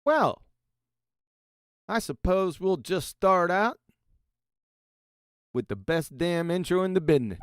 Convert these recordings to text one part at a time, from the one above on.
Well, I suppose we'll just start out with the best damn intro in the business.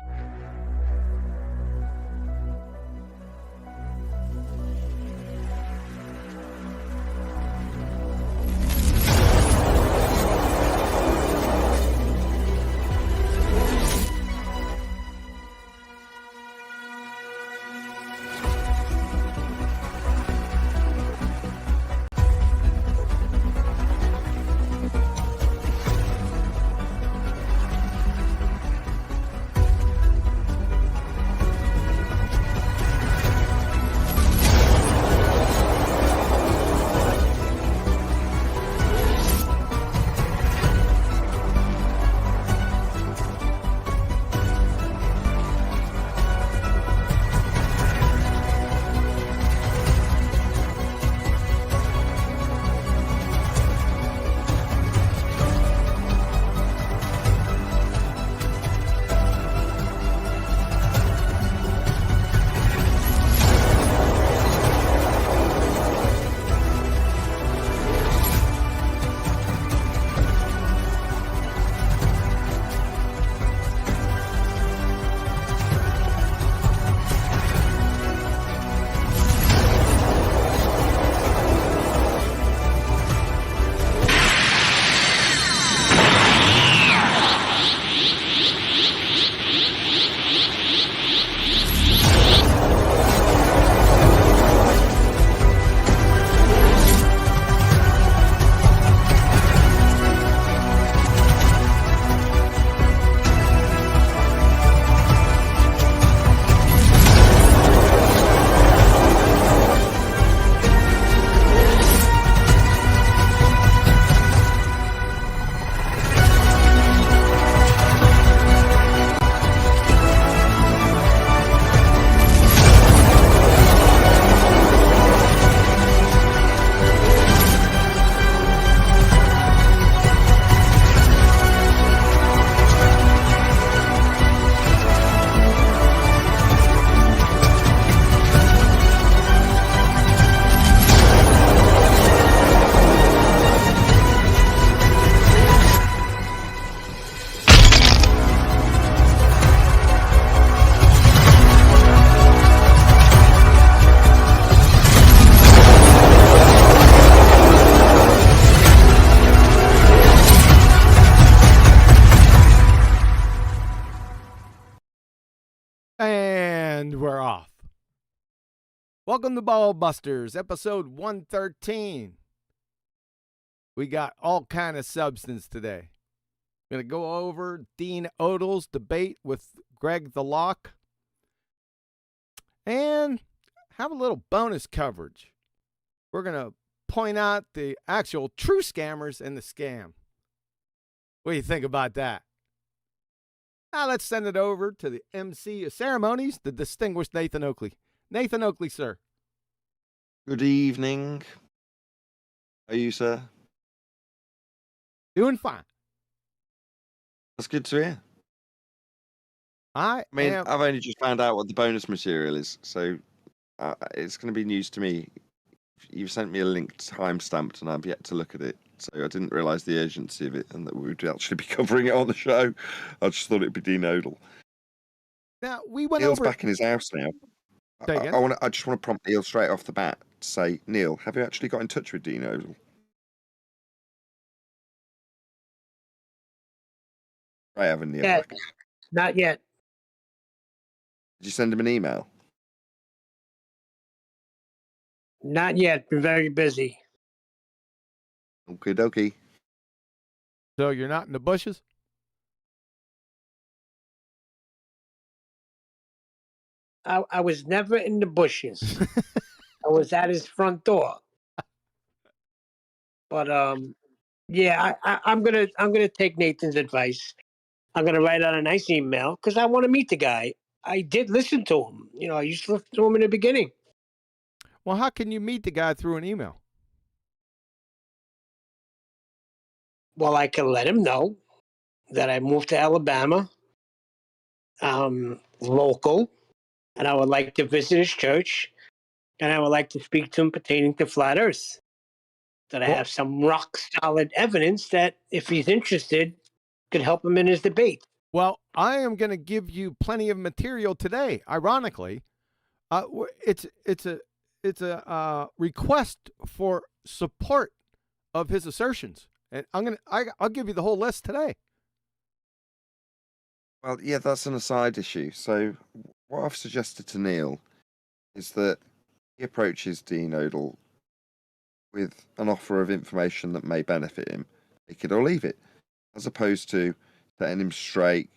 And we're off. Welcome to BALLBUSTERS, episode 113. We got all kind of substance today. We're going to go over Dean Odle's debate with Greg the Locke and have a little bonus coverage. We're going to point out the actual true scammers and the scam. What do you think about that? Now let's send it over to the MC of ceremonies, the distinguished Nathan Oakley. Nathan Oakley, sir. Good evening. How are you, sir? Doing fine. That's good to hear. I've only just found out what the bonus material is, so it's going to be news to me. You've sent me a link time-stamped, and I've yet to look at it, so I didn't realise the urgency of it and that we would actually be covering it on the show. I just thought it'd be Dean Odle. Now, we went Neil's over... back in his house now. I just want to prompt Neil straight off the bat to say, Neil, have you actually got in touch with Dean Odle? I haven't, Neil. Yet. Not yet. Did you send him an email? Not yet. Been very busy. Okie dokie. So you're not in the bushes? I was never in the bushes. I was at his front door. But yeah, I'm gonna take Nathan's advice. I'm gonna write out a nice email because I want to meet the guy. I did listen to him. You know, I used to listen to him in the beginning. Well, how can you meet the guy through an email? Well, I can let him know that I moved to Alabama, local, and I would like to visit his church, and I would like to speak to him pertaining to flat Earth. that I Well- have some rock solid evidence that if he's interested, could help him in his debate. Well, I am going to give you plenty of material today. Ironically, it's a request for support of his assertions, and I'll give you the whole list today. Well, yeah, that's an aside issue. So, what I've suggested to Neil is that he approaches Dean Odle with an offer of information that may benefit him, take it or leave it, as opposed to setting him straight,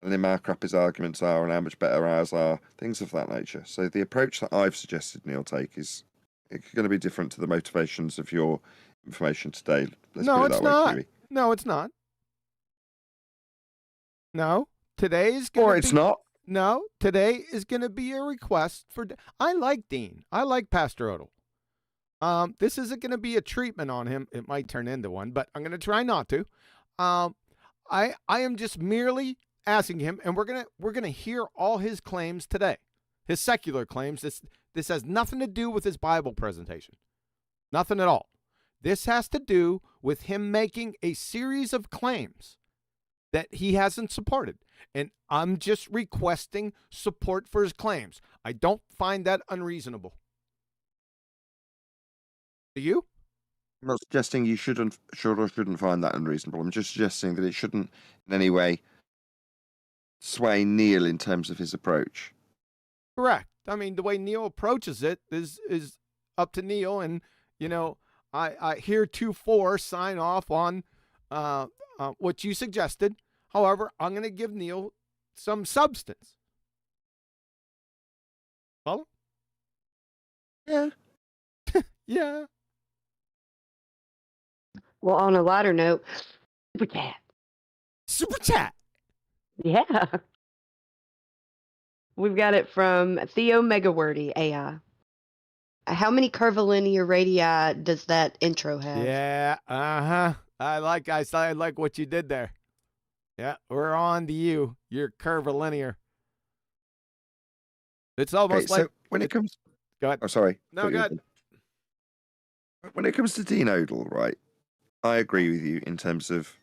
telling him how crap his arguments are and how much better ours are, things of that nature. So, the approach that I've suggested Neil take is going to be different to the motivations of your information today. Let's No, put it it's that way, not. Kiwi. No, it's not. No, today's going Or to it's be. not. No, today is going to be a request for. I like Dean. I like Pastor Odle. This isn't going to be a treatment on him. It might turn into one, but I'm going to try not to. I am just merely asking him, and we're gonna hear all his claims today, his secular claims. This has nothing to do with his Bible presentation, nothing at all. This has to do with him making a series of claims that he hasn't supported. And I'm just requesting support for his claims. I don't find that unreasonable. Do you? I'm not suggesting you should or shouldn't find that unreasonable. I'm just suggesting that it shouldn't in any way sway Neil in terms of his approach. Correct. I mean, the way Neil approaches it is up to Neil. And, I heretofore sign off on what you suggested. However, I'm going to give Neil some substance. Follow? Yeah. Yeah. Well, on a lighter note, Superchat. Superchat. Yeah. We've got it from Theo Megawordy AI. How many curvilinear radii does that intro have? Yeah. I like what you did there. Yeah, we're on to you. You're curvilinear. It's almost Okay, like so when it comes, go ahead. oh sorry, No, Thought you go were ahead. done. When it comes to Dean Odle, right, I agree with you in terms of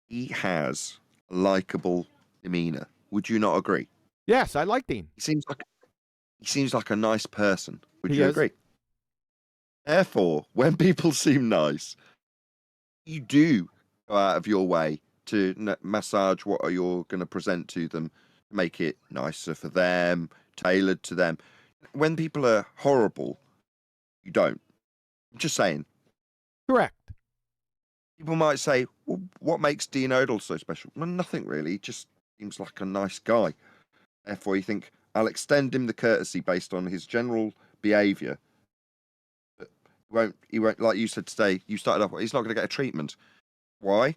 he has a likable demeanor. Would you not agree? Yes, I like Dean. He seems like a nice person. Would He you is. agree? Therefore, when people seem nice, you do go out of your way to massage what you're going to present to them, make it nicer for them, tailored to them. When people are horrible, you don't. I'm just saying. Correct. People might say, well, what makes Dean Odle so special? Well, nothing really. He just seems like a nice guy. Therefore, you think, I'll extend him the courtesy based on his general behaviour. But he won't, like you said today, you started off, he's not going to get a treatment. Why?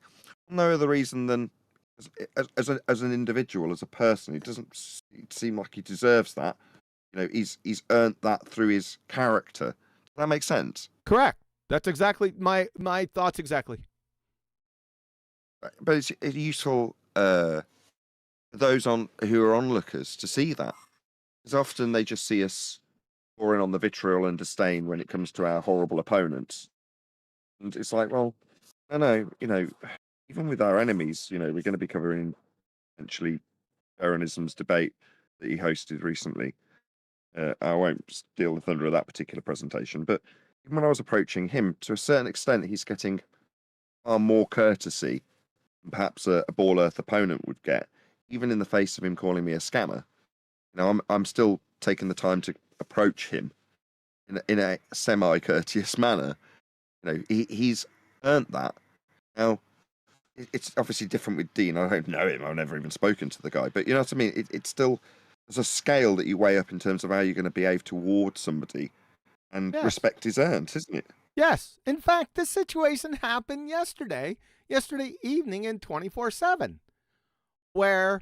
No other reason than as an individual, as a person, he doesn't seem like he deserves that. He's earned that through his character. Does that make sense? Correct. That's exactly my thoughts exactly. But it's useful for those who are onlookers to see that. Because often they just see us pouring on the vitriol and disdain when it comes to our horrible opponents. And it's like, well, no, even with our enemies, we're going to be covering eventually Coherently's debate that he hosted recently. I won't steal the thunder of that particular presentation, but even when I was approaching him, to a certain extent, he's getting far more courtesy than perhaps a Ball Earth opponent would get, even in the face of him calling me a scammer. I'm still taking the time to approach him in a semi-courteous manner. He's earned that. Now, it's obviously different with Dean. I don't know him. I've never even spoken to the guy. But you know what I mean? It's still, there's a scale that you weigh up in terms of how you're going to behave towards somebody. And Yes. respect is earned, isn't it? Yes. In fact, this situation happened yesterday evening in 24/7, where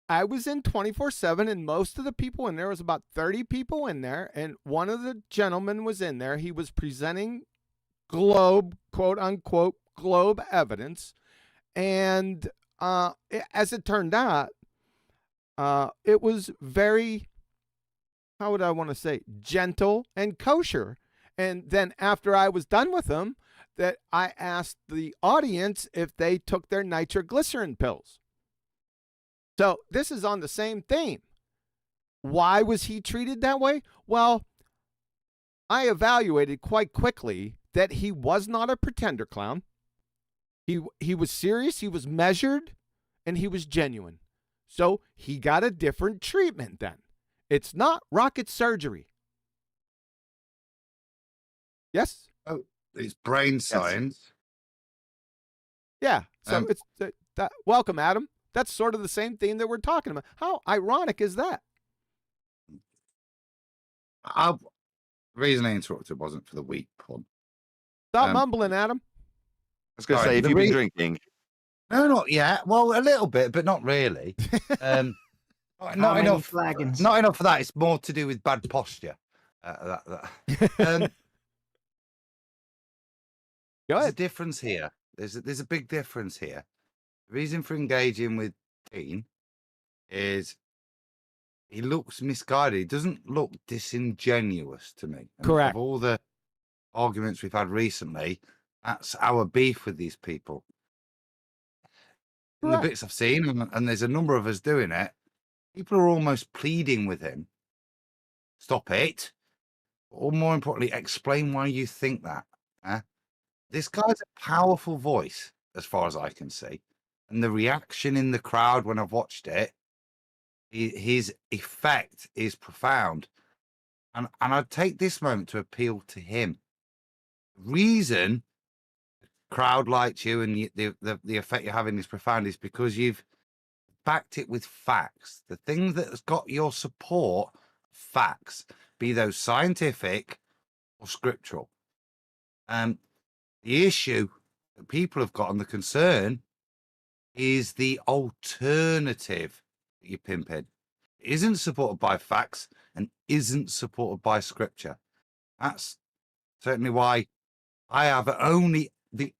I was in 24/7 and most of the people in there, was about 30 people in there, and one of the gentlemen was in there. He was presenting quote unquote, globe evidence. And as it turned out, it was very, how would I want to say, gentle and kosher. And then after I was done with them, that I asked the audience if they took their nitroglycerin pills. So this is on the same theme. Why was he treated that way? Well, I evaluated quite quickly that he was not a pretender clown. He was serious, he was measured, and he was genuine. So he got a different treatment then. It's not rocket surgery. Yes? Oh, it's brain science. Yeah. So it's welcome, Adam. That's sort of the same thing that we're talking about. How ironic is that? The reason I interrupted wasn't for the weak pun. Stop mumbling, Adam. I was going to Sorry, say, if you've been drinking. No, not yet. Well, a little bit, but not really. Not enough. Flagons? Not enough for that. It's more to do with bad posture. Go There's a ahead. difference here. There's a big difference here. The reason for engaging with Dean is he looks misguided. He doesn't look disingenuous to me. And Correct. Of all the arguments we've had recently, that's our beef with these people. In the bits I've seen, and there's a number of us doing it, people are almost pleading with him. Stop it. Or more importantly, explain why you think that. This guy's a powerful voice, as far as I can see. And the reaction in the crowd when I've watched it, his effect is profound. And I'd take this moment to appeal to him. The reason the crowd likes you and the effect you're having is profound is because you've backed it with facts. The thing that has got your support, facts, be those scientific or scriptural. The issue that people have got and the concern is the alternative that you're pimping. It isn't supported by facts and isn't supported by scripture. That's certainly why I have the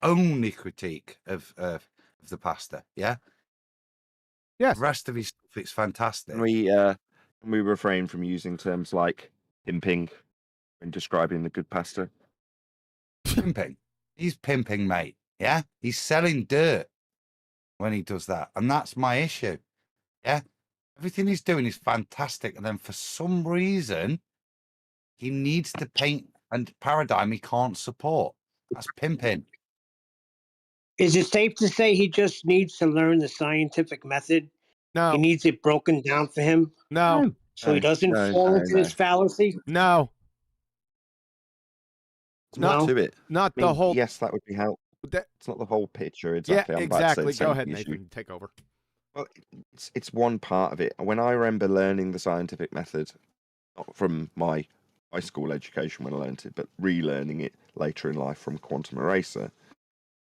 only critique of the pastor. Yeah. Yes. The rest of his stuff, it's fantastic. Can we refrain from using terms like pimping when describing the good pastor? Pimping. He's pimping, mate. Yeah. He's selling dirt when he does that. And that's my issue. Yeah. Everything he's doing is fantastic. And then for some reason, he needs to paint a paradigm he can't support. That's pimping. Is it safe to say he just needs to learn the scientific method? No. He needs it broken down for him No. so he doesn't fall into this fallacy? No. It's not to it. Not I mean, the whole. Yes, that would be helpful. It's not the whole picture. Exactly. Yeah, I'm about to say exactly. the same Go ahead, issue. Nathan. Take over. Well, it's one part of it. When I remember learning the scientific method, not from my high school education when I learned it, but relearning it later in life from Quantum Eraser,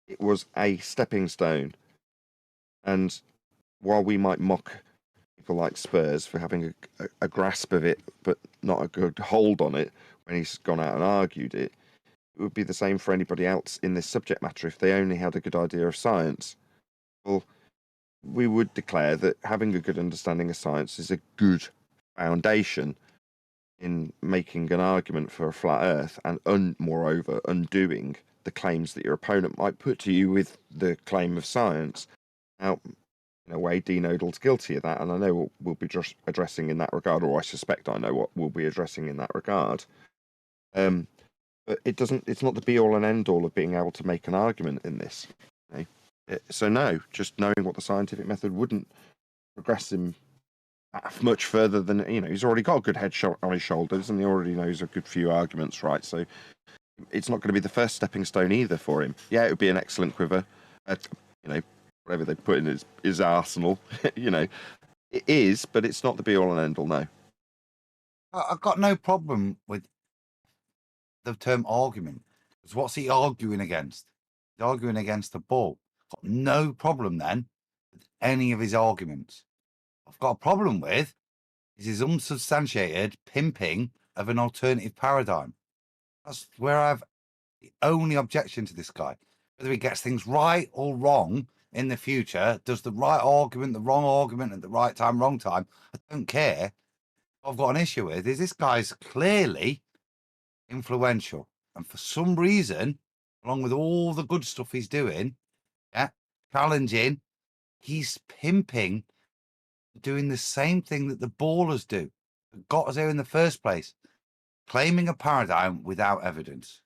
it was a stepping stone. And while we might mock people like Spurs for having a grasp of it, but not a good hold on it when he's gone out and argued it, it would be the same for anybody else in this subject matter if they only had a good idea of science. Well, we would declare that having a good understanding of science is a good foundation in making an argument for a flat earth and moreover undoing the claims that your opponent might put to you with the claim of science. Now, in a way, Dean Odle's guilty of that, and I know we'll be just addressing in that regard, or I suspect I know what we'll be addressing in that regard. But it's not the be all and end all of being able to make an argument in this. Okay? So no, just knowing what the scientific method wouldn't progress him much further than, he's already got a good head on his shoulders and he already knows a good few arguments, right? So it's not going to be the first stepping stone either for him. Yeah, it would be an excellent quiver, whatever they put in his arsenal, it is, but it's not the be all and end all, no. I've got no problem with the term argument. Because what's he arguing against? He's arguing against the ball. I've got no problem then with any of his arguments. I've got a problem with is his unsubstantiated pimping of an alternative paradigm. That's where I have the only objection to this guy. Whether he gets things right or wrong in the future, does the right argument, the wrong argument at the right time, wrong time, I don't care. What I've got an issue with is this guy's clearly influential. And for some reason, along with all the good stuff he's doing, challenging, he's pimping, doing the same thing that the ballers do, that got us here in the first place, claiming a paradigm without evidence.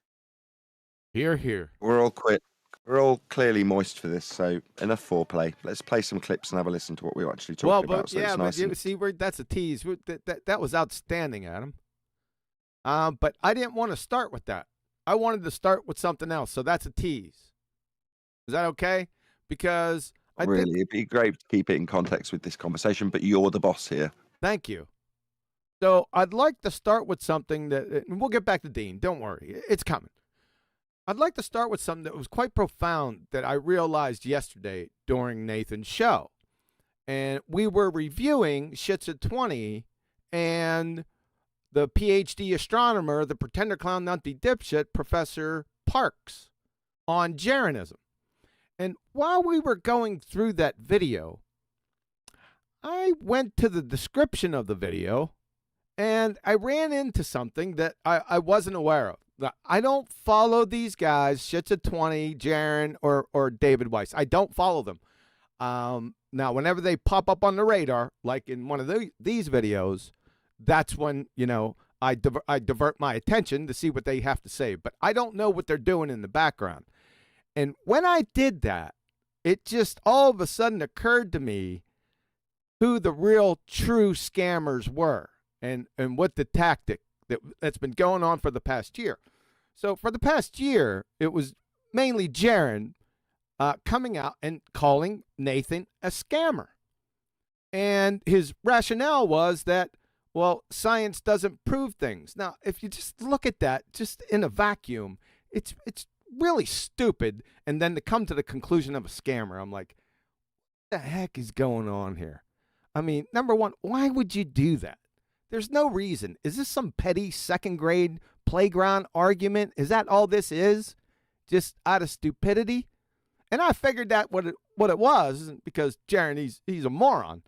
Here, here. We're all clearly moist for this, so enough foreplay. Let's play some clips and have a listen to what we were actually talking about. So it's nice and... see, that's a tease. That was outstanding, Adam. But I didn't want to start with that. I wanted to start with something else, so that's a tease. Is that okay? Because it'd be great to keep it in context with this conversation, but you're the boss here. Thank you. So I'd like to start with something and we'll get back to Dean. Don't worry. It's coming. I'd like to start with something that was quite profound that I realized yesterday during Nathan's show. And we were reviewing Shits at 20 and the PhD astronomer, the pretender clown nutty dipshit, Professor Parks, on Gyroscope. And while we were going through that video, I went to the description of the video and I ran into something that I wasn't aware of. I don't follow these guys, Shits at 20, Jaron, or David Weiss. I don't follow them. Now, whenever they pop up on the radar, like in one of these videos, that's when, I divert my attention to see what they have to say. But I don't know what they're doing in the background. And when I did that, it just all of a sudden occurred to me who the real true scammers were and what the tactic that's been going on for the past year. So for the past year, it was mainly Jaron coming out and calling Nathan a scammer. And his rationale was that, well, science doesn't prove things. Now, if you just look at that just in a vacuum, it's really stupid. And then to come to the conclusion of a scammer, I'm like, what the heck is going on here? I mean, number one, why would you do that? There's no reason. Is this some petty second grade playground argument? Is that all this is? Just out of stupidity? And I figured that what it was, because Jaron, he's a moron.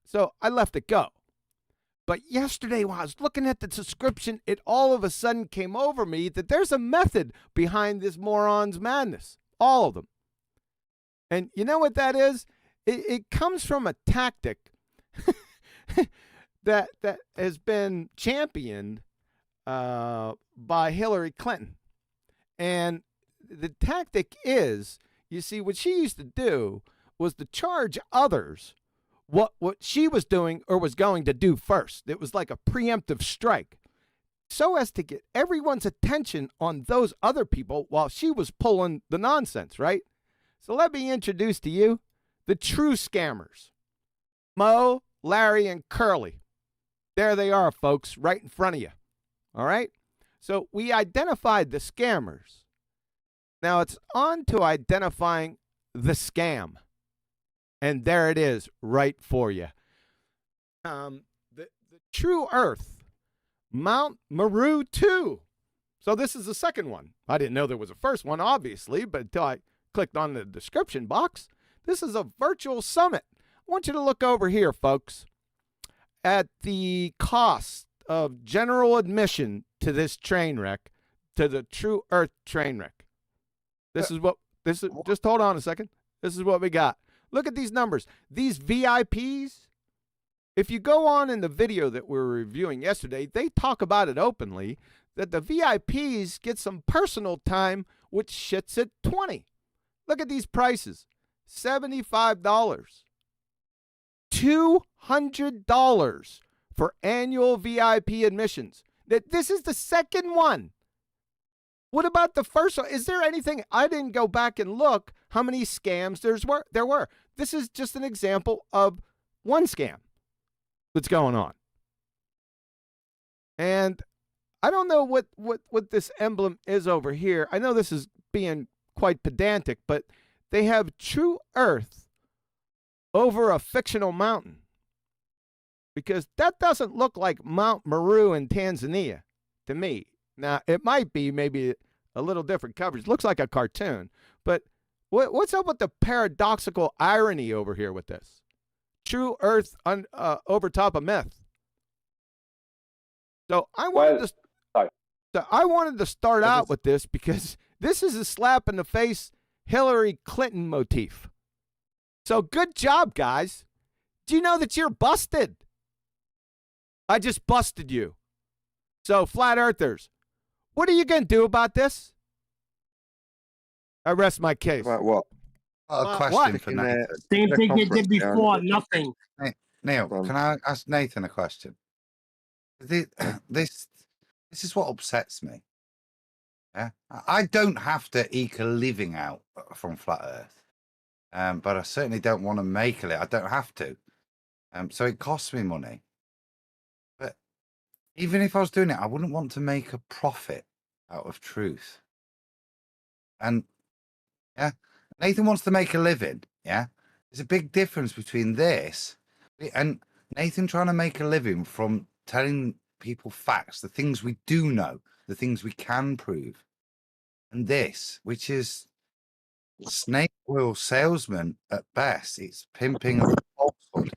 So I let it go. But yesterday when I was looking at the description, it all of a sudden came over me that there's a method behind this moron's madness. All of them. And you know what that is? It comes from a tactic that has been championed by Hillary Clinton. And the tactic is, you see, what she used to do was to charge others what she was doing or was going to do first. It was like a preemptive strike, so as to get everyone's attention on those other people while she was pulling the nonsense, right? So let me introduce to you the true scammers. Mo, Larry, and Curly. There they are, folks, right in front of you. All right? So we identified the scammers. Now it's on to identifying the scam. And there it is, right for you. The True Earth, Mount Meru 2. So this is the second one. I didn't know there was a first one, obviously, but until I clicked on the description box, this is a virtual summit. I want you to look over here, folks, at the cost of general admission to this train wreck, to the True Earth train wreck. Just hold on a second. This is what we got. Look at these numbers. These VIPs, if you go on in the video that we were reviewing yesterday, they talk about it openly, that the VIPs get some personal time with Shits at 20. Look at these prices. $75. $200 for annual VIP admissions. This is the second one. What about the first one? Is there anything? I didn't go back and look how many scams there were. This is just an example of one scam that's going on. And I don't know what this emblem is over here. I know this is being quite pedantic, but they have True Earth over a fictional mountain. Because that doesn't look like Mount Meru in Tanzania to me. Now, it might be maybe a little different coverage. It looks like a cartoon. But what's up with the paradoxical irony over here with this? True Earth over top of myth. So I wanted to... Sorry. So I wanted to start out with this because this is a slap in the face Hillary Clinton motif. So good job, guys. Do you know that you're busted? I just busted you. So flat earthers, what are you going to do about this? I rest my case. About what? A question for Nathan. Same thing you did before, nothing. Neil, can I ask Nathan a question? This is what upsets me. Yeah, I don't have to eke a living out from flat Earth, but I certainly don't want to make it. I don't have to, so it costs me money. But even if I was doing it, I wouldn't want to make a profit out of truth. And yeah, Nathan wants to make a living. Yeah, there's a big difference between this and Nathan trying to make a living from telling people facts, the things we do know, the things we can prove. And this, which is snake oil salesman at best, it's pimping of falsehood.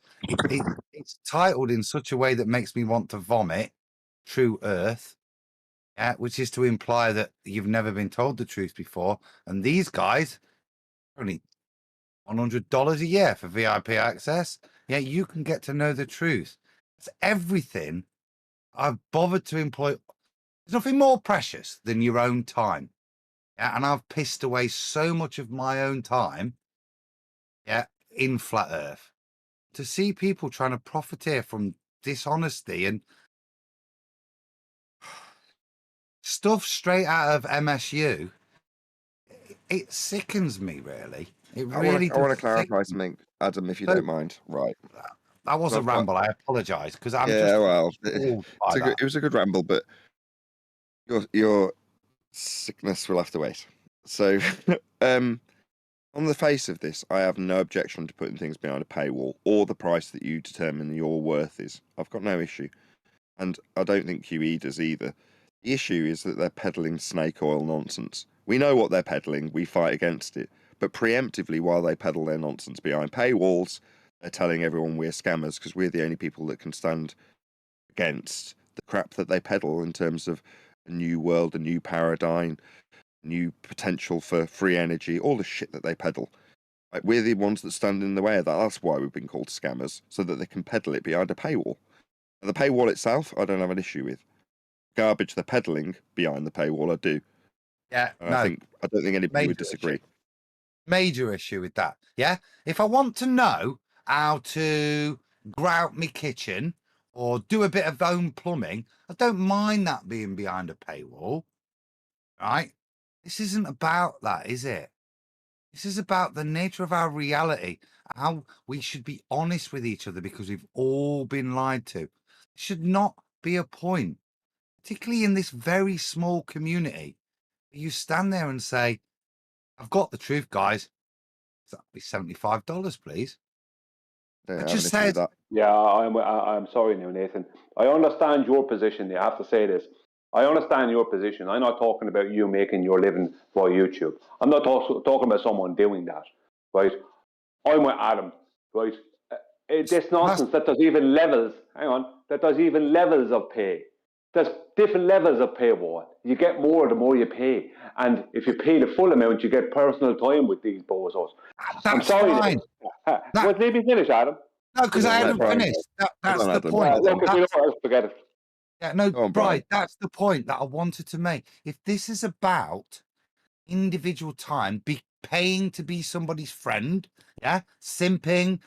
It's titled in such a way that makes me want to vomit. True Earth, which is to imply that you've never been told the truth before. And these guys only $100 a year for VIP access. Yeah, you can get to know the truth. It's everything I've bothered to employ. There's nothing more precious than your own time. Yeah, and I've pissed away so much of my own time, in flat Earth. To see people trying to profiteer from dishonesty and stuff straight out of MSU, it sickens me, really. It really I want to clarify something, Adam, if you don't mind. Right. That was a ramble. I apologise because I'm it was a good ramble, but your sickness will have to wait. So, on the face of this, I have no objection to putting things behind a paywall or the price that you determine your worth is. I've got no issue, and I don't think QE does either. The issue is that they're peddling snake oil nonsense. We know what they're peddling. We fight against it. But preemptively, while they peddle their nonsense behind paywalls, they're telling everyone we're scammers because we're the only people that can stand against the crap that they peddle in terms of a new world, a new paradigm, new potential for free energy, all the shit that they peddle. Like, we're the ones that stand in the way of that. That's why we've been called scammers, so that they can peddle it behind a paywall. And the paywall itself, I don't have an issue with. Garbage they're peddling behind the paywall, I do. Yeah, and I don't think anybody would disagree. Major issue with that. Yeah, if I want to know how to grout my kitchen or do a bit of home plumbing, I don't mind that being behind a paywall. Right? This isn't about that, is it? This is about the nature of our reality, how we should be honest with each other because we've all been lied to. It should not be a point, particularly in this very small community. You stand there and say, I've got the truth, guys. That'd be $75, please. I just said that. Yeah, I'm sorry now, Nathan. I understand your position. You have to say this. I understand your position. I'm not talking about you making your living via YouTube. I'm not talking about someone doing that, right? I'm with Adam, right? This nonsense that there's even levels. Hang on, that there's even levels of pay. There's different levels of paywall. You get more the more you pay, and if you pay the full amount, you get personal time with these bozos. I'm sorry. Fine. Let me finish, Adam. No, because I haven't finished. That's the point. Look, if you don't forget it. Yeah, no, right. That's the point that I wanted to make. If this is about individual time, paying to be somebody's friend, simping,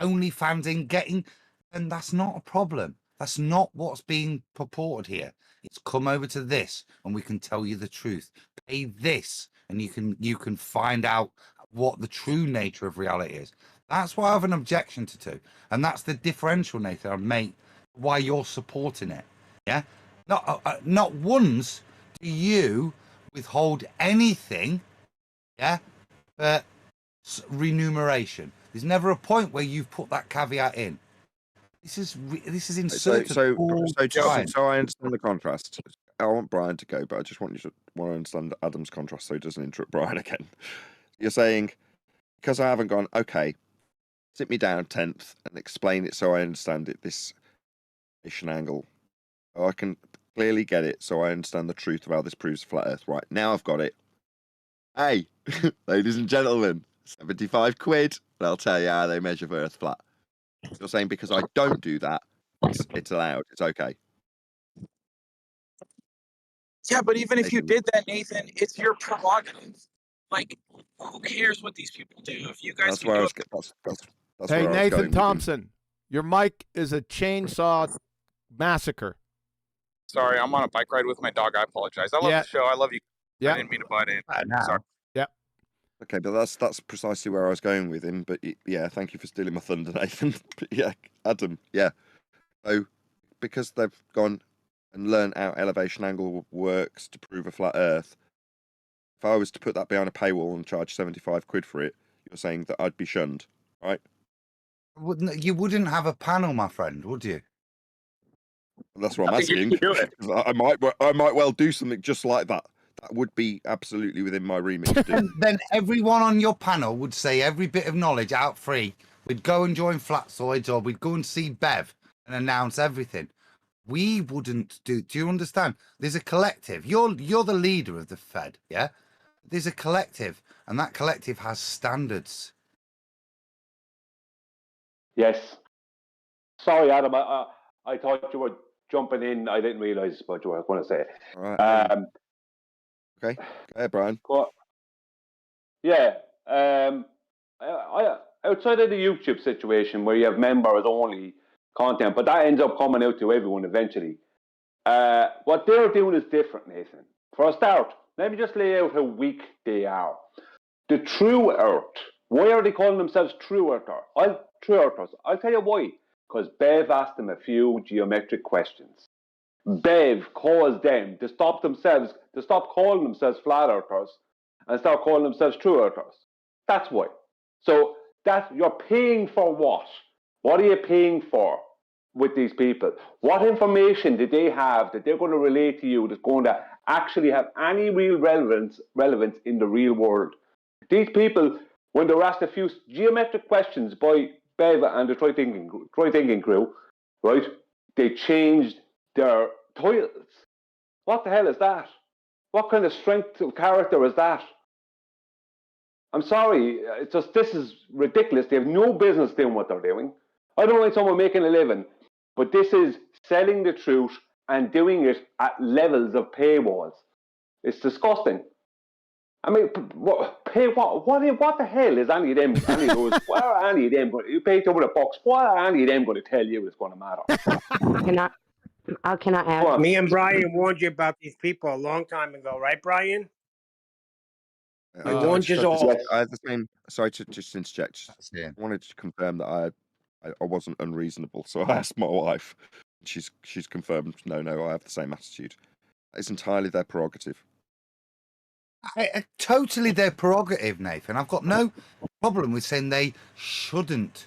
OnlyFansing, getting, then that's not a problem. That's not what's being purported here. It's come over to this, and we can tell you the truth. Pay this, and you can find out what the true nature of reality is. That's what I have an objection to, and that's the differential, Nathan, I make why you're supporting it. Yeah, not once do you withhold anything, for remuneration. There's never a point where you've put that caveat in. This is inserted. So I understand the contrast. I want Brian to go, but I just want to understand Adam's contrast so he doesn't interrupt Brian again. You're saying, because I haven't gone, okay, sit me down 10th and explain it so I understand it, this angle. I can clearly get it, so I understand the truth of how this proves flat Earth. Right, now I've got it. Hey, ladies and gentlemen, 75 quid, and I'll tell you how they measure the Earth flat. You're saying because I don't do that, it's allowed, it's okay. Yeah, but even if you Nathan. did that, Nathan, it's your prerogative. Like, who cares what these people do? If you guys That's can where I do was. it, That's Hey, where I was going Nathan with him. Thompson, your mic is a chainsaw massacre. sorry, I'm on a bike ride with my dog. I apologize. I love Yeah. the show. I love you. Yeah. I didn't mean to butt in. Now. Sorry. Okay, but that's precisely where I was going with him. But yeah, thank you for stealing my thunder, Nathan. But yeah, Adam, yeah. So because they've gone and learned how elevation angle works to prove a flat Earth, if I was to put that behind a paywall and charge 75 quid for it, you're saying that I'd be shunned, right? You wouldn't have a panel, my friend, would you? That's what I'm I think you asking. can do it. 'Cause I might well do something just like that. That would be absolutely within my remit to do. And then everyone on your panel would say every bit of knowledge out free. We'd go and join Flatsoids, or we'd go and see Bev and announce everything. We wouldn't do. Do you understand? There's a collective. You're the leader of the Fed, yeah? There's a collective, and that collective has standards. Yes. Sorry, Adam. I thought you were jumping in. I didn't realise what you were going to say. All right. Okay. Go ahead, Brian. But yeah, outside of the YouTube situation where you have members only content, but that ends up coming out to everyone eventually. What they're doing is different, Nathan. For a start, let me just lay out how weak they are. The True Earth. Why are they calling themselves True Earthers? True Earthers. I'll tell you why. Because Bev asked them a few geometric questions. Bev caused them to stop calling themselves flat earthers and start calling themselves true earthers. That's why. So you're paying for what? What are you paying for with these people? What information did they have that they're going to relate to you that's going to actually have any real relevance in the real world? These people, when they're asked a few geometric questions by Bev and the Try Thinking crew, right? They changed their titles. What the hell is that? What kind of strength of character is that? I'm sorry, this is ridiculous. They have no business doing what they're doing. I don't mind someone making a living, but this is selling the truth and doing it at levels of paywalls. It's disgusting. I mean, what the hell is any of them? What are any of them going to, you pay over $1? What are any of them going to tell you is going to matter? Can I add? Me and Brian warned you about these people a long time ago, right, Brian? I warned you all. I have the same. Sorry to just interject. Yeah. I wanted to confirm that I wasn't unreasonable. So I asked my wife. She's confirmed. No, I have the same attitude. It's entirely their prerogative. Totally their prerogative, Nathan. I've got no problem with saying they shouldn't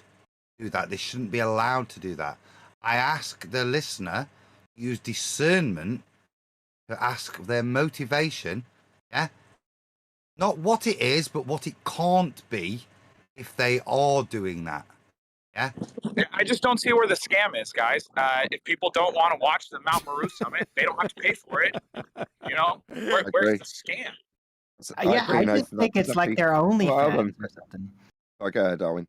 do that. They shouldn't be allowed to do that. I ask the listener to use discernment to ask their motivation, yeah? Not what it is, but what it can't be if they are doing that. Yeah. I just don't see where the scam is, guys. If people don't want to watch the Mount Meru summit, they don't have to pay for it. You know, where's the scam? I just think it's like their OnlyFans or something. Go ahead, Darwin.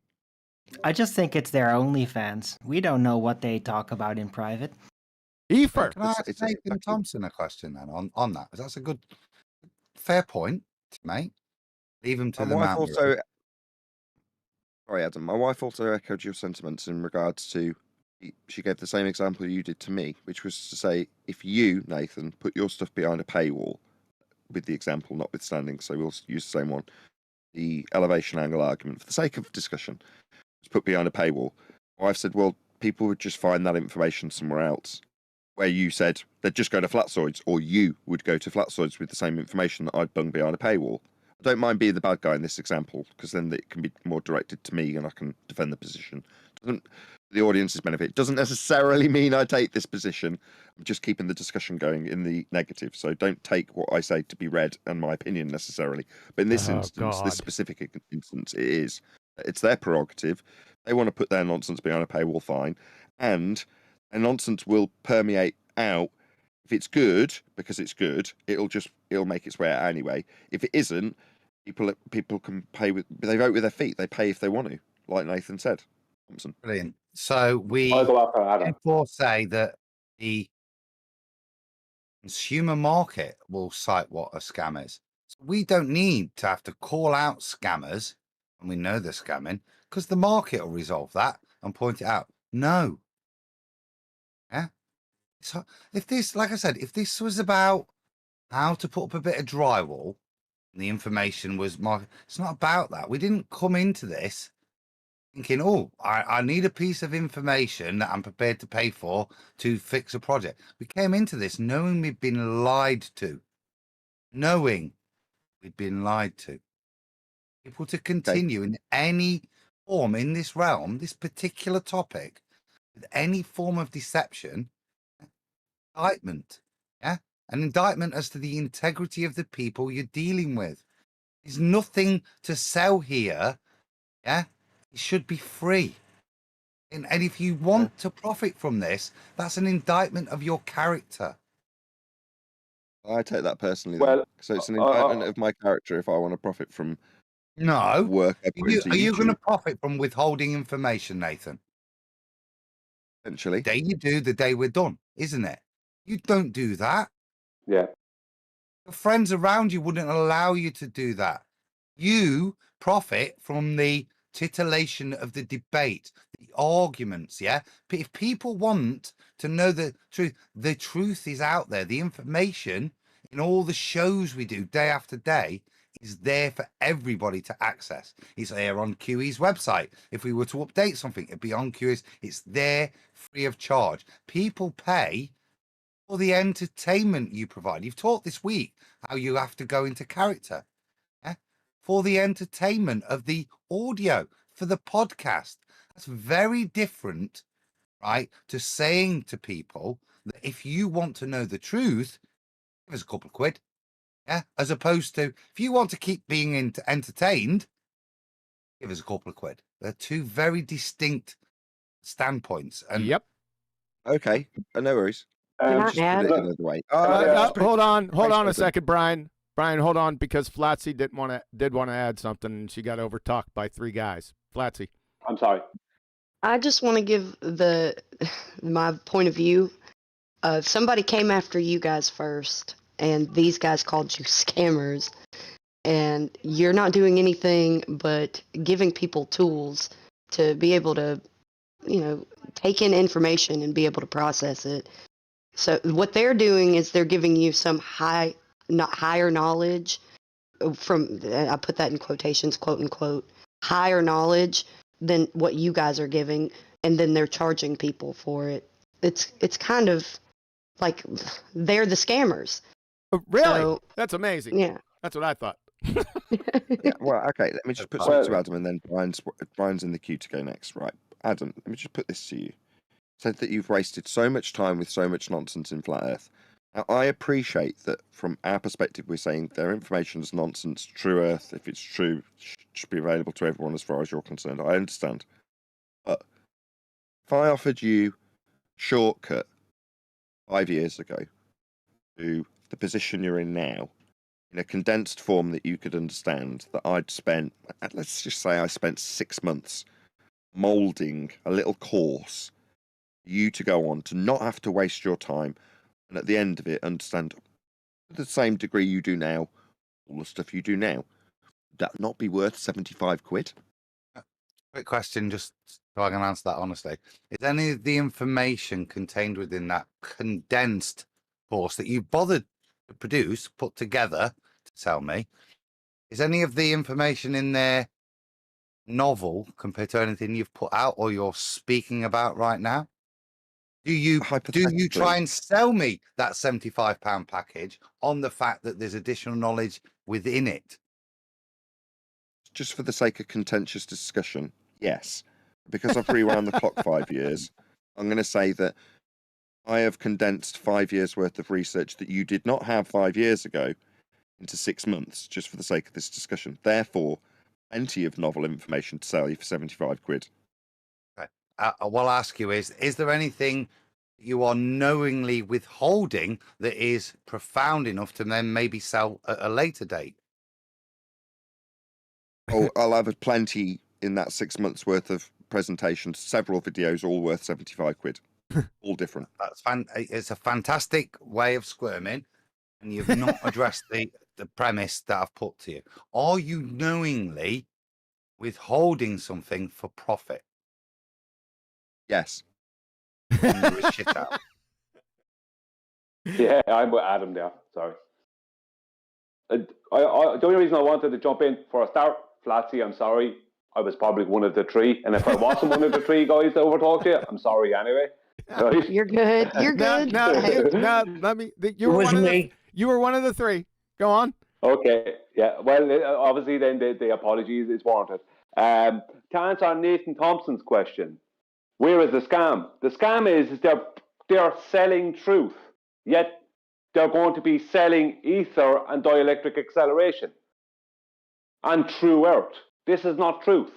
I just think it's their OnlyFans. We don't know what they talk about in private. Efer. Can I ask Nathan Thompson a question then on that? Because that's a good, fair point to make. Leave him to the Mount Meru. Sorry, Adam. My wife also echoed your sentiments in regards to. She gave the same example you did to me, which was to say, if you, Nathan, put your stuff behind a paywall, with the example notwithstanding, so we'll use the same one, the elevation angle argument, for the sake of discussion, was put behind a paywall. My wife said, well, people would just find that information somewhere else. Where you said they'd just go to Flatsoids, or you would go to Flatsoids with the same information that I'd bung behind a paywall. I don't mind being the bad guy in this example, because then it can be more directed to me and I can defend the position. The audience's benefit. It doesn't necessarily mean I take this position. I'm just keeping the discussion going in the negative. So don't take what I say to be read and my opinion necessarily. But in this instance, this specific instance, it's their prerogative. They want to put their nonsense behind a paywall, fine. And nonsense will permeate out If it's good, because it's good, it'll make its way out anyway. If it isn't, people can pay they vote with their feet. They pay if they want to, like Nathan said. Thompson. Brilliant. So we I'll go after Adam. therefore say that the consumer market will cite what a scam is. So we don't need to have to call out scammers, and we know they're scamming, because the market will resolve that and point it out. No. Yeah. So if this, like I said, if this was about how to put up a bit of drywall, and the information was market, it's not about that. We didn't come into this thinking, oh, I need a piece of information that I'm prepared to pay for to fix a project. We came into this knowing we'd been lied to. People to continue in any form in this realm, this particular topic, with any form of deception, indictment. Yeah? An indictment as to the integrity of the people you're dealing with. There's nothing to sell here. Yeah? It should be free. And if you want to profit from this, that's an indictment of your character. I take that personally. Well, so it's an indictment of my character if I want to profit from work. Are you going to profit from withholding information, Nathan? Essentially. The day you do, the day we're done, isn't it? You don't do that. Yeah. Your friends around you wouldn't allow you to do that. You profit from the titillation of the debate, the arguments, yeah? If people want to know the truth is out there. The information in all the shows we do day after day is there for everybody to access. It's there on QE's website. If we were to update something, it'd be on QE's. It's there free of charge. People pay for the entertainment you provide. You've taught this week how you have to go into character. For the entertainment of the audio, for the podcast. That's very different, right, to saying to people that if you want to know the truth, give us a couple of quid. Yeah, as opposed to if you want to keep being entertained, give us a couple of quid. They're two very distinct standpoints. And yep. Okay, no worries. Can I add? Hold on a second, Brian. Brian, hold on, because Flatsy did want to add something, and she got overtalked by three guys. Flatsy. I'm sorry. I just want to give my point of view. Somebody came after you guys first, and these guys called you scammers, and you're not doing anything but giving people tools to be able to, take in information and be able to process it. So what they're doing is they're giving you some higher knowledge from, I put that in quotations, quote unquote, higher knowledge than what you guys are giving, and then they're charging people for it. It's kind of like they're the scammers. Really? So, that's amazing. Yeah. That's what I thought. Yeah, well, okay, let me just put something to Adam, and then Brian's in the queue to go next. Right, Adam, let me just put this to you. Said that you've wasted so much time with so much nonsense in Flat Earth. Now, I appreciate that from our perspective, we're saying their information is nonsense. True Earth, if it's true, should be available to everyone as far as you're concerned. I understand. But if I offered you shortcut 5 years ago to the position you're in now, in a condensed form that you could understand, that I'd spent, let's just say I spent 6 months moulding a little course for you to go on, to not have to waste your time, and at the end of it, understand to the same degree you do now, all the stuff you do now, would that not be worth 75 quid? Quick question, just so I can answer that honestly. Is any of the information contained within that condensed course that you bothered to produce, put together to tell me, is any of the information in there novel compared to anything you've put out or you're speaking about right now? Do you try and sell me that £75 package on the fact that there's additional knowledge within it? Just for the sake of contentious discussion, yes. Because I've rewound the clock 5 years, I'm going to say that I have condensed 5 years worth of research that you did not have 5 years ago into 6 months, just for the sake of this discussion. Therefore, plenty of novel information to sell you for 75 quid. What I'll ask you is there anything you are knowingly withholding that is profound enough to then maybe sell at a later date? Oh, I'll have plenty in that 6 months worth of presentations, several videos, all worth 75 quid, all different. That's it's a fantastic way of squirming, and you've not addressed the premise that I've put to you. Are you knowingly withholding something for profit? Yes. And you're a shit out. Yeah, I'm with Adam there. Sorry. The only reason I wanted to jump in for a start, Flatsy, I'm sorry. I was probably one of the three. And if I wasn't one of the three guys that overtalked you, I'm sorry anyway. Right? You're good. You're good. No, let me. You were one of the three. Go on. Okay. Yeah. Well, obviously, then the apologies is warranted. To answer Nathan Thompson's question, where is the scam? The scam is they're selling truth, yet they're going to be selling ether and dielectric acceleration and true earth. This is not truth.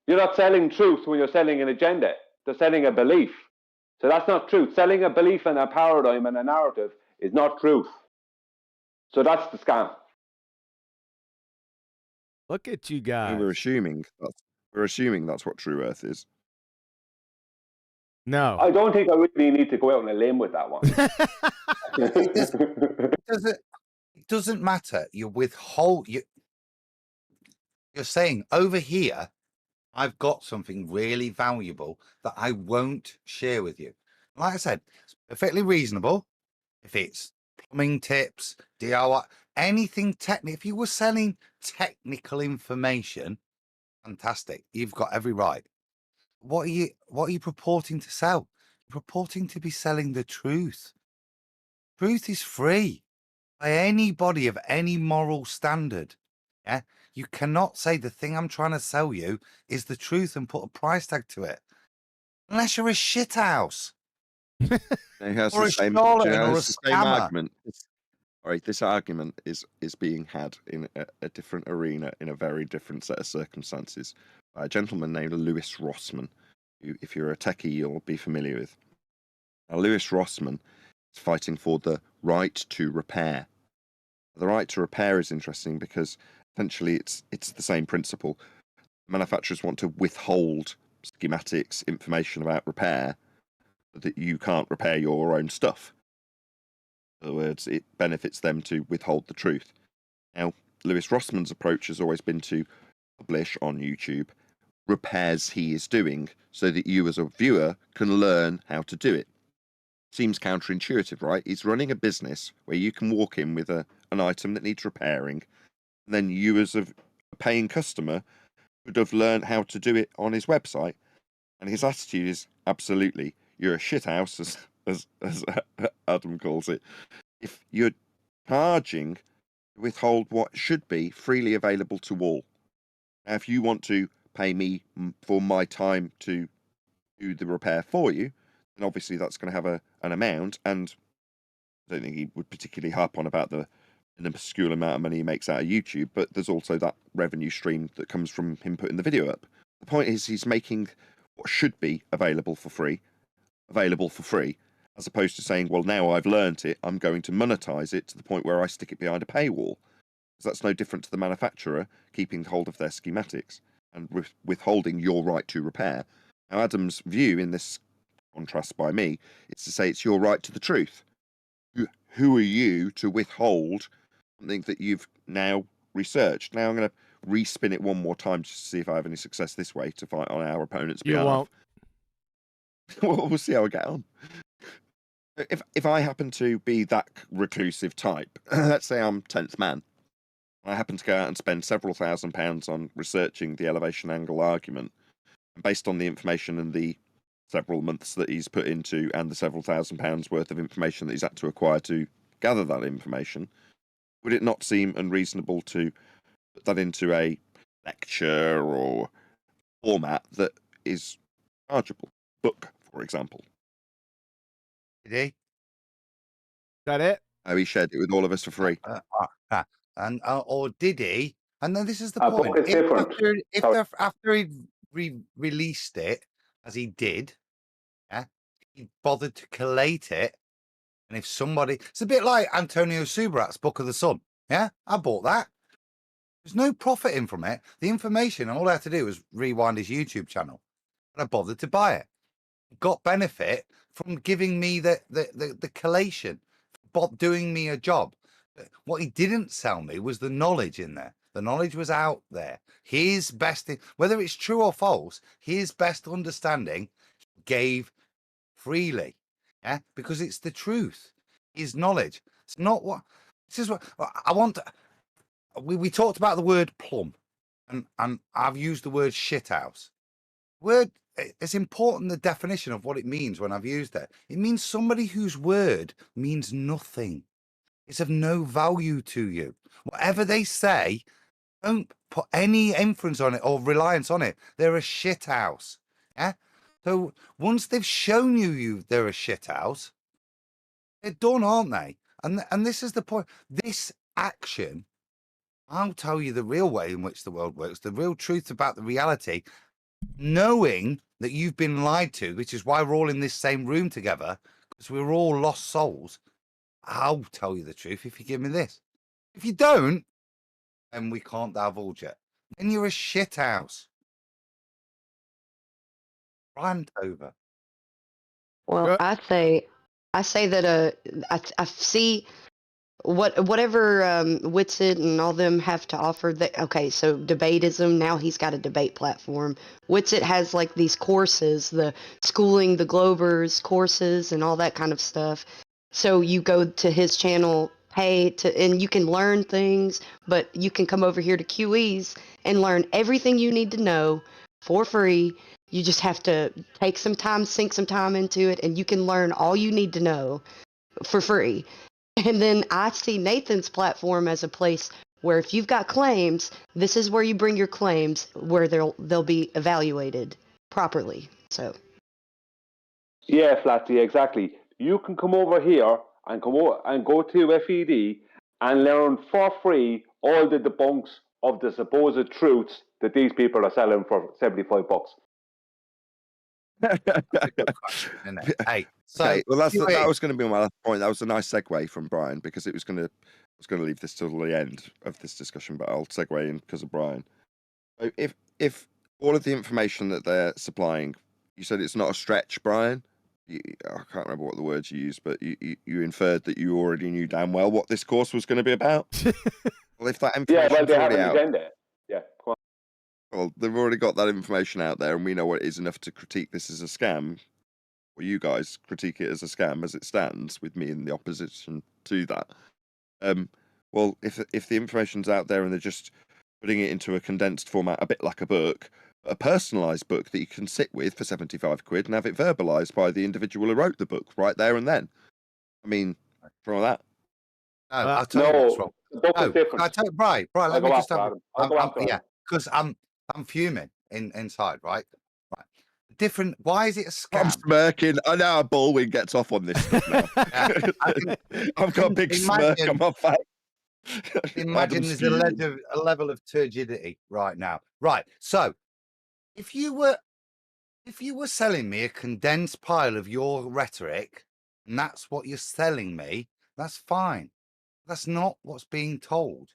You're not selling truth when you're selling an agenda. They're selling a belief. So that's not truth. Selling a belief and a paradigm and a narrative is not truth. So that's the scam. Look at you guys. We're assuming that's what true earth is. No. I don't think I really need to go out on a limb with that one. It doesn't matter. You're saying over here, I've got something really valuable that I won't share with you. Like I said, it's perfectly reasonable if it's plumbing tips, DIY, anything technical. If you were selling technical information, fantastic. You've got every right. What are you purporting to sell? You're purporting to be selling the truth. Truth is free by anybody of any moral standard. Yeah, you cannot say the thing I'm trying to sell you is the truth and put a price tag to it, unless you're a shithouse or a charlatan or a scammer. Argument. All right, this argument is being had in a different arena in a very different set of circumstances by a gentleman named Louis Rossmann, who, if you're a techie, you'll be familiar with. Now, Louis Rossmann is fighting for the right to repair. The right to repair is interesting because essentially it's the same principle. Manufacturers want to withhold schematics, information about repair, so that you can't repair your own stuff. In other words, it benefits them to withhold the truth. Now, Louis Rossmann's approach has always been to publish on YouTube repairs he is doing so that you as a viewer can learn how to do it. Seems counterintuitive, right? He's running a business where you can walk in with an item that needs repairing, and then you as a paying customer would have learned how to do it on his website. And his attitude is absolutely, you're a shithouse, as Adam calls it. If you're charging to withhold what should be freely available to all. Now, if you want to pay me for my time to do the repair for you, then obviously that's going to have an amount, and I don't think he would particularly harp on about the minuscule amount of money he makes out of YouTube, but there's also that revenue stream that comes from him putting the video up. The point is he's making what should be available for free, as opposed to saying, well, now I've learnt it, I'm going to monetize it to the point where I stick it behind a paywall. Because that's no different to the manufacturer keeping hold of their schematics and withholding your right to repair. Now, Adam's view in this contrast by me is to say it's your right to the truth. Who are you to withhold something that you've now researched? Now I'm going to respin it one more time just to see if I have any success this way to fight on our opponent's behalf. You won't. We'll see how I get on. If I happen to be that reclusive type, let's say I'm 10th man, I happen to go out and spend several £1,000s on researching the elevation angle argument, and based on the information and the several months that he's put into and the several £1,000s worth of information that he's had to acquire to gather that information, would it not seem unreasonable to put that into a lecture or format that is chargeable? Book, for example. Did he? Is that it? Oh, he shared it with all of us for free. Or did he? And then this is the Book point. is different. After he released it, as he did, yeah, he bothered to collate it. And if somebody, it's a bit like Antonio Subrat's Book of the Sun. Yeah, I bought that. There's no profit in from it. The information, all I had to do was rewind his YouTube channel. And I bothered to buy it. Got benefit from giving me the collation, doing me a job. What he didn't sell me was the knowledge in there. The knowledge was out there. His best, whether it's true or false, his best understanding he gave freely. Yeah, because it's the truth. His knowledge. It's not what. This is what I want. We talked about the word plum, and I've used the word shithouse. Word. It's important the definition of what it means when I've used it. It means somebody whose word means nothing. It's of no value to you. Whatever they say, don't put any inference on it or reliance on it. They're a shit house. Yeah. So once they've shown you they're a shit house, they're done, aren't they? And this is the point. This action, I'll tell you the real way in which the world works, the real truth about the reality, knowing that you've been lied to, which is why we're all in this same room together, because we're all lost souls. I'll tell you the truth if you give me this. If you don't, then we can't divulge it. Then you're a shit house. Rant over. Well, I say that I see whatever Witsit and all them have to offer. That okay, so debatism. Now he's got a debate platform. Witsit has like these courses, the schooling the Globers courses and all that kind of stuff. So you go to his channel, pay to, and you can learn things, but you can come over here to QE's and learn everything you need to know for free. You just have to take some time, sink some time into it, and you can learn all you need to know for free. And then I see Nathan's platform as a place where if you've got claims, this is where you bring your claims, where they'll be evaluated properly. So Yeah, Flatty, exactly. You can come over here and go to FED and learn for free all the debunks of the supposed truths that these people are selling for $75. Hey, so okay, well, that was going to be my last point. That was a nice segue from Brian because I was going to leave this till the end of this discussion, but I'll segue in because of Brian. If all of the information that they're supplying, you said it's not a stretch, Brian. I can't remember what the words you used, but you inferred that you already knew damn well what this course was going to be about. Well, if that information they already haven't out, agenda. Yeah, come on. well, they've already got that information out there, and we know what is enough to critique this as a scam. Or you guys critique it as a scam as it stands, with me in the opposition to that. Well, if the information's out there and they're just putting it into a condensed format, a bit like a book, a personalised book that you can sit with for 75 quid and have it verbalised by the individual who wrote the book right there and then. I mean, from that. No, I'll tell you what's wrong. The book is different. Right, let me just have it. Yeah, because I'm fuming inside, right? Different. Why is it a scam? I'm smirking. I know a Baldwin gets off on this stuff now. I've got a big smirk on my face. Imagine there's a level of turgidity right now. Right. So if you were selling me a condensed pile of your rhetoric, and that's what you're selling me, that's fine. That's not what's being told.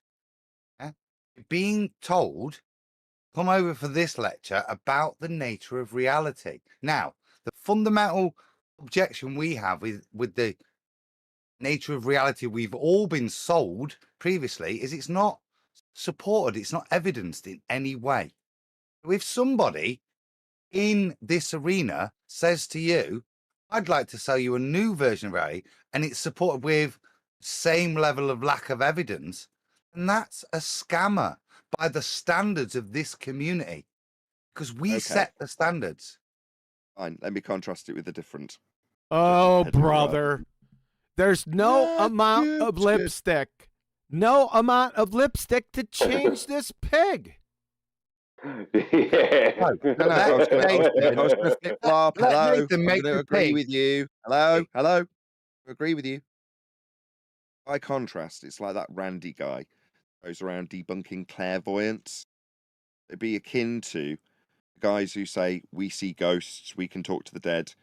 Yeah? You're being told, come over for this lecture about the nature of reality. Now, the fundamental objection we have with the nature of reality we've all been sold previously is it's not supported, it's not evidenced in any way. If somebody in this arena says to you, I'd like to sell you a new version of reality, and it's supported with same level of lack of evidence, and that's a scammer by the standards of this community, because we set the standards. Fine, let me contrast it with a different. Oh, brother. There's no amount of lipstick. No amount of lipstick to change this pig. Yeah. I was going to flip flop. Hello. I'm going to agree with you. Hello. I agree with you. By contrast, it's like that Randy guy goes around debunking clairvoyance. It'd be akin to guys who say we see ghosts, we can talk to the dead,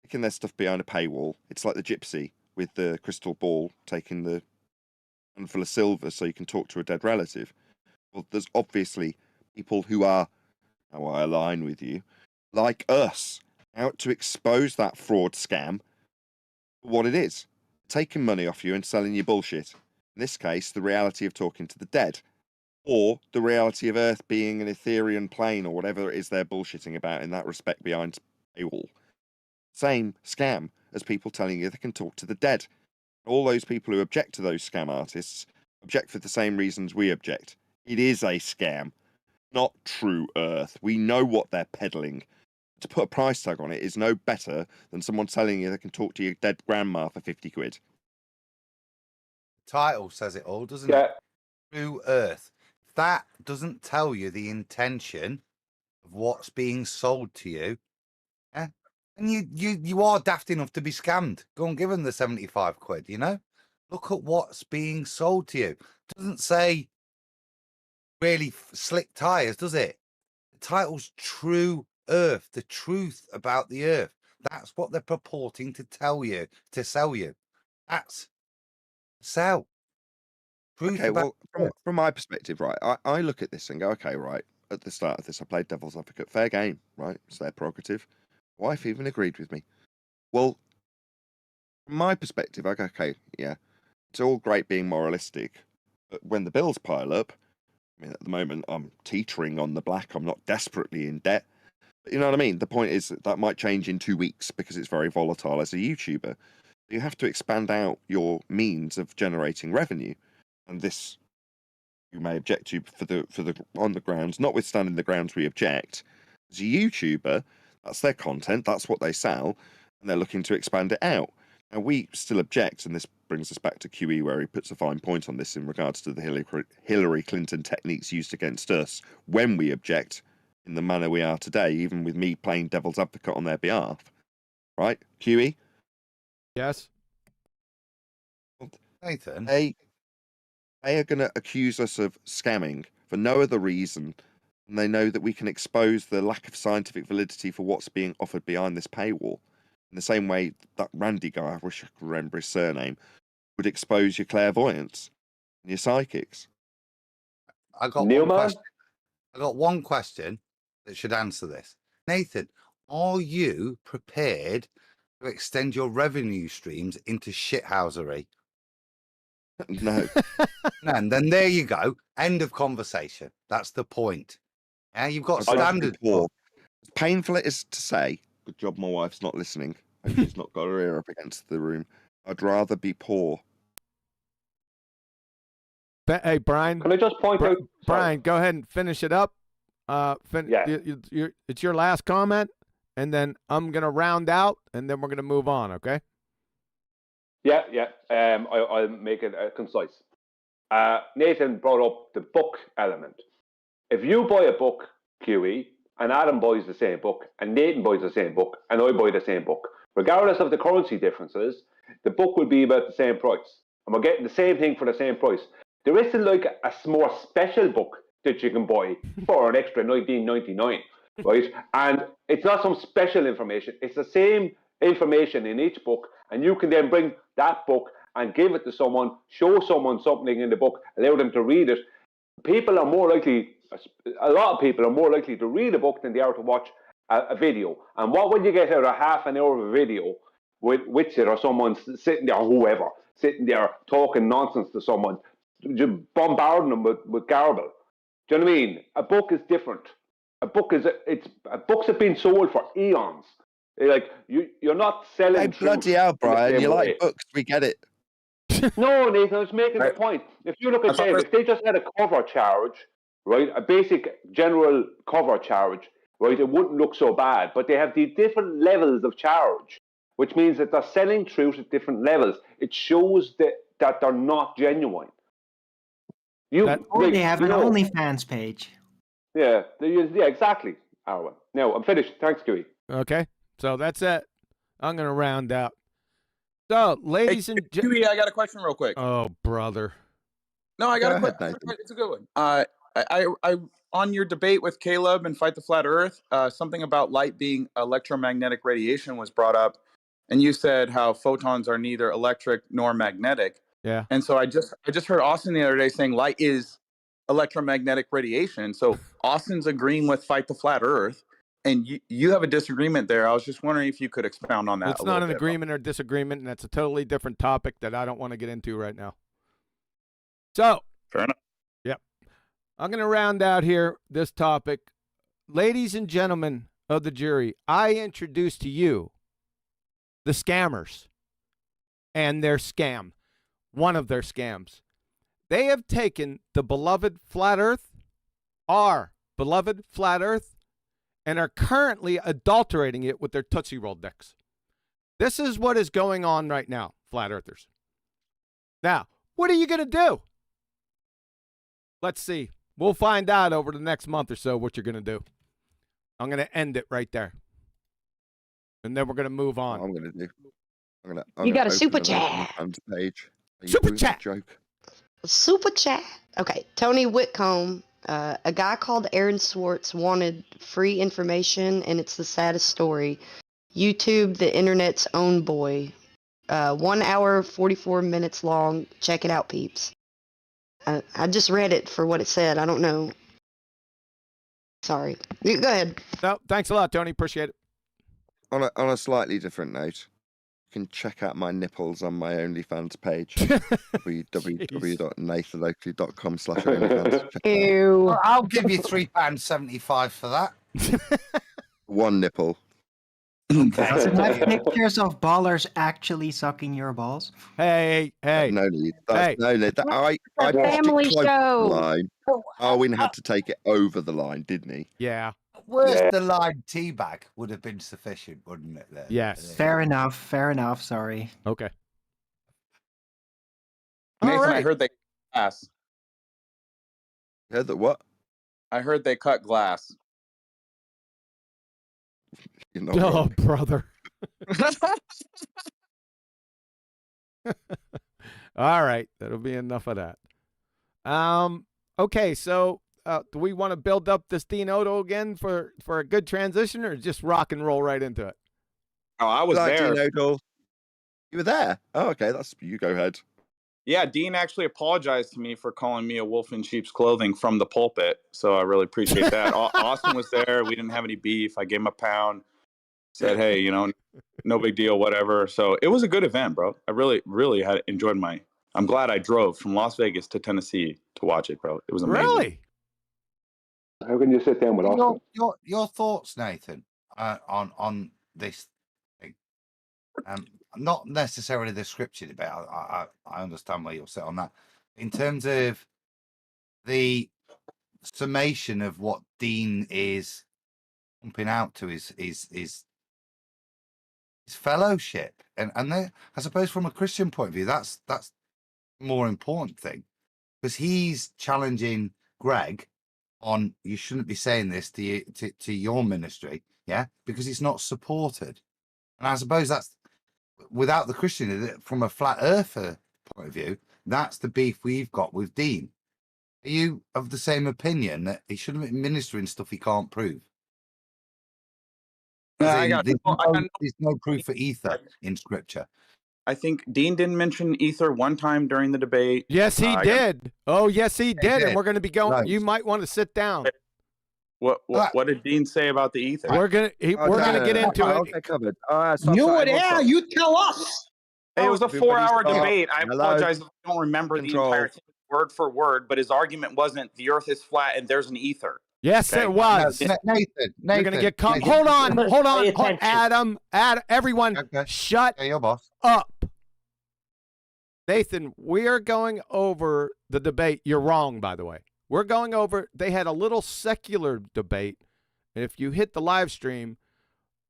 taking their stuff behind a paywall. It's like the gypsy with the crystal ball taking the handful of silver so you can talk to a dead relative. Well, there's obviously people who are, how I align with you, like us, out to expose that fraud scam for what it is. Taking money off you and selling you bullshit. In this case, the reality of talking to the dead. Or the reality of Earth being an Ethereum plane or whatever it is they're bullshitting about in that respect behind paywall. Same scam as people telling you they can talk to the dead. All those people who object to those scam artists object for the same reasons we object. It is a scam, not true Earth. We know what they're peddling. To put a price tag on it is no better than someone telling you they can talk to your dead grandma for 50 quid. The title says it all, doesn't it? True Earth. That doesn't tell you the intention of what's being sold to you. Yeah? And you are daft enough to be scammed. Go and give them the 75 quid, you know? Look at what's being sold to you. It doesn't say really slick tires, does it? The title's True Earth, the truth about the Earth. That's what they're purporting to tell you, to sell you. That's sell. Truth Okay, about well, from my perspective, right, I look at this and go, okay, right, at the start of this, I played devil's advocate. Fair game, right? It's their prerogative. Wife even agreed with me. Well, from my perspective, I go, okay, yeah, it's all great being moralistic, but when the bills pile up, I mean, at the moment, I'm teetering on the black. I'm not desperately in debt. But you know what I mean? The point is that might change in 2 weeks because it's very volatile as a YouTuber. You have to expand out your means of generating revenue. And this, you may object to for the on the grounds, notwithstanding the grounds we object. As a YouTuber, that's their content, that's what they sell, and they're looking to expand it out. And we still object, and this brings us back to QE, where he puts a fine point on this in regards to the Hillary Clinton techniques used against us when we object in the manner we are today, even with me playing devil's advocate on their behalf. Right, QE? Yes. Nathan. They are going to accuse us of scamming for no other reason, and they know that we can expose the lack of scientific validity for what's being offered behind this paywall. In the same way that Randy guy, I wish I could remember his surname, would expose your clairvoyance and your psychics. I got one question that should answer this. Nathan, are you prepared to extend your revenue streams into shithousery? No. And then there you go. End of conversation. That's the point. Yeah, you've got standard. As painful it is to say, good job my wife's not listening. Hope she's not got her ear up against the room. I'd rather be poor. Hey, Brian. Can I just point out? Brian, go ahead and finish it up. It's your last comment, and then I'm going to round out, and then we're going to move on, okay? Yeah. I'll make it concise. Nathan brought up the book element. If you buy a book, QE, and Adam buys the same book, and Nathan buys the same book, and I buy the same book, regardless of the currency differences, the book will be about the same price. And we're getting the same thing for the same price. There isn't like a more special book that you can buy for an extra $19.99, right? And it's not some special information. It's the same information in each book, and you can then bring that book and give it to someone, show someone something in the book, allow them to read it. A lot of people are more likely to read a book than they are to watch a video. And what would you get out of half an hour of a video with it, or someone sitting there, whoever, sitting there talking nonsense to someone, just bombarding them with garble? Do you know what I mean? A book is different. Books have been sold for eons. Like you're not selling. Hey, bloody hell, Brian! You like books? We get it. No, Nathan, I was making the point. If you look at them, if they just had a cover charge, right, a basic general cover charge, right, it wouldn't look so bad. But they have the different levels of charge, which means that they're selling truth at different levels. It shows that they're not genuine. They have an OnlyFans page. Yeah, exactly, Arwen. Now, I'm finished. Thanks, Dewey. Okay, so that's it. I'm going to round out. So, ladies and gentlemen, I got a question real quick. Oh, brother. No, I got a question. It's a good one. I on your debate with Caleb and Fight the Flat Earth, something about light being electromagnetic radiation was brought up. and you said how photons are neither electric nor magnetic. Yeah. And so I just heard Austin the other day saying light is electromagnetic radiation. So Austin's agreeing with Fight the Flat Earth, and you have a disagreement there. I was just wondering if you could expound on that. It's not an agreement or disagreement, and that's a totally different topic that I don't want to get into right now. So, fair enough. Yep. I'm going to round out here this topic. Ladies and gentlemen of the jury, I introduce to you the scammers and their scam, one of their scams. They have taken the beloved flat earth, our beloved flat earth, and are currently adulterating it with their Tootsie Roll dicks. This is what is going on right now, flat earthers. Now, what are you going to do? Let's see. We'll find out over the next month or so what you're going to do. I'm going to end it right there. And then we're going to move on. What I'm going to do. You got a super chat. Page. Super chat. Joke. Super chat. Okay, Tony Whitcomb. A guy called Aaron Swartz wanted free information, and it's the saddest story. YouTube, the internet's own boy. 1 hour, 44 minutes long. Check it out, peeps. I just read it for what it said. I don't know. Sorry. Go ahead. No, thanks a lot, Tony. Appreciate it. On a slightly different note, you can check out my nipples on my OnlyFans page. www.nathanoakley.com/OnlyFans. Ew. I'll give you £3.75 for that. One nipple. Doesn't have pictures of ballers actually sucking your balls? Hey. No need. Hey. No need. I a family close to the show. line. Owen had to take it over the line, didn't he? Yeah. Worst the line teabag would have been sufficient, wouldn't it? There? Yes. Fair enough. Sorry. Okay. Nathan, All right. I heard they cut glass. You heard that what? I heard they cut glass. You're not Oh, wrong. brother. All right. That'll be enough of that. Okay, so do we want to build up this Dean Odo again for a good transition, or just rock and roll right into it? Oh, I was Like there. Dean Odle. You were there? Oh, okay. You go ahead. Yeah, Dean actually apologized to me for calling me a wolf in sheep's clothing from the pulpit, so I really appreciate that. Austin was there. We didn't have any beef. I gave him a pound. Said, hey, no big deal, whatever. So it was a good event, bro. I really, really had enjoyed I'm glad I drove from Las Vegas to Tennessee to watch it, bro. It was amazing. Really? How can you sit down with Austin? Your thoughts, Nathan, on this thing? Not necessarily the scripture debate. I understand where you're set on that. In terms of the summation of what Dean is pumping out to his fellowship, and I suppose from a Christian point of view, that's more important thing, because he's challenging Greg on, you shouldn't be saying this to your ministry, yeah, because it's not supported. And I suppose that's, without the Christian, from a flat earther point of view, that's the beef we've got with Dean. Are you of the same opinion that he shouldn't be ministering stuff he can't prove? There's no proof for ether in scripture. I think Dean didn't mention ether one time during the debate. Yes, he did. Oh, yes, he did. And we're going to be going. Right. You might want to sit down. What did Dean say about the ether? We're gonna get into it. Okay, covered. You were there. You tell us. Hey, it was a Everybody's 4-hour got- debate. I Hello? apologize if I don't remember Control. the entire thing word for word, but his argument wasn't the earth is flat and there's an ether. Yes, Okay. it was. Nathan, You're going to get caught. Nathan. Hold on. Pay attention. Adam, everyone, Okay. shut Yeah, your boss. up. Nathan, we are going over the debate. You're wrong, by the way. We're going over, they had a little secular debate. And if you hit the live stream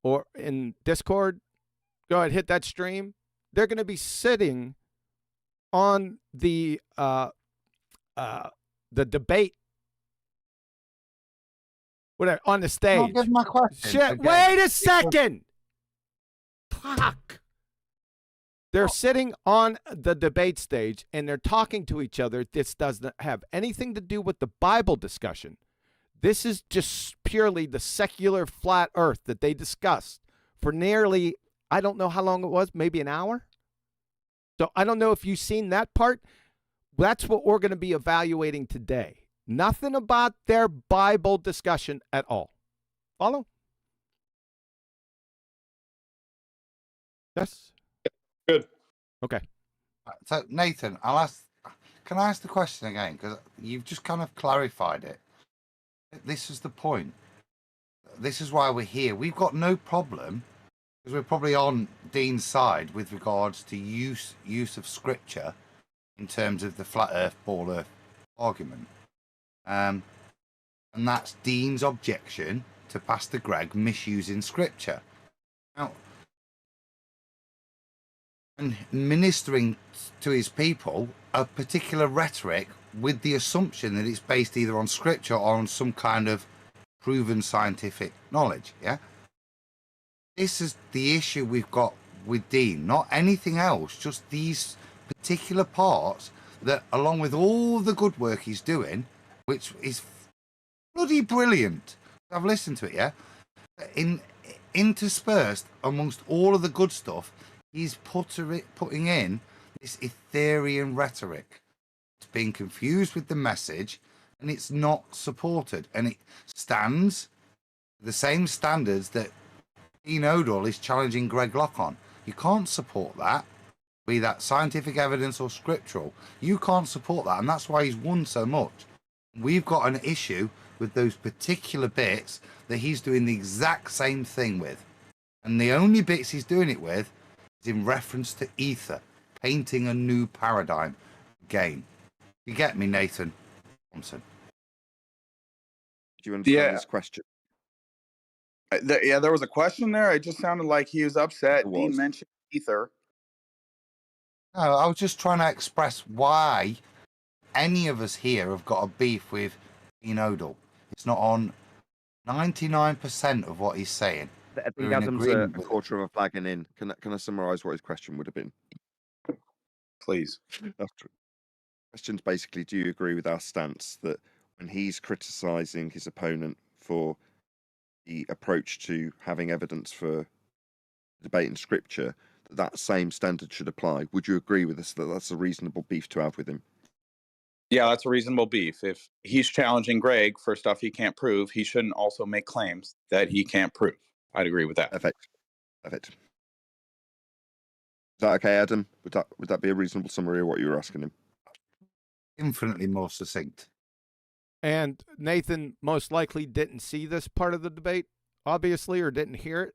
or in Discord, go ahead, hit that stream. They're going to be sitting on the debate, whatever, on the stage. I'll give my question. Shit, Okay. wait a second. Fuck. They're sitting on the debate stage and they're talking to each other. This doesn't have anything to do with the Bible discussion. This is just purely the secular flat earth that they discussed for nearly I don't know how long it was, maybe an hour. So I don't know if you've seen that part. That's what we're going to be evaluating today. Nothing about their Bible discussion at all. Follow? Yes? Good. Okay. So Nathan, can I ask the question again? Because you've just kind of clarified it. This is the point. This is why we're here. We've got no problem, because we're probably on Dean's side with regards to use of scripture in terms of the flat earth, ball earth argument. And that's Dean's objection to Pastor Greg misusing scripture. Now, and ministering to his people a particular rhetoric with the assumption that it's based either on scripture or on some kind of proven scientific knowledge. Yeah, this is the issue we've got with Dean, not anything else, just these particular parts that, along with all the good work he's doing, which is bloody brilliant. I've listened to it, yeah, interspersed amongst all of the good stuff, he's putting in this Ethereum rhetoric. It's being confused with the message, and it's not supported, and it stands the same standards that Dean Odle is challenging Greg Locke on. You can't support that, be that scientific evidence or scriptural. You can't support that, and that's why he's won so much. We've got an issue with those particular bits that he's doing the exact same thing with, and the only bits he's doing it with is in reference to ether, painting a new paradigm again. You get me, Nathan Thompson? Do you understand Yeah. this question? Yeah, there was a question there. It just sounded like he was upset. It Dean was. mentioned ether. No, I was just trying to express why any of us here have got a beef with Dean Odle. It's not on 99% of what he's saying. I think We're in Adam's a agreement with it. quarter of a flagging in. Can I summarise what his question would have been? Please. Question's basically, do you agree with our stance that when he's criticising his opponent for the approach to having evidence for debate in scripture, that same standard should apply? Would you agree with us that that's a reasonable beef to have with him? Yeah, that's a reasonable beef. If he's challenging Greg for stuff he can't prove, he shouldn't also make claims that he can't prove. I'd agree with that. Perfect. Is that okay, Adam? Would that be a reasonable summary of what you were asking him? Infinitely more succinct. And Nathan most likely didn't see this part of the debate, obviously, or didn't hear it.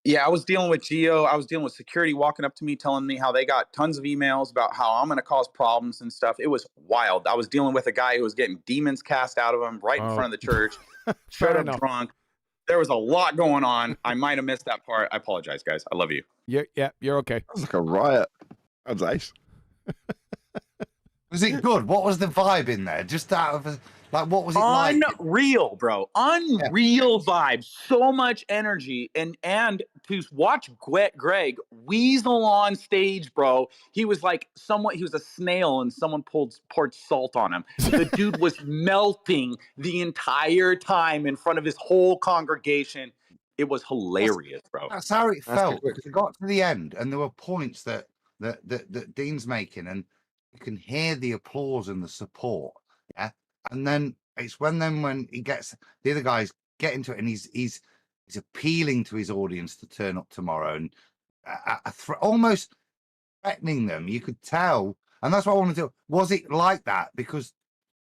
Yeah, I was dealing with Geo. I was dealing with security walking up to me, telling me how they got tons of emails about how I'm going to cause problems and stuff. It was wild. I was dealing with a guy who was getting demons cast out of him right in front of the church. Showed up drunk. There was a lot going on. I might have missed that part. I apologize, guys. I love you. Yeah, you're okay. That was like a riot. That was nice. Was it good? What was the vibe in there? Just out of like, what was it like? Unreal, bro. Unreal vibe. So much energy. And to watch Greg weasel on stage, bro. He was like he was a snail and someone poured salt on him. The dude was melting the entire time in front of his whole congregation. It was hilarious, bro. That's how it felt. Because it got to the end and there were points that Dean's making, and you can hear the applause and the support. Yeah. And then it's when he gets the other guys get into it, and he's appealing to his audience to turn up tomorrow, and almost threatening them. You could tell, and that's what I want to do. Was it like that? Because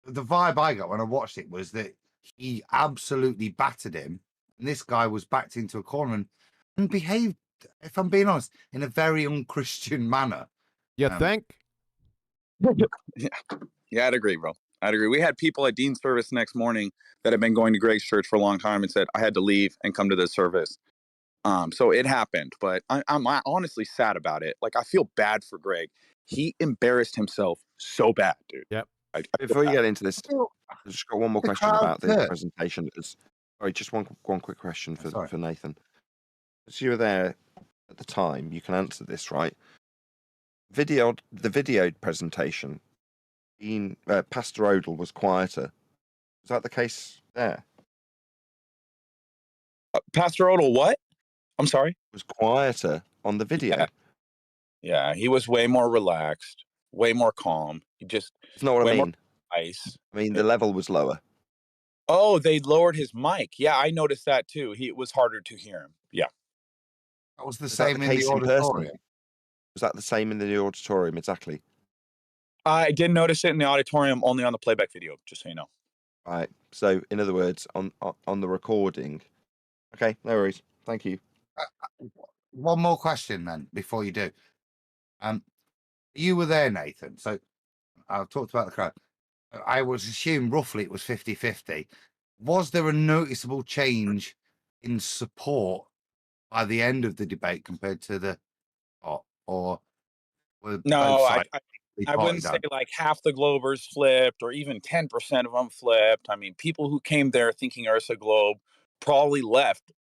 the vibe I got when I watched it was that he absolutely battered him, and this guy was backed into a corner and behaved, if I'm being honest, in a very unchristian manner. You think? Yeah, I'd agree, bro. I'd agree. We had people at Dean's service next morning that have been going to Greg's church for a long time and said, I had to leave and come to this service. So it happened, but I'm honestly sad about it. Like, I feel bad for Greg. He embarrassed himself so bad, dude. Yep. Before you get into this, I've just got one more question about the presentation. Sorry, just one quick question for Nathan. As you were there at the time, you can answer this, right? The video presentation, Pastor Odle was quieter. Is that the case there? Pastor Odle, what? I'm sorry? Was quieter on the video. Yeah, he was way more relaxed, way more calm. He just It's not what I way more mean. ice. I mean, the level was lower. Oh, they lowered his mic. Yeah, I noticed that too. It was harder to hear him. Yeah. That was the Was that same the in the case in person? auditorium. Was that the same in the auditorium? Exactly. I did notice it in the auditorium, only on the playback video, just so you know. Right. So, in other words, on the recording. Okay, no worries. Thank you. One more question then, before you do. You were there, Nathan. So I've talked about the crowd. I would assume roughly it was 50-50. Was there a noticeable change in support by the end of the debate compared to the or were No, both I sides I wouldn't say like half the Globers flipped or even 10% of them flipped. I mean, people who came there thinking Earth's a globe probably left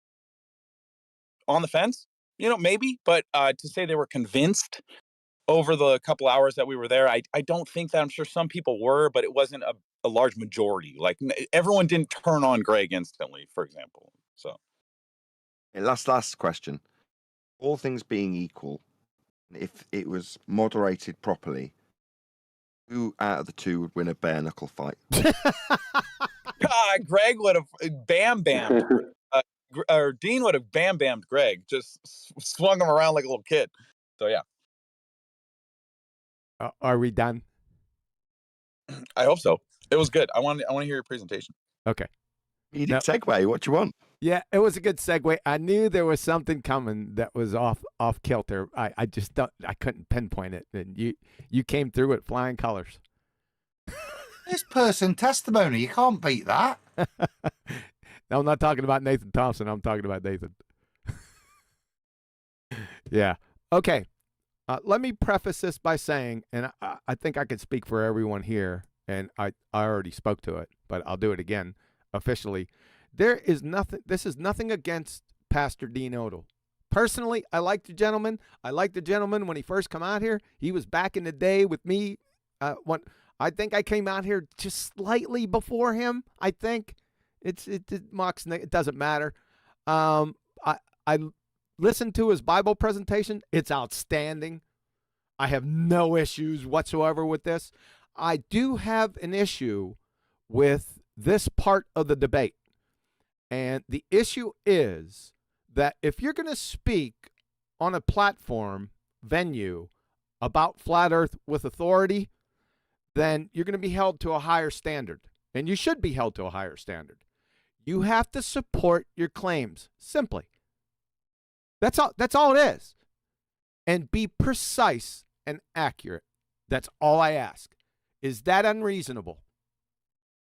on the fence, maybe. But to say they were convinced over the couple hours that we were there, I don't think that. I'm sure some people were, but it wasn't a large majority. Like everyone didn't turn on Greg instantly, for example. So, Okay, last question. All things being equal, if it was moderated properly, who out of the two would win a bare knuckle fight? Greg would have bam-bammed, or Dean would have bam-bammed Greg, just swung him around like a little kid. So, yeah. Are we done? I hope so. It was good. I want to hear your presentation. Okay. Comedic segue. What do you want? Yeah, it was a good segue. I knew there was something coming that was off kilter. I just I couldn't pinpoint it, and you came through with flying colors. This person testimony, you can't beat that. No, I'm not talking about Nathan Thompson. I'm talking about Nathan. Yeah. Okay. Let me preface this by saying, and I think I could speak for everyone here, and I already spoke to it, but I'll do it again officially. This is nothing against Pastor Dean Odle. Personally, I like the gentleman. I liked the gentleman when he first come out here. He was back in the day with me. I think I came out here just slightly before him. I think it doesn't matter. I listened to his Bible presentation. It's outstanding. I have no issues whatsoever with this. I do have an issue with this part of the debate. And the issue is that if you're going to speak on a platform venue about flat earth with authority, then you're going to be held to a higher standard. And you should be held to a higher standard. You have to support your claims, simply. That's all it is. And be precise and accurate. That's all I ask. Is that unreasonable?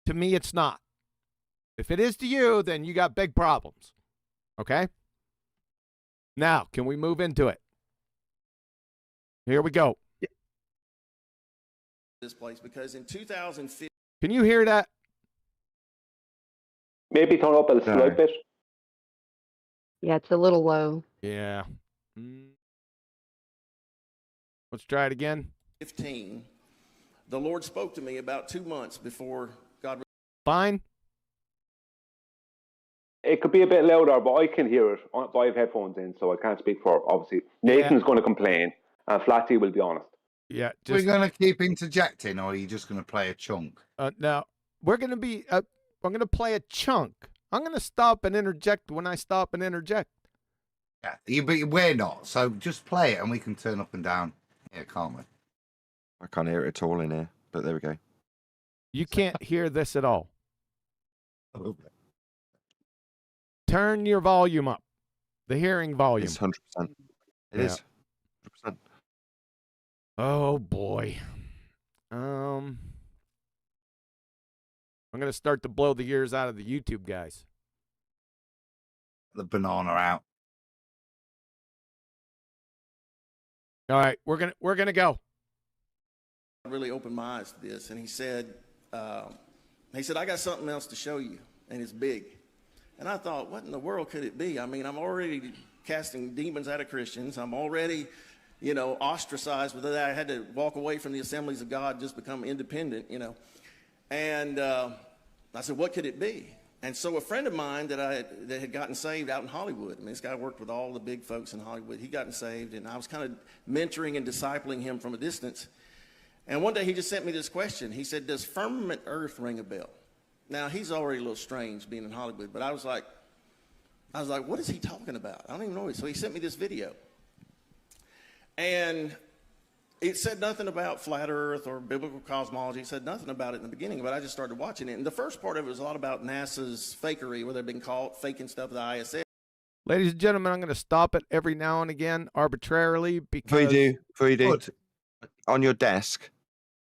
To me, it's not. If it is to you, then you got big problems. Okay? Now, can we move into it? Here we go. This place, because in 2015. Can you hear that? Maybe turn up a slight bit. Yeah, it's a little low. Yeah. Let's try it again. 15. The Lord spoke to me about 2 months before God. Fine. It could be a bit louder, but I can hear it. I have headphones in, so I can't speak for, obviously. Nathan's going to complain, and Flatty will be honest. Yeah. We're going to keep interjecting, or are you just going to play a chunk? Now, we're going to be, I'm going to play a chunk. I'm going to stop and interject when I stop and interject. Yeah, but we're not. So just play it, and we can turn up and down here, can't we? I can't hear it at all in here, but there we go. You can't hear this at all. Turn your volume up. The hearing volume. It's 100%. It is 100%. Oh, boy. I'm going to start to blow the ears out of the YouTube guys. The banana out. All right, we're gonna go. Really opened my eyes to this, and he said, I got something else to show you, and it's big. And I thought, what in the world could it be? I mean, I'm already casting demons out of Christians. I'm already, ostracized with that. I had to walk away from the Assemblies of God, just become independent, And I said, what could it be? And so a friend of mine that had gotten saved out in Hollywood, I mean, this guy worked with all the big folks in Hollywood. He gotten saved, and I was kind of mentoring and discipling him from a distance. And one day he just sent me this question. He said, does firmament earth ring a bell? Now, he's already a little strange being in Hollywood, but I was like, what is he talking about? I don't even know. So he sent me this video. And it said nothing about flat earth or biblical cosmology. It said nothing about it in the beginning, but I just started watching it. And the first part of it was a lot about NASA's fakery, where they've been caught faking stuff with the ISS. Ladies and gentlemen, I'm going to stop it every now and again arbitrarily because... Before you do, on your desk,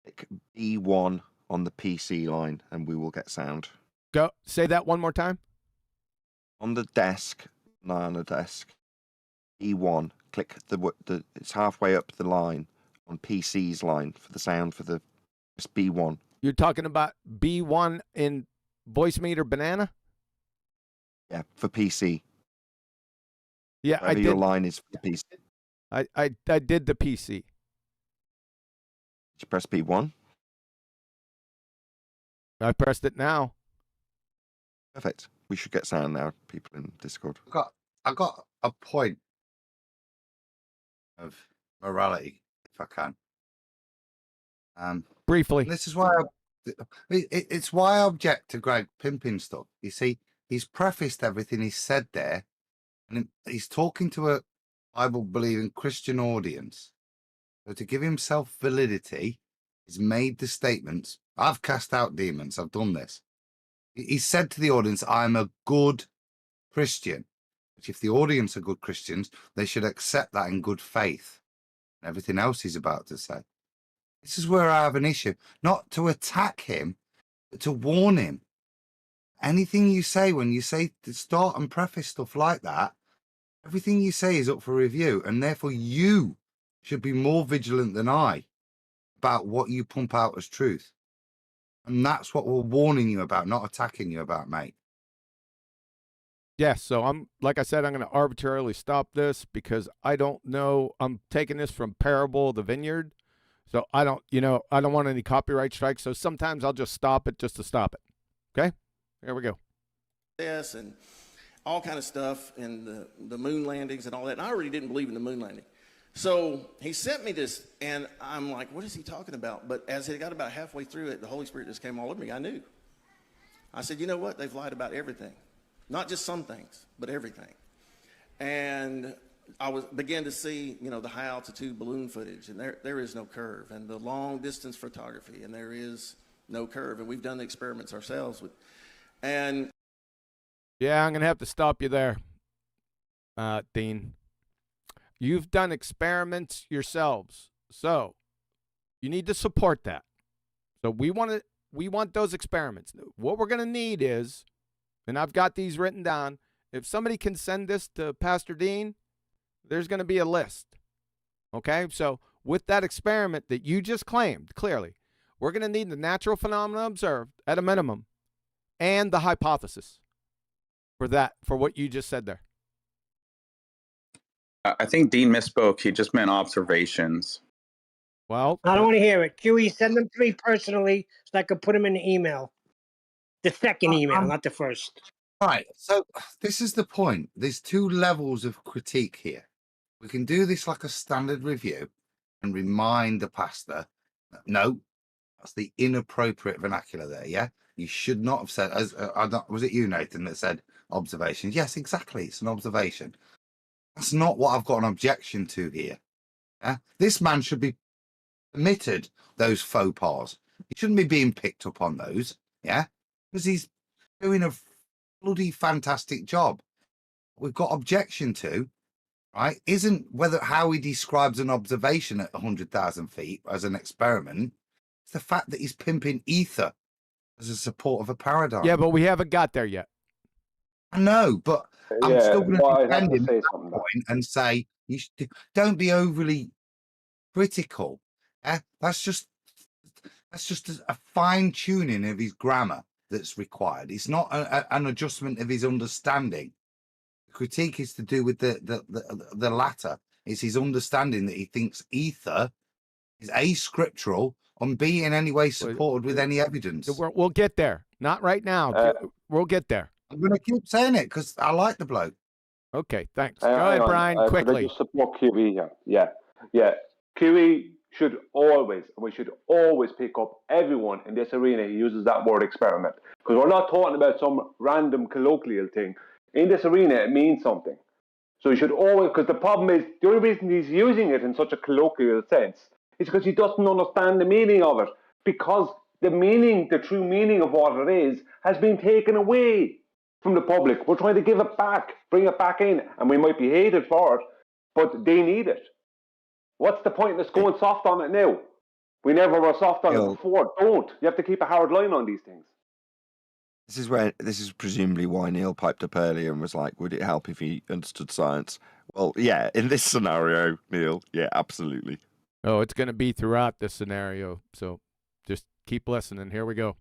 click B1 on the PC line, and we will get sound. Go. Say that one more time. On the desk, not on the desk, B1, click it's halfway up the line. On PC's line for the sound for the just B1. You're talking about B1 in voice meter banana? Yeah, for PC. Yeah, Whatever your line is for the PC. I did the PC. Did you press B1? I pressed it now. Perfect. We should get sound now, people in Discord. I got a point of morality, if I can. Briefly. This is why it's why I object to Greg pimping stuff. You see, he's prefaced everything he said there, and he's talking to a Bible-believing Christian audience. So to give himself validity, he's made the statements, I've cast out demons, I've done this. He said to the audience, I'm a good Christian. Which if the audience are good Christians, they should accept that in good faith. Everything else he's about to say. This is where I have an issue. Not to attack him, but to warn him. Anything you say, when you say to start and preface stuff like that, everything you say is up for review, and therefore you should be more vigilant than I about what you pump out as truth. And that's what we're warning you about, not attacking you about, mate. Yes, so like I said, I'm going to arbitrarily stop this because I don't know. I'm taking this from Parable of the Vineyard. So I don't want any copyright strikes. So sometimes I'll just stop it just to stop it. Okay? There we go. Yes, and all kind of stuff, and the moon landings and all that. And I already didn't believe in the moon landing. So he sent me this, and I'm like, what is he talking about? But as it got about halfway through it, the Holy Spirit just came all over me. I knew. I said, you know what? They've lied about everything. Not just some things, but everything. And I began to see, the high altitude balloon footage, and there is no curve, and the long distance photography, and there is no curve. And we've done the experiments ourselves and yeah, I'm going to have to stop you there, Dean. You've done experiments yourselves, so you need to support that. So we want those experiments. What we're going to need is, and I've got these written down, if somebody can send this to Pastor Dean, there's going to be a list. Okay? So with that experiment that you just claimed, clearly, we're going to need the natural phenomena observed at a minimum and the hypothesis for what you just said there. I think Dean misspoke. He just meant observations. Well, I don't want to hear it. QE, send them to me personally so I could put them in the email. The second email, not the first. Right. So this is the point. There's two levels of critique here. We can do this like a standard review and remind the pastor, no, that's the inappropriate vernacular there. Yeah. You should not have said, was it you, Nathan, that said observations? Yes, exactly. It's an observation. That's not what I've got an objection to here. Yeah? This man should be permitted those faux pas. He shouldn't be being picked up on those. Yeah. Because he's doing a bloody fantastic job. We've got objection to, right, isn't how he describes an observation at 100,000 feet as an experiment. It's the fact that he's pimping ether as a support of a paradigm. Yeah, but we haven't got there yet. I know, but I'm still going to defend him at that point and say, don't be overly critical. That's just a fine tuning of his grammar that's required. It's not an adjustment of his understanding. The critique is to do with the latter. It's his understanding that he thinks ether is A, scriptural, and B, in any way supported with any evidence. We'll get there. Not right now. we'll get there. I'm going to keep saying it because I like the bloke. Okay, thanks. Go Hang ahead, on, Brian, could I quickly. just support QE here? Yeah. QE should always, we should always pick up everyone in this arena who uses that word experiment. Because we're not talking about some random colloquial thing. In this arena, it means something. So you should always, because the problem is, the only reason he's using it in such a colloquial sense is because he doesn't understand the meaning of it. Because the meaning, the true meaning of what it is, has been taken away from the public. We're trying to give it back, bring it back in, and we might be hated for it, but they need it. What's the point in us going soft on it now? We never were soft on it before. Don't. You have to keep a hard line on these things. This is presumably why Neil piped up earlier and was like, would it help if he understood science? Well, yeah, in this scenario, Neil, yeah, absolutely. Oh, it's going to be throughout this scenario. So just keep listening. Here we go.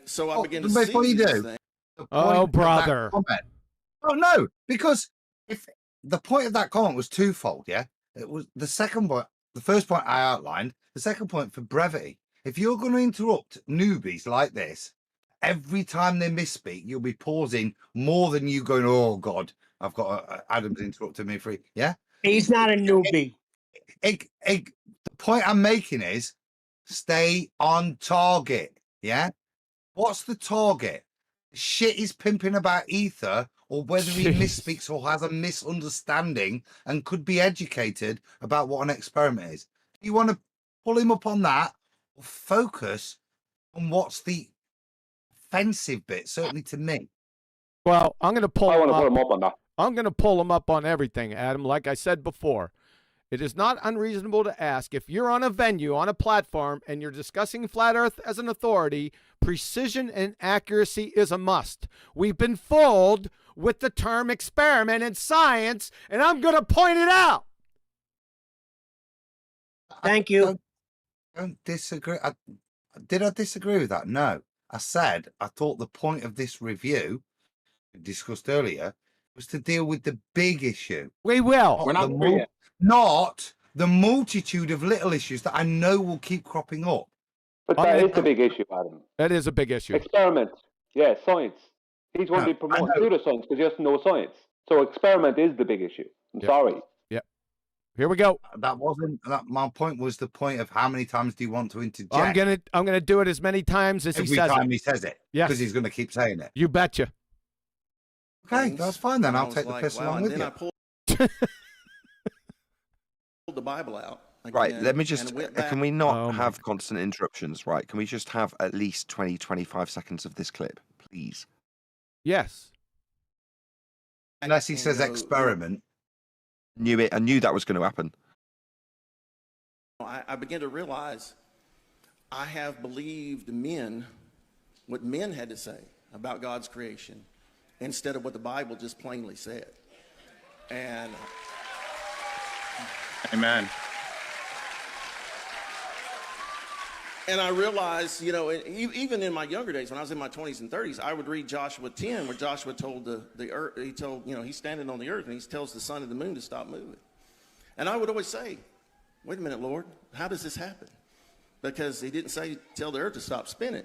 So I begin to before see you these do, things. the Oh, point of that brother. comment- Oh no, because if the point of that comment was twofold, yeah, it was the second point. The first point I outlined. The second point for brevity. If you're going to interrupt newbies like this, every time they misspeak, you'll be pausing more than you going, oh God, I've got Adam's interrupted me free. Yeah. He's not a newbie. The point I'm making is stay on target. Yeah. What's the target? Shit is pimping about ether, or whether he Jeez. misspeaks or has a misunderstanding and could be educated about what an experiment is. You want to pull him up on that, or focus on what's the offensive bit, certainly to me. Well, I'm going to pull I want him to put up. him up on that. I'm going to pull him up on everything, Adam. Like I said before, it is not unreasonable to ask if you're on a venue, on a platform, and you're discussing flat Earth as an authority, precision and accuracy is a must. We've been fooled with the term experiment in science, and I'm going to point it out. Thank you. Don't disagree. Did I disagree with that? No. I said I thought the point of this review, we discussed earlier, was to deal with the big issue. We will. We're not the there yet. not the multitude of little issues that I know will keep cropping up. But I'm that gonna- is the big issue, Adam. That is a big issue. Experiment. Yeah, science. He's going to be promoting pseudoscience because he doesn't know science. So experiment is the big issue. I'm Yep. sorry. Here we go. That wasn't that. My point was the point of how many times do you want to interject? I'm gonna do it as many times as every he says time it. he says it. Yes. Because he's going to keep saying it. You betcha. Okay, things, that's fine then. and I I'll was take the like, piss wow, along and with then you. I pulled the Bible out. Right, again, let me and just, went back. can we not Oh my have constant interruptions, right? Can we just have at least 20, 25 seconds of this clip, please? Yes. Unless he and says go, experiment. Knew it. I knew that was going to happen. I began to realize I have believed what men had to say about God's creation instead of what the Bible just plainly said. And Amen. I realized, even in my younger days, when I was in my 20s and 30s, I would read Joshua 10, where Joshua told the earth, he told, he's standing on the earth and he tells the sun and the moon to stop moving. And I would always say, wait a minute, Lord, how does this happen? Because he didn't tell the earth to stop spinning.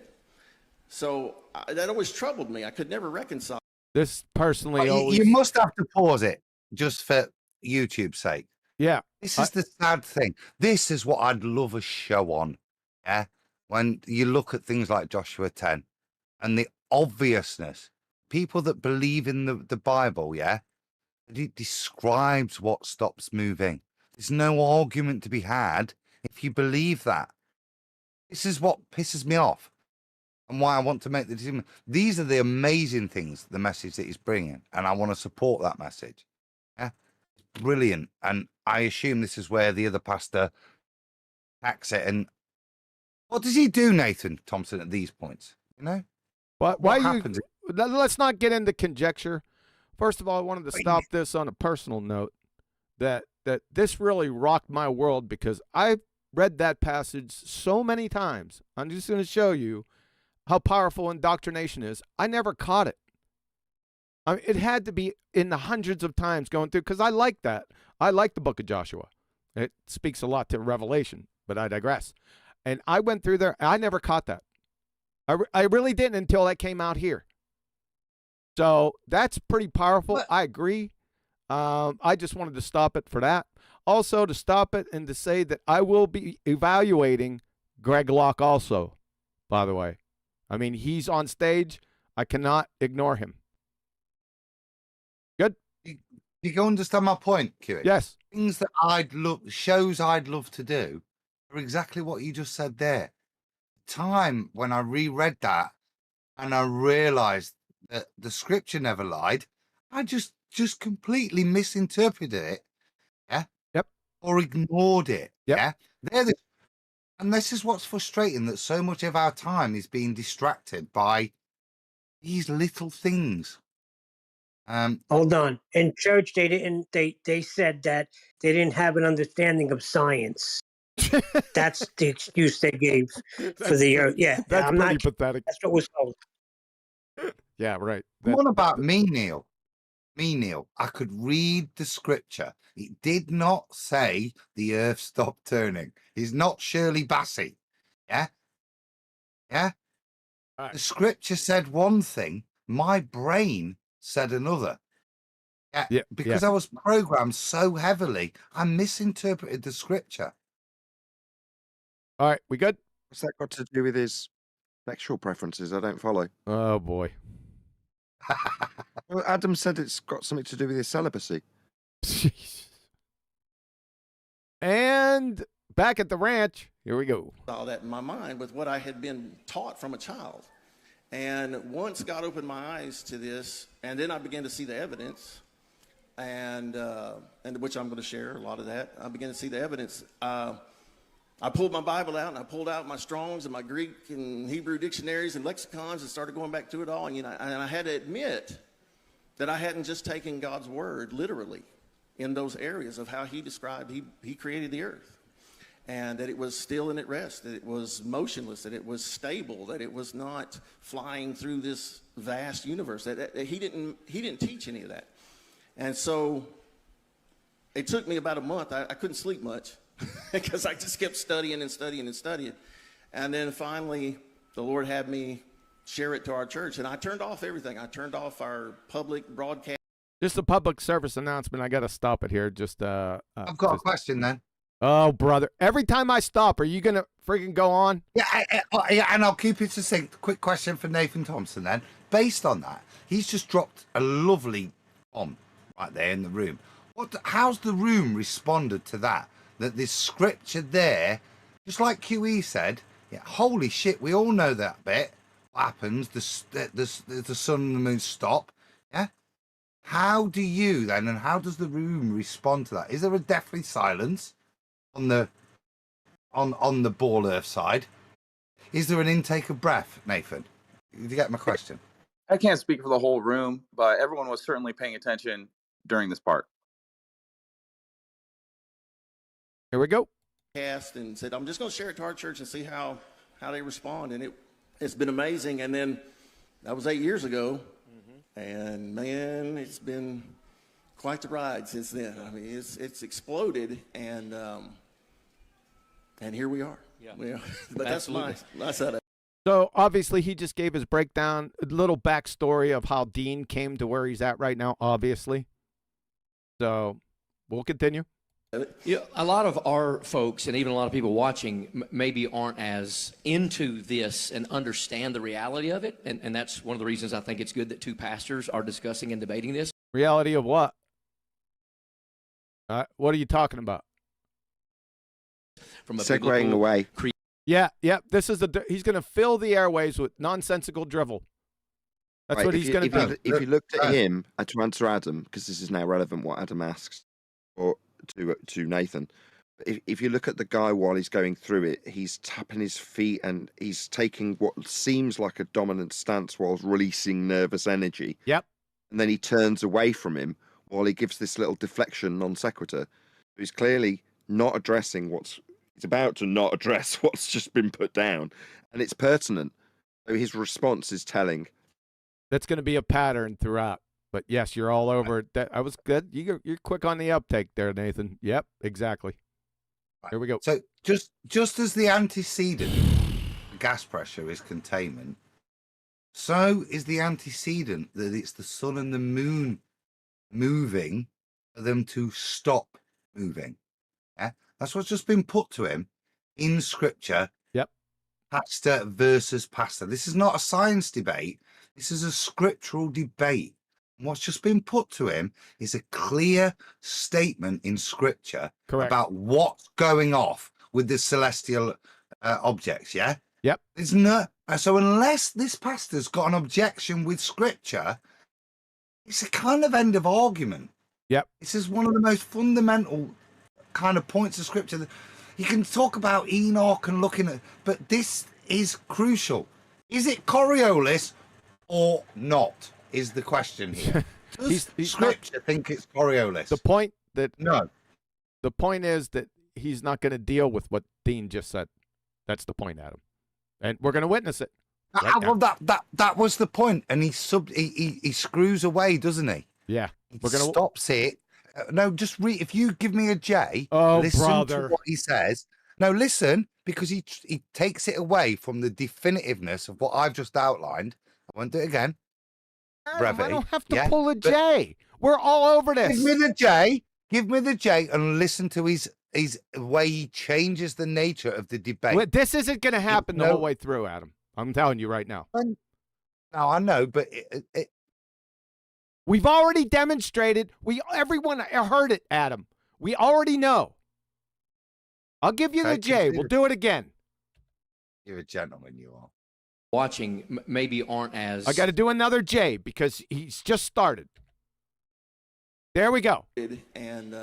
So that always troubled me. I could never reconcile. This personally But always. you must have to pause it just for YouTube's sake. Yeah. This is the sad thing. This is what I'd love a show on. Yeah. When you look at things like Joshua 10 and the obviousness, people that believe in the Bible, yeah, it describes what stops moving. There's no argument to be had if you believe that. This is what pisses me off and why I want to make the decision. These are the amazing things, the message that he's bringing, and I want to support that message. Yeah, it's brilliant. And I assume this is where the other pastor attacks it. And what does he do, Nathan Thompson, at these points? Why Why happens? Let's not get into conjecture. First of all, I wanted to stop this on a personal note. That this really rocked my world because I've read that passage so many times. I'm just going to show you how powerful indoctrination is. I never caught it. I mean, it had to be in the hundreds of times going through because I like that. I like the book of Joshua. It speaks a lot to Revelation, but I digress. And I went through there. I never caught that. I really didn't until that came out here. So that's pretty powerful. But- I agree. I just wanted to stop it for that. Also, to stop it and to say that I will be evaluating Greg Locke also, by the way. I mean, he's on stage. I cannot ignore him. Good? You can understand my point, Q. Yes. Things that shows I'd love to do are exactly what you just said there. Time when I reread that and I realized that the scripture never lied, I just completely misinterpreted it, yeah? Yep. Or ignored it, Yep. yeah? And this is what's frustrating, that so much of our time is being distracted by these little things. Hold on. In church, they didn't. They said that they didn't have an understanding of science. That's the excuse they gave for the earth. Yeah, That's I'm pretty not. pathetic. That's what was told. Yeah, right. What about me, Neil? I could read the scripture. It did not say the earth stopped turning. He's not Shirley Bassey. Yeah? Yeah? Right. The scripture said one thing, my brain said another. Yeah, because I was programmed so heavily, I misinterpreted the scripture. All right, we good? What's that got to do with his sexual preferences? I don't follow. Oh, boy. Well, Adam said it's got something to do with his celibacy. Jeez. And back at the ranch, here we go. All that in my mind with what I had been taught from a child. And once God opened my eyes to this, and then I began to see the evidence, and which I'm going to share a lot of that. I began to see the evidence. I pulled my Bible out, and I pulled out my Strong's and my Greek and Hebrew dictionaries and lexicons and started going back through it all. And, and I had to admit that I hadn't just taken God's word literally in those areas of how he described, he created the earth. And that it was still and at rest, that it was motionless, that it was stable, that it was not flying through this vast universe. That he didn't teach any of that. And so it took me about a month. I couldn't sleep much because I just kept studying and studying and studying. And then finally, the Lord had me share it to our church. And I turned off everything. I turned off our public broadcast. Just a public service announcement. I got to stop it here. Just I've got a question then. Oh, brother. Every time I stop, are you going to freaking go on? Yeah, and I'll keep it succinct. Quick question for Nathan Thompson then. Based on that, he's just dropped a lovely bomb right there in the room. How's the room responded to that? That this scripture there, just like QE said, yeah, holy shit, we all know that bit. What happens? The sun and the moon stop. Yeah? How do you then, and how does the room respond to that? Is there a deathly silence on the ball earth side? Is there an intake of breath, Nathan? Did you get my question? I can't speak for the whole room, but everyone was certainly paying attention during this part. Here we go. And said, I'm just going to share it to our church and see how they respond. And it's been amazing. And then that was 8 years ago. And man, it's been quite the ride since then. I mean, it's exploded, and here we are. Yeah. But that's my side of it. So obviously he just gave his breakdown, a little backstory of how Dean came to where he's at right now, obviously. So we'll continue. Yeah, a lot of our folks and even a lot of people watching maybe aren't as into this and understand the reality of it. And that's one of the reasons I think it's good that two pastors are discussing and debating this. Reality of what? What are you talking about? From a segueing away. Yeah. This is he's going to fill the airways with nonsensical drivel. That's what he's going to do. If you looked at him to answer Adam, because this is now relevant what Adam asks, or to Nathan, if you look at the guy while he's going through it, he's tapping his feet and he's taking what seems like a dominant stance while releasing nervous energy. Yep. And then he turns away from him while he gives this little deflection non sequitur. He's clearly not addressing he's about to not address what's just been put down, and it's pertinent. So his response is telling. That's going to be a pattern throughout. But yes, you're all over it. I was good. You're quick on the uptake there, Nathan. Yep, exactly. Here we go. So just as the antecedent gas pressure is containment, So is the antecedent that it's the sun and the moon moving for them to stop moving. Yeah, that's what's just been put to him in Scripture. Yep. Pastor versus pastor. This is not a science debate. This is a scriptural debate. What's just been put to him is a clear statement in Scripture about what's going off with the celestial objects. Yeah. Yep. There's no. So unless this pastor's got an objection with Scripture, it's a kind of end of argument. Yep. This is one of the most fundamental kind of points of Scripture. You can talk about Enoch and looking at, but this is crucial. Is it Coriolis or not? Is the question here. Does Scripture think it's Coriolis? The point that no. The point is that he's not going to deal with what Dean just said. That's the point, Adam. And we're going to witness it. Right well, that was the point, and he screws away, doesn't he? Yeah, he stops it. No, just read. If you give me a J, oh, listen brother. to what he says. No, listen, because he takes it away from the definitiveness of what I've just outlined. I won't do it again. Adam, I don't have to pull a J. We're all over this. Give me the J. Give me the J, and listen to his way he changes the nature of the debate. Well, this isn't going to happen the whole way through, Adam. I'm telling you right now. No, I know, but we've already demonstrated. Everyone heard it, Adam. We already know. I'll give you the J. We'll do it again. You're a gentleman, you are. Watching maybe aren't as. I got to do another J because he's just started. There we go. And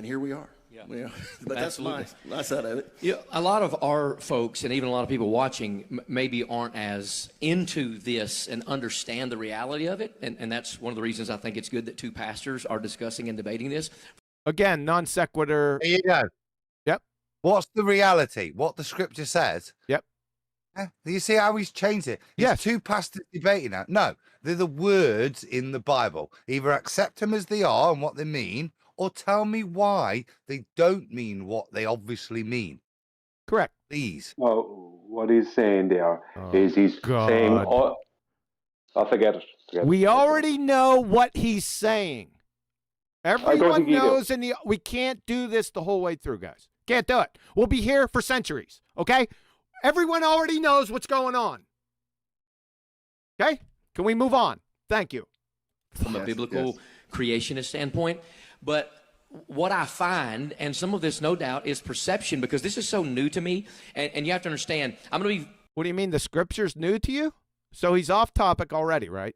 here we are. Yeah. But that's my side of it. Yeah, a lot of our folks and even a lot of people watching maybe aren't as into this and understand the reality of it. And that's one of the reasons I think it's good that two pastors are discussing and debating this. Again, non sequitur. There you go. Yep. What's the reality? What the Scripture says. Yep. Do you see how he's changed it? Yes. Two pastors debating now. No, they're the words in the Bible. Either accept them as they are and what they mean, or tell me why they don't mean what they obviously mean. Correct. Please. Well, what he's saying there is he's saying, forget it. We already know what he's saying. Everyone knows, and we can't do this the whole way through, guys. Can't do it. We'll be here for centuries, okay? Everyone already knows what's going on. Okay? Can we move on? Thank you. From a biblical creationist standpoint. But what I find, and some of this no doubt is perception, because this is so new to me, and you have to understand, I'm going to be... What do you mean, the Scripture's new to you? So he's off topic already, right?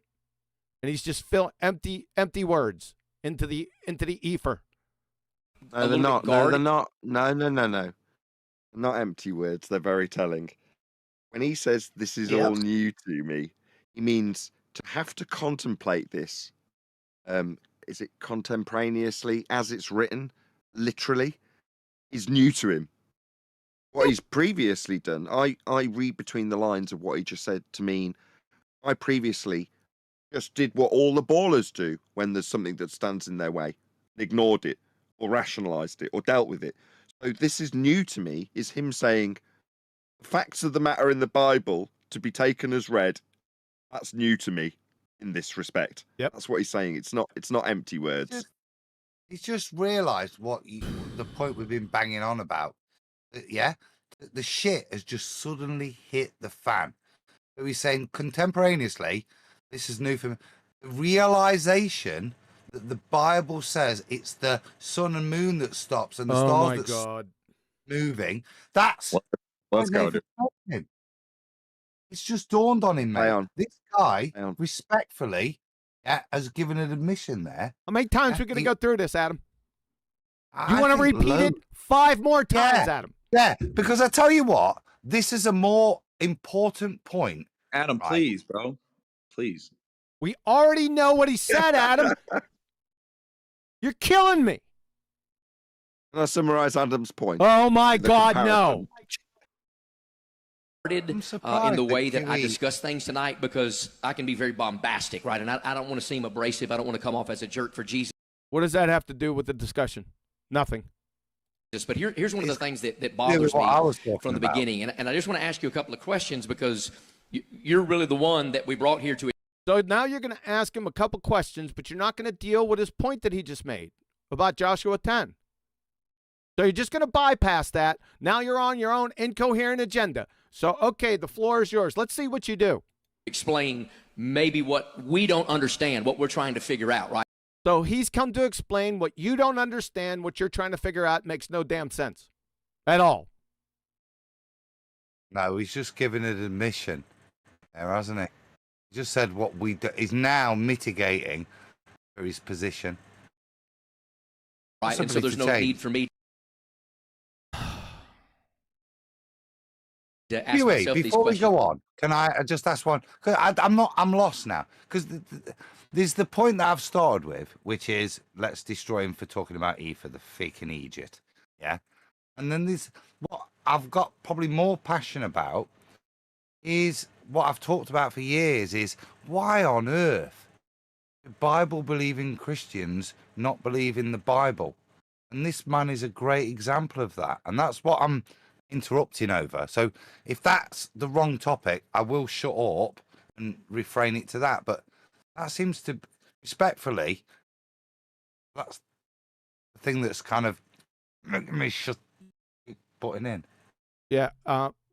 And he's just filling empty words into the ether. No, they're not. No, they're not. No. Not empty words. They're very telling. When he says this is all new to me, he means to have to contemplate this. Is it contemporaneously as it's written, literally, is new to him. What he's previously done, I read between the lines of what he just said to mean, I previously just did what all the ballers do when there's something that stands in their way, ignored it, or rationalized it, or dealt with it. So this is new to me, is him saying, facts of the matter in the Bible to be taken as read, that's new to me. In this respect, that's what he's saying. It's not empty words. He's just realised the point we've been banging on about. Yeah, the shit has just suddenly hit the fan. So he's saying contemporaneously, this is new for me. The realisation that the Bible says it's the sun and moon that stops and the stars that's moving. That's what's going on. It's just dawned on him, mate. This guy, respectfully, has given an admission there. How many times are we going to go through this, Adam? You want to repeat it 5 more times, Adam? Yeah, because I tell you what, this is a more important point. Adam, please, bro. Please. We already know what he said, Adam. You're killing me. Can I summarize Adam's point? Oh, my God, no. In the way that I discuss things tonight, because I can be very bombastic, right? And I don't want to seem abrasive. I don't want to come off as a jerk for Jesus. What does that have to do with the discussion? Nothing. But here's one of the things that bothers me from the beginning. And I just want to ask you a couple of questions, because You're really the one that we brought here to. So now you're going to ask him a couple questions, but you're not going to deal with his point that he just made about Joshua 10. So you're just going to bypass that. Now you're on your own incoherent agenda. So, okay, the floor is yours. Let's see what you do. Explain maybe what we don't understand, what we're trying to figure out, right? So he's come to explain what you don't understand, what you're trying to figure out makes no damn sense at all. No, he's just given an admission there, hasn't he? He just said what we do. He's now mitigating for his position. Right, and so there's no need for me to ask myself these before we questions. go on, can I just ask one? 'Cause I'm lost now. Because there's the point that I've started with, which is let's destroy him for talking about Ether, the fake in Egypt. Yeah. And then there's what I've got probably more passion about is what I've talked about for years is why on earth do Bible-believing Christians not believe in the Bible? And this man is a great example of that. And that's what I'm interrupting over. So if that's the wrong topic, I will shut up and refrain it to that. But that seems to, respectfully, that's the thing that's kind of making me shut putting in. Yeah,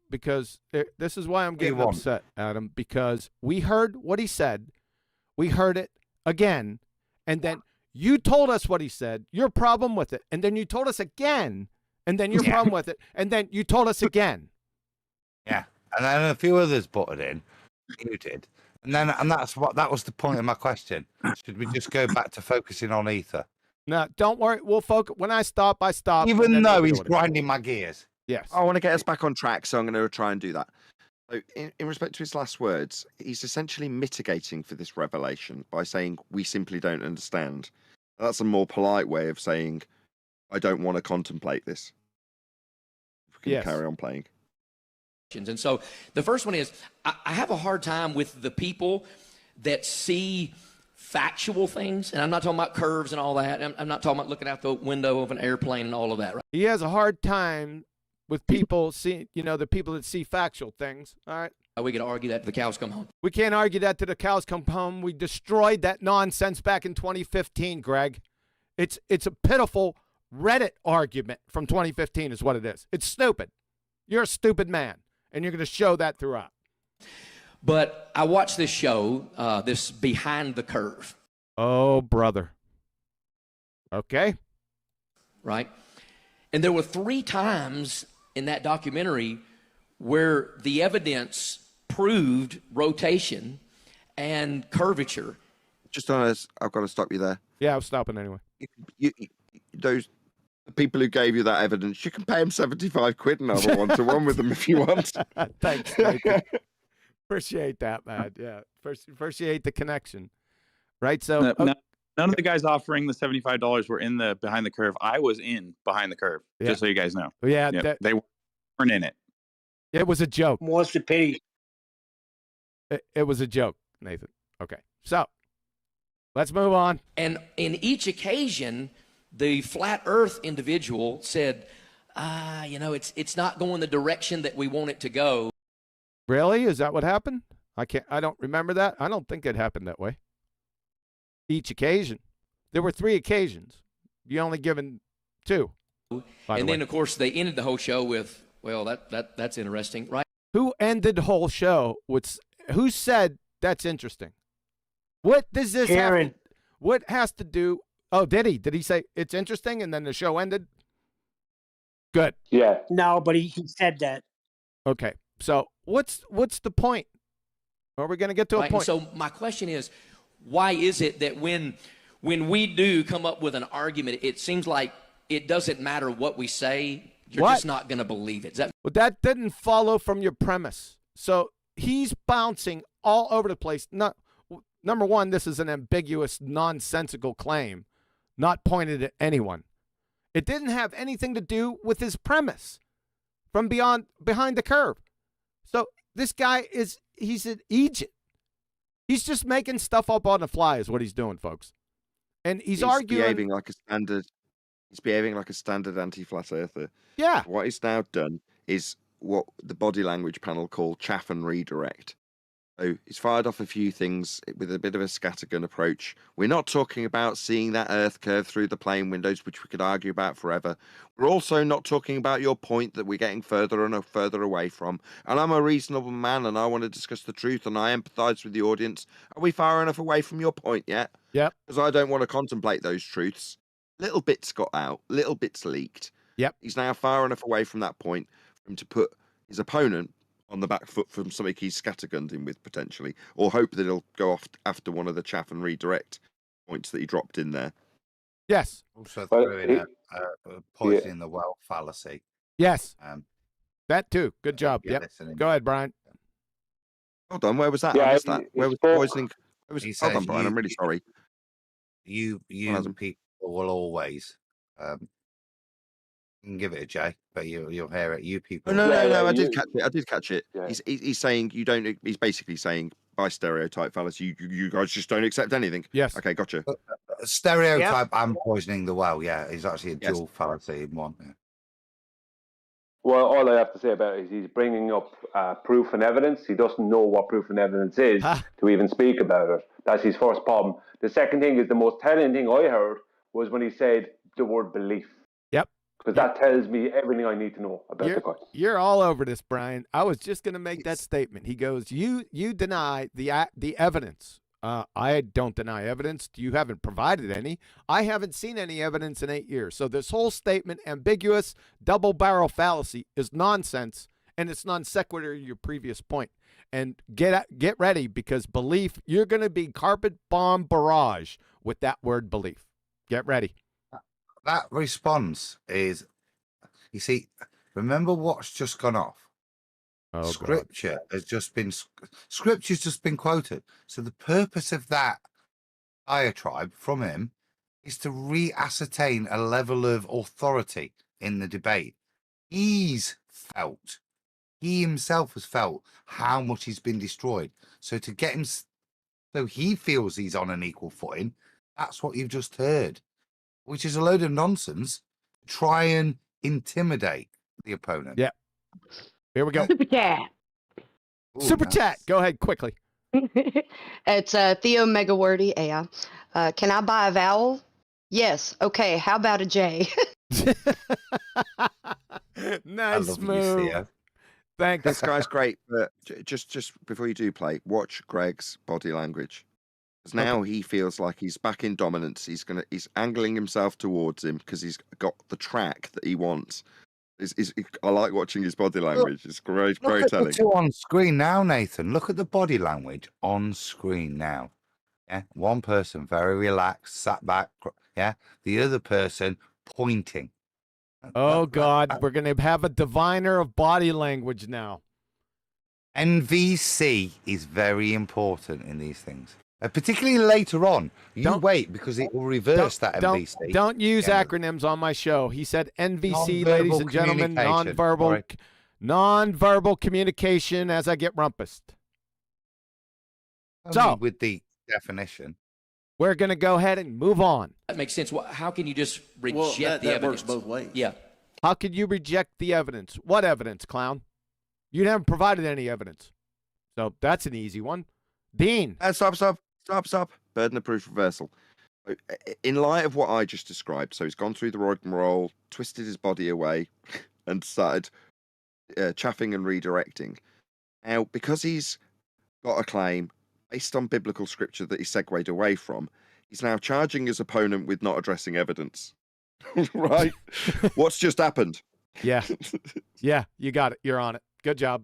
because this is why I'm getting upset, Adam, because we heard what he said. We heard it again, and then you told us what he said, your problem with it, and then you told us again, and then your problem with it, and then you told us again. Yeah, and then a few others put it in. You did. And that was the point of my question. Should we just go back to focusing on Ether? No, don't worry. We'll focus. When I stop, I stop. Even though he's grinding my gears. Yes. I want to get us back on track, so I'm going to try and do that. So in respect to his last words, he's essentially mitigating for this revelation by saying, we simply don't understand. That's a more polite way of saying, I don't want to contemplate this. If we can carry on playing. And so the first one is, I have a hard time with the people that see factual things, and I'm not talking about curves and all that. I'm not talking about looking out the window of an airplane and all of that. Right? He has a hard time with people the people that see factual things. All right. We could argue that till the cows come home. We can't argue that till the cows come home. We destroyed that nonsense back in 2015, Greg. It's a pitiful Reddit argument from 2015 is what it is. It's stupid. You're a stupid man, and you're going to show that throughout. But I watched this show, this Behind the Curve. Oh, brother. Okay. Right? And there were 3 times in that documentary where the evidence proved rotation and curvature. Just honest, I've got to stop you there. Yeah, I'm stopping anyway. The people who gave you that evidence, you can pay them 75 quid and have a one-to-one with them if you want. Thanks, Nathan. Appreciate that, man. Yeah, appreciate the connection. Right, so none of the guys offering the $75 were in the Behind the Curve. I was in Behind the Curve, just so you guys know. Yeah, they weren't in it. It was a joke. What's the pity? It was a joke, Nathan. Okay, so let's move on. And in each occasion, the flat Earth individual said, it's not going the direction that we want it to go. Really? Is that what happened? I don't remember that. I don't think it happened that way. Each occasion. There were 3 occasions. You only given 2. And then, of course, they ended the whole show with, well, that's interesting, right? Who ended the whole show with, who said that's interesting? What does this Karen. What has to do? Oh, did he? Did he say it's interesting and then the show ended? Good. Yeah. No, but he said that. Okay. So what's the point? Are we going to get to a point? So my question is, why is it that when we do come up with an argument, it seems like it doesn't matter what we say, you're just not going to believe it? Well, that didn't follow from your premise. So he's bouncing all over the place. Number one, this is an ambiguous, nonsensical claim, not pointed at anyone. It didn't have anything to do with his premise from Behind the Curve. So this guy he's in Egypt. He's just making stuff up on the fly is what he's doing, folks. And he's arguing. Behaving like a standard. He's behaving like a standard anti-flat earther. Yeah. What he's now done is what the body language panel call chaff and redirect. So he's fired off a few things with a bit of a scattergun approach. We're not talking about seeing that Earth curve through the plane windows, which we could argue about forever. We're also not talking about your point that we're getting further and further away from. And I'm a reasonable man, and I want to discuss the truth, and I empathise with the audience. Are we far enough away from your point yet? Yep. Because I don't want to contemplate those truths. Little bits got out, little bits leaked. Yep. He's now far enough away from that point for him to put his opponent on the back foot from something he's scattergunned him with potentially, or hope that he'll go off after one of the chaff and redirect points that he dropped in there. Yes. Also threw in a poisoning the well fallacy. Yes. That too. Good job. You're Yep. listening. Go ahead, Brian. Hold on, where was that? Yeah, I missed that. Where was the poisoning? Hold on, Brian. I'm really sorry. You people will always. You can give it a J, but you'll hear it. You people. No. I did catch it. Yeah. He's saying you don't. He's basically saying by stereotype fallacy, you guys just don't accept anything. Yes. Okay, gotcha. Stereotype and poisoning the well. Yeah, it's actually a dual fallacy in one. Yeah. Well, all I have to say about it is he's bringing up proof and evidence. He doesn't know what proof and evidence is to even speak about it. That's his first problem. The second thing is the most telling thing I heard was when he said the word belief. Yep. Because that tells me everything I need to know about the guy. You're all over this, Brian. I was just going to make that statement. He goes, you deny the evidence. I don't deny evidence. You haven't provided any. I haven't seen any evidence in 8 years. So this whole statement, ambiguous, double-barrel fallacy, is nonsense, and it's non sequitur to your previous point. And get ready, because belief, you're going to be carpet bomb barrage with that word belief. Get ready. That response is, you see, remember what's just gone off. Scripture's just been quoted. So the purpose of that diatribe from him is to re-ascertain a level of authority in the debate. He himself has felt how much he's been destroyed. So to get him, so he feels he's on an equal footing. That's what you've just heard, which is a load of nonsense. Try and intimidate the opponent. Yeah. Here we go. Super chat. Super chat. Go ahead quickly. It's Theo Megawordy AI. Can I buy a vowel? Yes. Okay. How about a J? Nice move. Thanks. This guy's great, but just before you do play, watch Greg's body language. Because now he feels like he's back in dominance. He's angling himself towards him because he's got the track that he wants. I like watching his body language. It's great telling. Look at the two on screen now, Nathan. Look at the body language on screen now. Yeah, one person very relaxed, sat back. Yeah, the other person pointing. Oh God, we're gonna have a diviner of body language now. NVC is very important in these things. Particularly later on, wait, because it will reverse that NVC. Don't use acronyms on my show. He said NVC, ladies and gentlemen, nonverbal communication as I get rumpused. So, with the definition, we're going to go ahead and move on. That makes sense. How can you just reject the evidence? That works both ways. Yeah. How can you reject the evidence? What evidence, clown? You haven't provided any evidence. So that's an easy one. Dean. Stop. Burden of proof reversal. In light of what I just described, so he's gone through the rigmarole, twisted his body away, and started chaffing and redirecting. Now, because he's got a claim based on biblical scripture that he segued away from, he's now charging his opponent with not addressing evidence. Right? What's just happened? Yeah. Yeah, you got it. You're on it. Good job.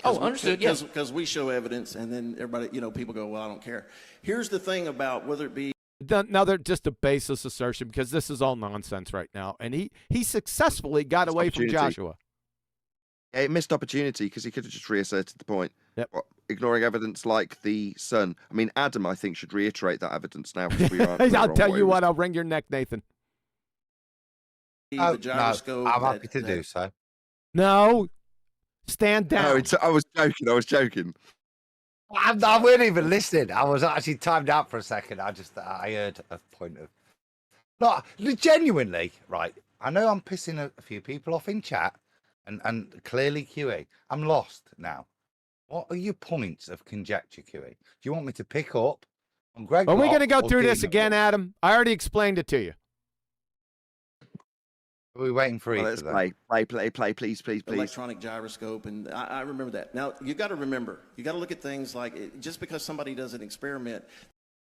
Understood. Yes, because we show evidence, and then everybody, people go, "Well, I don't care." Here's the thing about whether it be another just a baseless assertion, because this is all nonsense right now, and he successfully got away from Joshua. Yeah, it missed opportunity because he could have just reasserted the point. Yep. Ignoring evidence like the sun. I mean, Adam, I think, should reiterate that evidence now. I'll tell you what, I'll wring your neck, Nathan. The gyroscope. No, I'm happy to do so. No. Stand down. No, I was joking. I weren't even listening. I was actually timed out for a second. I heard a point of. No, genuinely, right. I know I'm pissing a few people off in chat and clearly QA. I'm lost now. What are your points of conjecture, QE? Do you want me to pick up on Greg? Are we going to Locke go or through this Dean again, Locke? Adam? I already explained it to you. Are we waiting for Well, each let's of them? play, please. Electronic gyroscope, and I remember that. Now, you got to remember, you got to look at things like just because somebody does an experiment.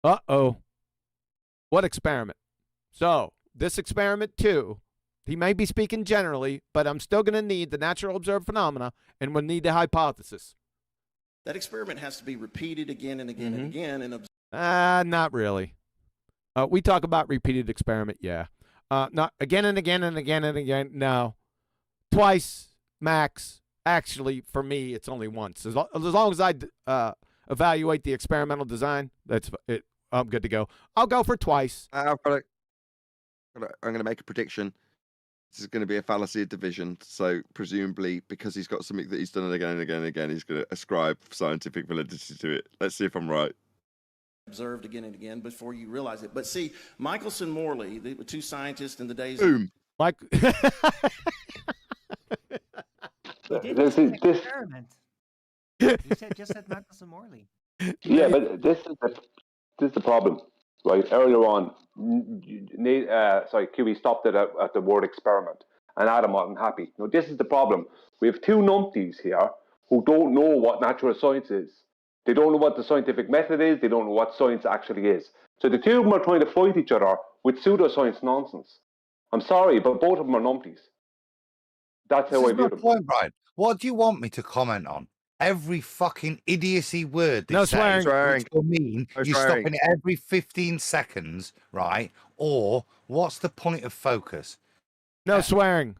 Uh-oh. What experiment? So, this experiment, too, he may be speaking generally, but I'm still going to need the natural observed phenomena, and we'll need the hypothesis. That experiment has to be repeated again and again and again. And Not really. We talk about repeated experiment, yeah. Not again and again and again and again. No. Twice, max. Actually, for me, it's only once. As long as I evaluate the experimental design, that's it. I'm good to go. I'll go for twice. I'm going to make a prediction. This is going to be a fallacy of division. So presumably, because he's got something that he's done again and again and again, he's going to ascribe scientific validity to it. Let's see if I'm right. Observed again and again before you realize it. But see, Michelson-Morley, the two scientists in the days. Boom. Mike. This is this. You said just said Michelson-Morley. Yeah, but this is the problem, right? Earlier on, QE stopped it at the word experiment, and Adam wasn't happy. Now, this is the problem. We have two numpties here who don't know what natural science is. They don't know what the scientific method is. They don't know what science actually is. So the two of them are trying to fight each other with pseudoscience nonsense. I'm sorry, but both of them are numpties. That's how I view them. Point, Brian. What do you want me to comment on? Every fucking idiocy word they No say, swearing. which will mean No you're swearing. stopping every 15 seconds, right? Or what's the point of focus? No swearing.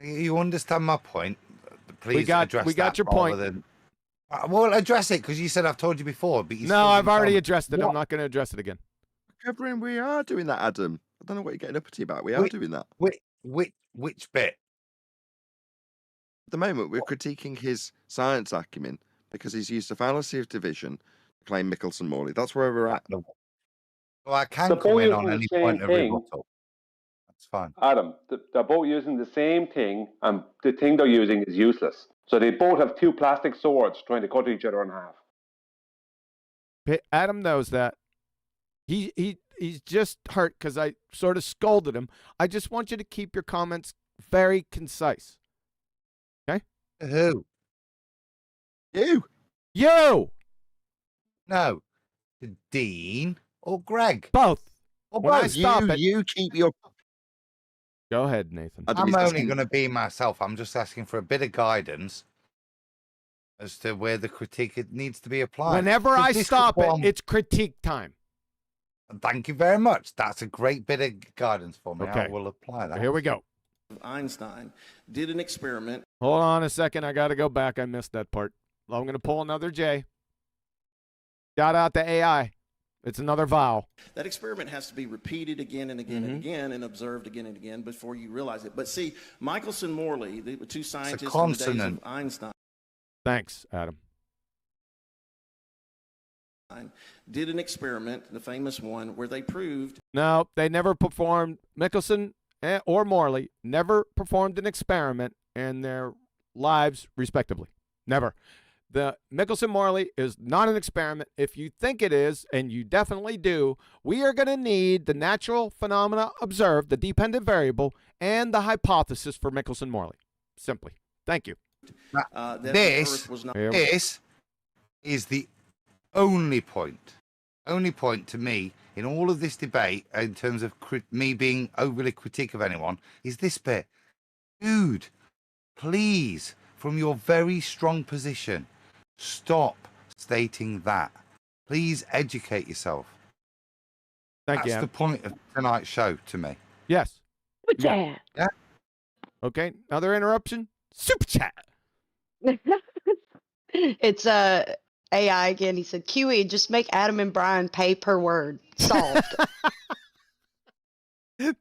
You understand my point? Please address we got that your rather point. Than... well, address it because you said I've told you before. But you No, I've already addressed it. I'm not going to address it again. Covering, we are doing that, Adam. I don't know what you're getting uppity about. We are doing that. Which bit? At the moment, we're critiquing his science acumen because he's used a fallacy of division to claim Michelson-Morley. That's where we're at. Well, I can They're come both in on using any the point same of thing. rebuttal. That's fine. Adam, they're both using the same thing, and the thing they're using is useless. So they both have two plastic swords trying to cut each other in half. Adam knows that. He's just hurt because I sort of scolded him. I just want you to keep your comments very concise. Okay? Who? You. No. The Dean or Greg? Both. Or When I both. stop it. You keep your. Go ahead, Nathan. Adam, I'm he's only asking- going to be myself. I'm just asking for a bit of guidance as to where the critique needs to be applied. Whenever I Because this stop is it, what I'm- it's critique time. Thank you very much. That's a great bit of guidance for me. I Okay. will apply that. Here we go. Einstein did an experiment. Hold on a second. I got to go back. I missed that part. I'm going to pull another J. Shout out to AI. It's another vowel. That experiment has to be repeated again and again and again and observed again and again before you realize it. But see, Michelson-Morley, the two scientists in the days consonant. of Einstein, Thanks, Adam. did an experiment, the famous one, where they proved. No, they never performed. Michelson or Morley never performed an experiment in their lives, respectively. Never. The Michelson-Morley is not an experiment. If you think it is, and you definitely do, we are going to need the natural phenomena observed, the dependent variable, and the hypothesis for Michelson-Morley. Simply. Thank you. That the This, Earth was not. this is the only point to me in all of this debate in terms of me being overly critique of anyone is this bit. Dude, please, from your very strong position, stop stating that. Please educate yourself. Thank you, That's the Adam. point of tonight's show to me. Yes. Superchat. Yeah. Okay, another interruption. Superchat. It's AI again. He said, QE, just make Adam and Brian pay per word. Solved.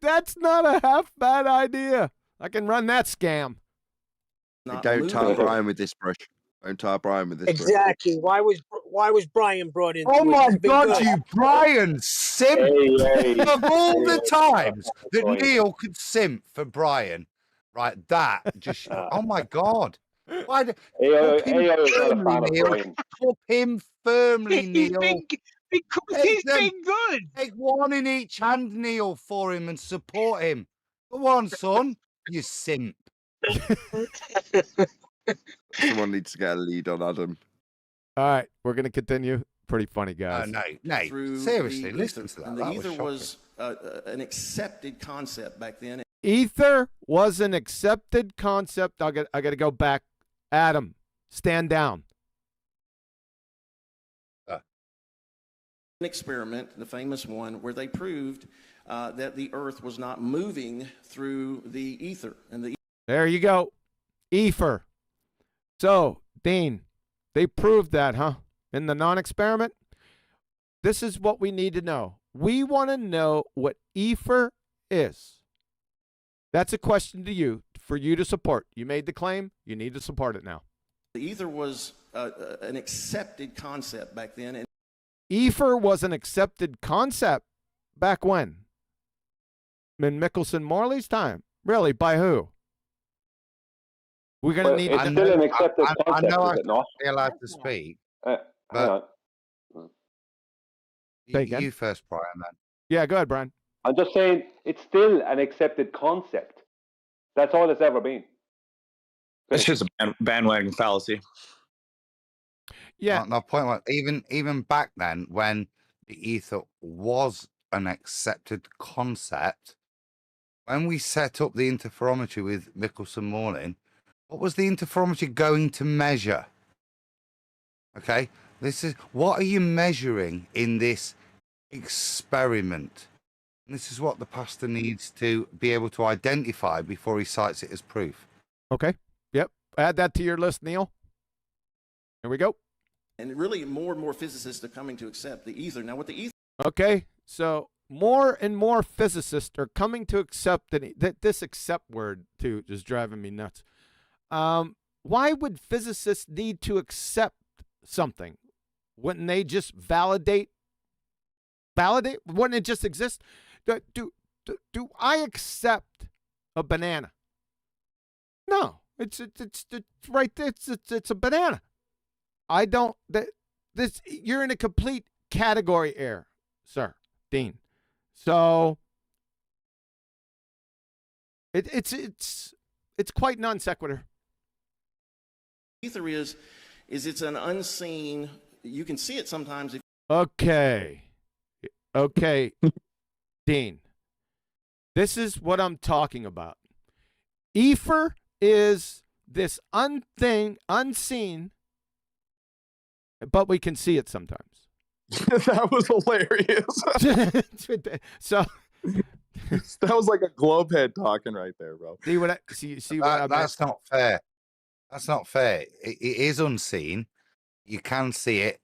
That's not a half bad idea. I can run that scam. not Don't moving. tar Brian with this brush. Don't tar Brian with this brush. Exactly. Why was Brian brought in? Oh my God, you Brian simp! Hey, Of all the times that Brian. Neil could simp for Brian, right? That just, oh my God. Why do, AI cup him is not a firmly, fan of Neil. Brian. Cup him firmly, He's Neil. because Take he's them. been good. Take one in each hand, Neil, for him and support him. Go on, son. You simp. Someone needs to get a lead on Adam. All right, we're going to continue. Pretty funny, guys. No, Nate. through Seriously, the listen ether. to that. And the That ether was was an accepted concept back then. Ether was an accepted concept. I got to go back. Adam, stand down. An experiment, the famous one, where they proved that the Earth was not moving through the ether. And There you go. Ether. So, Dean, they proved that, huh? In the non-experiment? This is what we need to know. We want to know what ether is. That's a question to you, for you to support. You made the claim. You need to support it now. the ether was an accepted concept back then. And ether was an accepted concept back when? In Michelson-Morley's time? Really? By who? We're going to need... It's still an accepted I concept, know is it not? I'm allowed to speak. Hang But on. Say again? you first, Brian, then. Yeah, go ahead, Brian. I'm just saying it's still an accepted concept. That's all it's ever been. It's just a bandwagon fallacy. Yeah. No, point was, even back then, when the ether was an accepted concept, when we set up the interferometry with Michelson-Morley, what was the interferometry going to measure? Okay, this is what are you measuring in this experiment? And this is what the pastor needs to be able to identify before he cites it as proof. Okay. Yep. Add that to your list, Neil. Here we go. And really, more and more physicists are coming to accept the ether. Now, what the ether... Okay. So more and more physicists are coming to accept that this accept word, too, is driving me nuts. Why would physicists need to accept something? Wouldn't they just validate? Wouldn't it just exist? Do I accept a banana? No, it's right there. It's a banana. I don't. You're in a complete category error, sir, Dean. So it's quite non sequitur. ether is it's an unseen... You can see it sometimes. Okay, Dean. This is what I'm talking about. Ether is this unseen, but we can see it sometimes. That was hilarious. So that was like a globe head talking right there, bro. see what I That's not fair. That's not fair. It is unseen. You can see it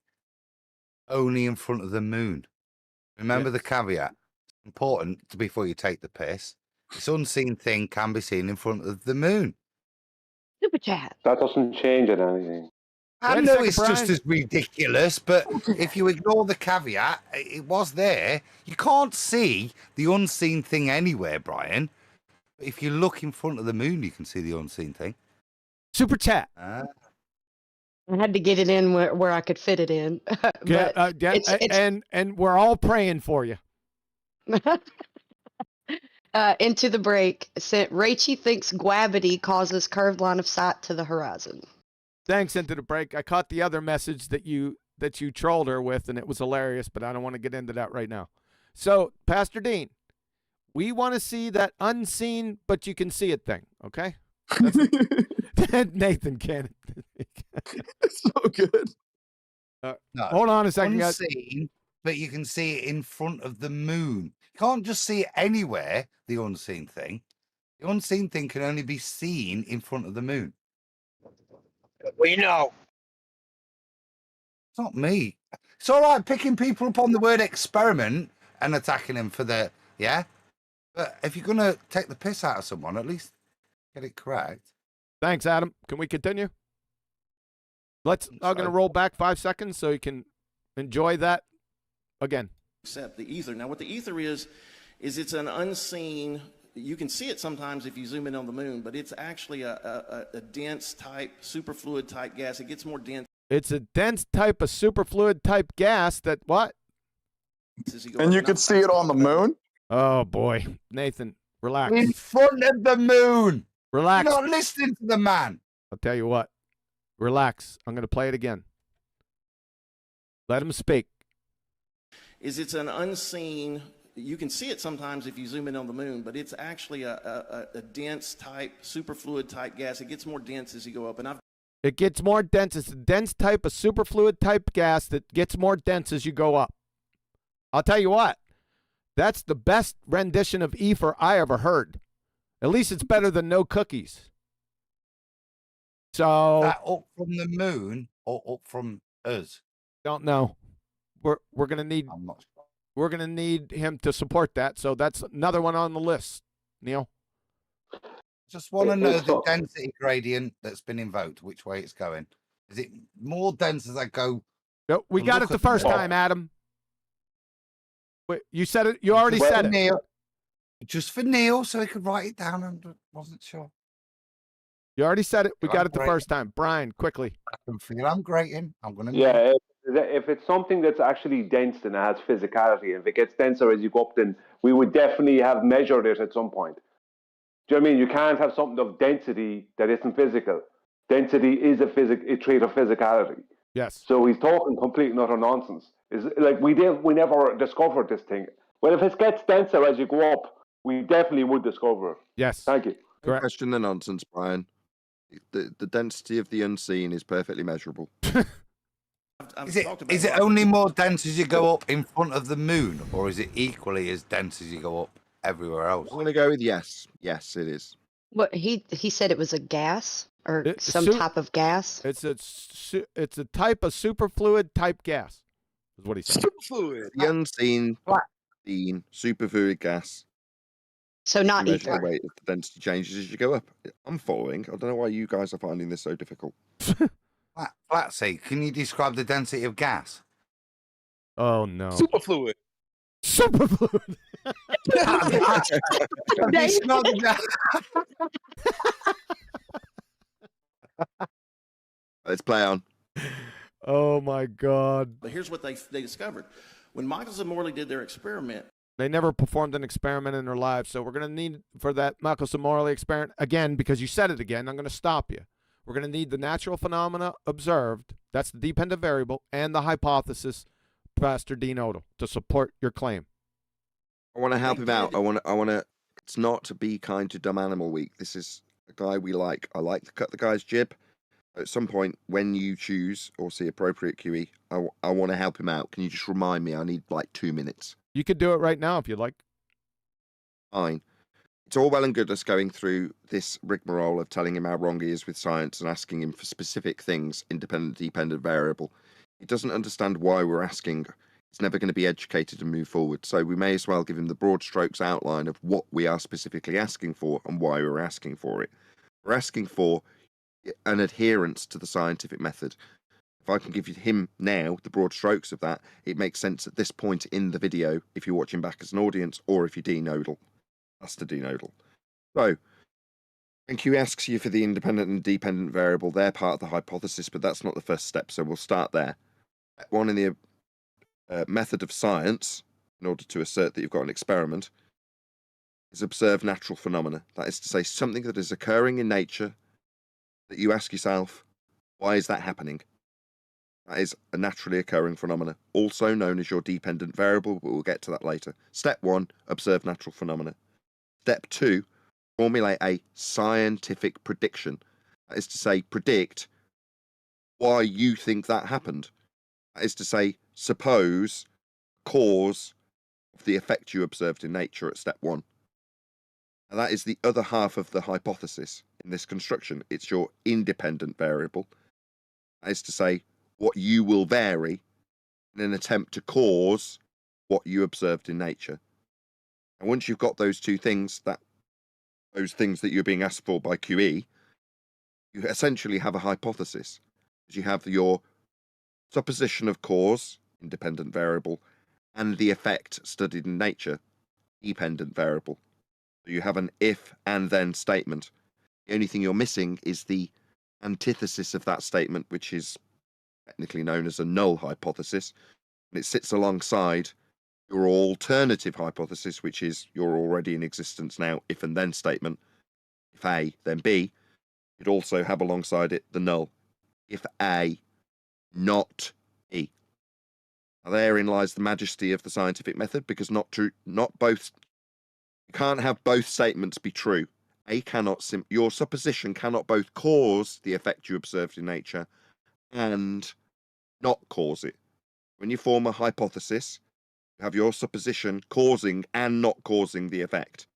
only in front of the moon. Remember the caveat. It's important before you take the piss. This unseen thing can be seen in front of the moon. Superchat. That doesn't change it anything. I Wait a know second, it's Brian. just as ridiculous, but if you ignore the caveat, it was there. You can't see the unseen thing anywhere, Brian. But if you look in front of the moon, you can see the unseen thing. Super chat. Ah. I had to get it in where I could fit it in. Yeah, it's- and we're all praying for you. Into the break, Rachie thinks gravity causes curved line of sight to the horizon. Thanks. Into the break. I caught the other message that you trolled her with, and it was hilarious, but I don't want to get into that right now. So, Pastor Dean, we want to see that unseen, but you can see it thing, okay? Nathan can. It's so good. No, Hold on a second, guys. unseen, but you can see it in front of the moon. You can't just see it anywhere, the unseen thing. The unseen thing can only be seen in front of the moon. We know. It's not me. It's all right picking people up on the word experiment and attacking them for the, yeah? But if you're going to take the piss out of someone, at least get it correct. Thanks, Adam. Can we continue? I'm going to roll back 5 seconds so you can enjoy that again. Accept the ether. Now, what the ether is it's an unseen... you can see it sometimes if you zoom in on the moon, but it's actually a dense type, superfluid type gas. It gets more dense. It's a dense type of superfluid type gas that what? And you could see it on the moon? Oh, boy. Nathan, relax. In front of the moon. Relax. You're not listening to the man. I'll tell you what. Relax. I'm going to play it again. Let him speak. It's an unseen, you can see it sometimes if you zoom in on the moon, but it's actually a dense type, superfluid type gas. It gets more dense as you go up. And It gets more dense. It's a dense type of superfluid type gas that gets more dense as you go up. I'll tell you what. That's the best rendition of ether I ever heard. At least it's better than no cookies. So That up from the moon or up from us? Don't know. We're gonna need I'm not sure. we're gonna need him to support that. So that's another one on the list, Neil. Just want to know the density gradient that's been invoked, which way it's going. Is it more dense as I go? No, we got it the first time, Adam. Wait, you said it. You already said it. Neil, just for Neil, so he could write it down. I wasn't sure. You already said it. We I'm got it the great. first time. Brian, quickly. I can feel I'm grating. I'm going to. Yeah, if it's something that's actually dense and it has physicality, if it gets denser as you go up, then we would definitely have measured it at some point. Do you know what I mean? You can't have something of density that isn't physical. Density is a trait of physicality. Yes. So he's talking complete and utter nonsense. Is like we never discovered this thing. Well, if it gets denser as you go up, we definitely would discover it. Yes. Thank you. Don't question the nonsense, Brian. The density of the unseen is perfectly measurable. I've Is it only more dense as you go up in front of the moon, or is it equally as dense as you go up everywhere else? I'm going to go with yes. Yes, it is. What he said it was a gas or It's some type of gas. It's a type of superfluid type gas. Is what he said. Superfluid. The unseen, seen, superfluid gas. So not You measure ether. the rate of the density changes as you go up. I'm following. I don't know why you guys are finding this so difficult. Flatsy, can you describe the density of gas? Oh no. Superfluid. Superfluid. Describe the gas. Let's play on. Oh my God. But here's what they discovered. When Michelson-Morley did their experiment, They never performed an experiment in their lives, so we're going to need, for that Michelson-Morley experiment, again, because you said it again, I'm going to stop you. We're going to need the natural phenomena observed, that's the dependent variable, and the hypothesis, Pastor Dean Odle, to support your claim. I want to help him out. I want to. It's not to be kind to Dumb Animal Week. This is a guy we like. I like to cut the guy's jib. At some point, when you choose or see appropriate QE, I want to help him out. Can you just remind me? I need like 2 minutes. You could do it right now if you'd like. Fine. It's all well and good us going through this rigmarole of telling him how wrong he is with science and asking him for specific things, independent, dependent variable. He doesn't understand why we're asking. He's never going to be educated and move forward. So we may as well give him the broad strokes outline of what we are specifically asking for and why we're asking for it. We're asking for an adherence to the scientific method. If I can give him now the broad strokes of that, it makes sense at this point in the video if you're watching back as an audience or if you're Dean Odle. That's the Dean Odle. So, when Q asks you for the independent and dependent variable, they're part of the hypothesis, but that's not the first step, so we'll start there. One in the method of science, in order to assert that you've got an experiment, is observe natural phenomena. That is to say, something that is occurring in nature that you ask yourself, why is that happening? That is a naturally occurring phenomena, also known as your dependent variable, but we'll get to that later. Step 1, observe natural phenomena. Step 2, formulate a scientific prediction. That is to say, predict why you think that happened. That is to say, suppose cause of the effect you observed in nature at step 1. And that is the other half of the hypothesis in this construction. It's your independent variable. That is to say, what you will vary in an attempt to cause what you observed in nature. And once you've got those two things, those things that you're being asked for by QE, you essentially have a hypothesis. You have your supposition of cause, independent variable, and the effect studied in nature, dependent variable. You have an if and then statement. The only thing you're missing is the antithesis of that statement, which is technically known as a null hypothesis. And it sits alongside your alternative hypothesis, which is your already in existence now if and then statement. If A, then B. You'd also have alongside it the null. If A, not B. Now therein lies the majesty of the scientific method, because not both. You can't have both statements be true. A cannot your supposition cannot both cause the effect you observed in nature and not cause it. When you form a hypothesis, you have your supposition causing and not causing the effect.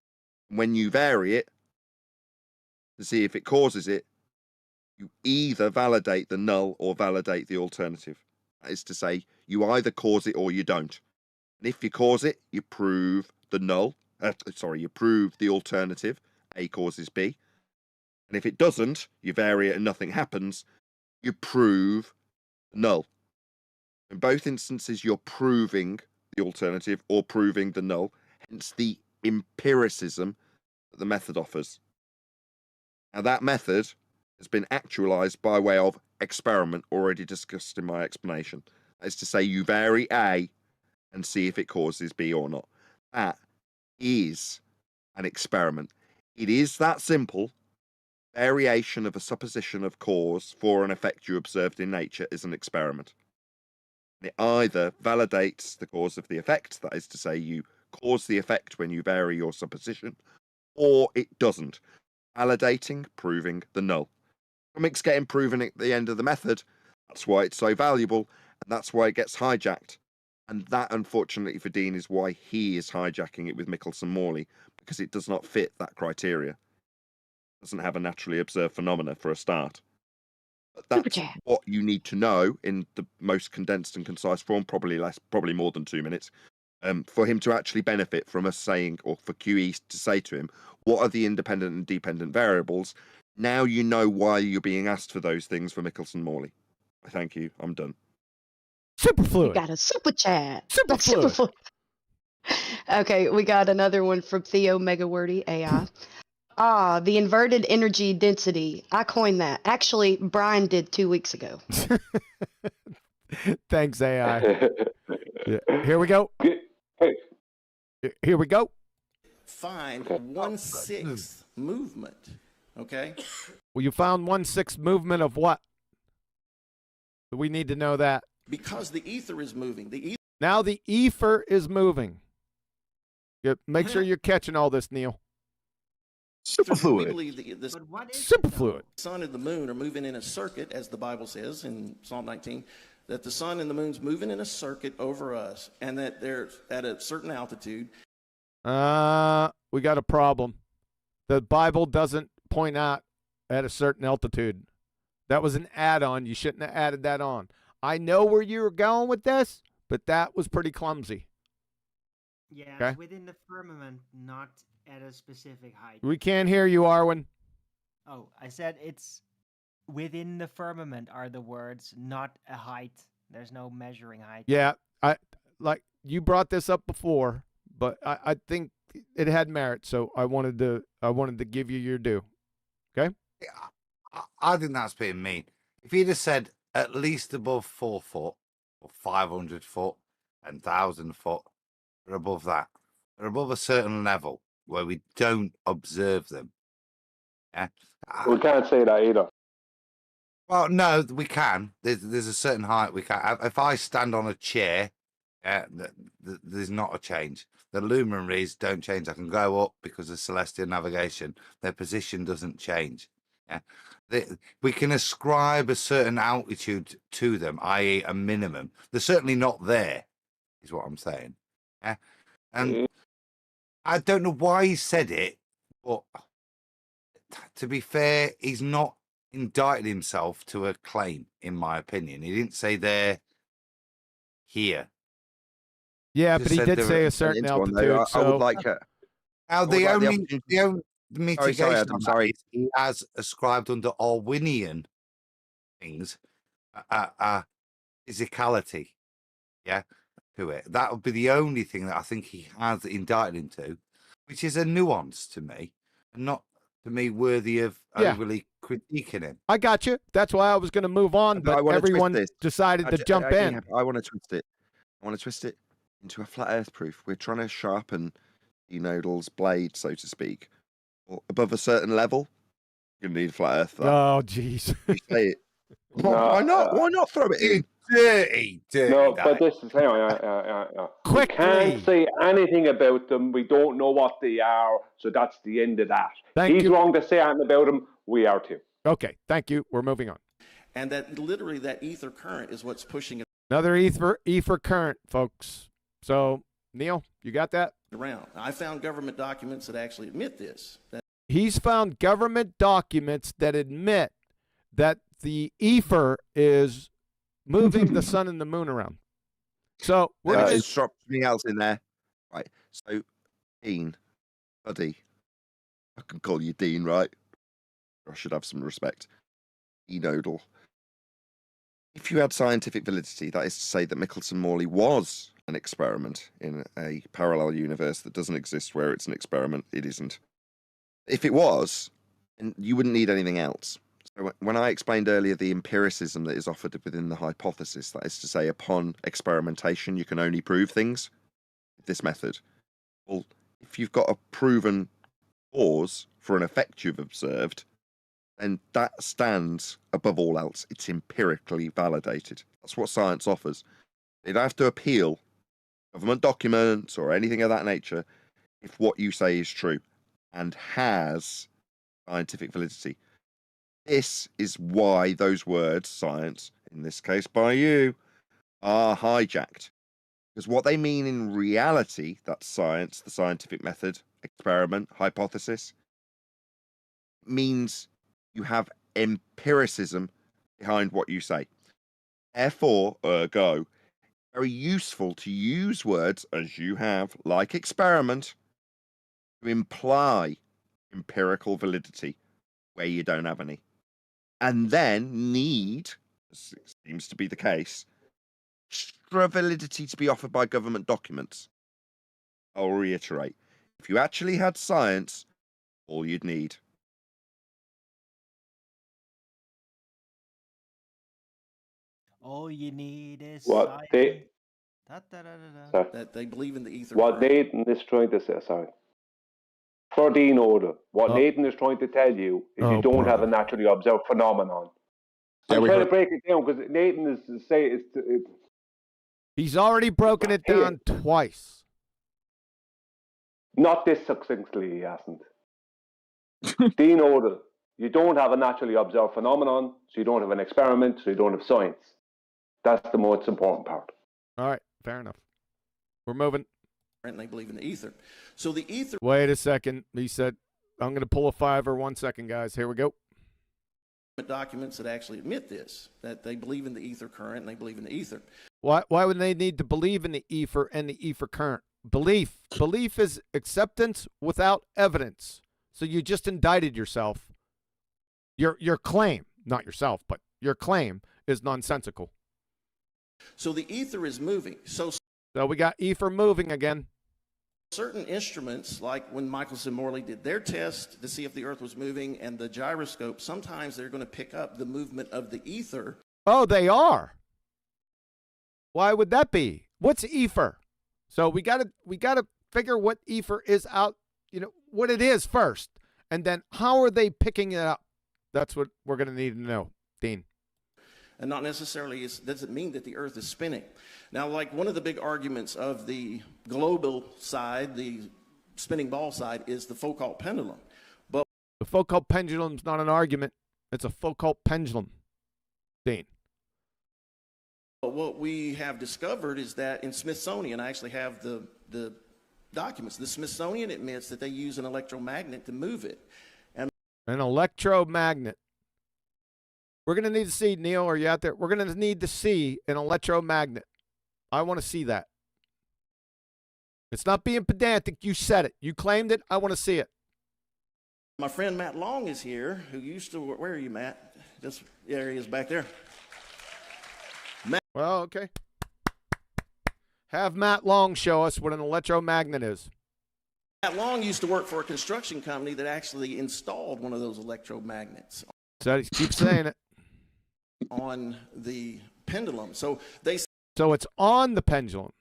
When you vary it to see if it causes it, you either validate the null or validate the alternative. That is to say, you either cause it or you don't. And if you cause it, you prove the null. You prove the alternative, A causes B. And if it doesn't, you vary it and nothing happens, you prove null. In both instances, you're proving the alternative or proving the null, hence the empiricism that the method offers. Now, that method has been actualized by way of experiment, already discussed in my explanation. That is to say, you vary A and see if it causes B or not. That is an experiment. It is that simple. Variation of a supposition of cause for an effect you observed in nature is an experiment. It either validates the cause of the effect, that is to say, you cause the effect when you vary your supposition, or it doesn't. Validating, proving the null. Comics getting proven at the end of the method. That's why it's so valuable, and that's why it gets hijacked. And that, unfortunately for Dean, is why he is hijacking it with Michelson-Morley, because it does not fit that criteria. It doesn't have a naturally observed phenomena for a start. But that's what you need to know in the most condensed and concise form, probably more than 2 minutes, for him to actually benefit from us saying, or for QE to say to him, what are the independent and dependent variables? Now you know why you're being asked for those things for Michelson-Morley. Thank you. I'm done. Superfluid. We got a super chat. Superfluid. Okay, we got another one from Theo Megawordy AI. The inverted energy density. I coined that. Actually, Brian did 2 weeks ago. Thanks, AI. Yeah. Here we go. Here we go. Find 1/6 movement. Okay. Well, you found 1/6 movement of what? We need to know that. Because the ether is moving. Now the ether is moving. Make sure you're catching all this, Neil. Superfluid. We believe Superfluid. The sun and the moon are moving in a circuit, as the Bible says in Psalm 19, that the sun and the moon's moving in a circuit over us, and that they're at a certain altitude. We got a problem. The Bible doesn't point out at a certain altitude. That was an add-on. You shouldn't have added that on. I know where you were going with this, but that was pretty clumsy. Yeah, okay? Within the firmament, not at a specific height. We can't hear you, Arwen. Oh, I said it's within the firmament are the words, not a height. There's no measuring height. Yeah, like you brought this up before, but I think it had merit, so I wanted to give you your due. Okay? I think that's being mean. If he'd have said at least above 4 foot, or 500 foot, and 1,000 foot, or above that, or above a certain level where we don't observe them. Yeah, we can't say that either. Well, no, we can. There's a certain height we can. If I stand on a chair, there's not a change. The luminaries don't change. I can go up because of celestial navigation. Their position doesn't change. Yeah, we can ascribe a certain altitude to them, i.e., a minimum. They're certainly not there, is what I'm saying. Yeah, and I don't know why he said it, but to be fair, he's not indicted himself to a claim, in my opinion. He didn't say they're here. Yeah, but he did say a certain altitude. I would like now the only mitigation he has ascribed under Orwellian things physicality, yeah, to it. That would be the only thing that I think he has indicted him to, which is a nuance to me, and not to me worthy of overly critiquing him. I got you. That's why I was going to move on, but everyone decided to jump in. I want to twist it. I want to twist it into a flat Earth proof. We're trying to sharpen Odle's blade, so to speak, above a certain level. You need flat Earth. Oh, jeez. You say it. Why not? Why not throw it in? Dirty. No, but this is hang on. We can't say anything about them. We don't know what they are, so that's the end of that. He's wrong to say anything about them. We are too. Okay, thank you. We're moving on. And that literally that ether current is what's pushing it Another ether current, folks. So, Neil, you got that? around. I found government documents that actually admit this. He's found government documents that admit that the ether is moving the sun and the moon around. So we're going to drop something else in there. Right. So, Dean, buddy, I can call you Dean, right? I should have some respect. Dean Odle. If you had scientific validity, that is to say that Michelson-Morley was an experiment in a parallel universe that doesn't exist where it's an experiment, it isn't. If it was, you wouldn't need anything else. So when I explained earlier the empiricism that is offered within the hypothesis, that is to say upon experimentation you can only prove things with this method. Well, if you've got a proven cause for an effect you've observed, then that stands above all else. It's empirically validated. That's what science offers. You don't have to appeal government documents or anything of that nature if what you say is true and has scientific validity. This is why those words, science, in this case by you, are hijacked. Because what they mean in reality, that's science, the scientific method, experiment, hypothesis, means you have empiricism behind what you say. Therefore, ergo, very useful to use words, as you have, like experiment, to imply empirical validity where you don't have any. And then need, as seems to be the case, extra validity to be offered by government documents. I'll reiterate, if you actually had science, all you'd need. All you need is what science. That they believe in the ether. What Nathan is trying to say, for Dean Odle, what Nathan is trying to tell you is you don't have a naturally observed phenomenon. I'm trying to break it down because Nathan is to say he's already broken it down twice. Not this succinctly, he hasn't. Dean Odle, you don't have a naturally observed phenomenon, so you don't have an experiment, so you don't have science. That's the most important part. All right, fair enough. We're moving. And they believe in the ether. So the ether. Wait a second. He said, I'm going to pull a fiver. 1 second, guys. Here we go. Documents that actually admit this, that they believe in the ether current and they believe in the ether. Why would they need to believe in the ether and the ether current? Belief is acceptance without evidence. So you just indicted yourself. Your claim, not yourself, but your claim is nonsensical. So the ether is moving. So we got ether moving again. Certain instruments, like when Michelson-Morley did their test to see if the Earth was moving, and the gyroscope, sometimes they're going to pick up the movement of the ether. Oh, they are. Why would that be? What's ether? So we gotta figure what ether is out. What it is first, and then how are they picking it up? That's what we're going to need to know, Dean. And not necessarily doesn't mean that the Earth is spinning. Now, like one of the big arguments of the global side, the spinning ball side, is the Foucault pendulum. But the Foucault pendulum's not an argument. It's a Foucault pendulum, Dean. But what we have discovered is that in Smithsonian, I actually have the documents. The Smithsonian admits that they use an electromagnet to move it. And an electromagnet. We're going to need to see, Neil, are you out there? We're going to need to see an electromagnet. I want to see that. It's not being pedantic. You said it. You claimed it. I want to see it. My friend Matt Long is here, who used to, where are you, Matt? There he is back there. Well, okay. Have Matt Long show us what an electromagnet is. Matt Long used to work for a construction company that actually installed one of those electromagnets. So keep saying it. On the pendulum. So it's on the pendulum.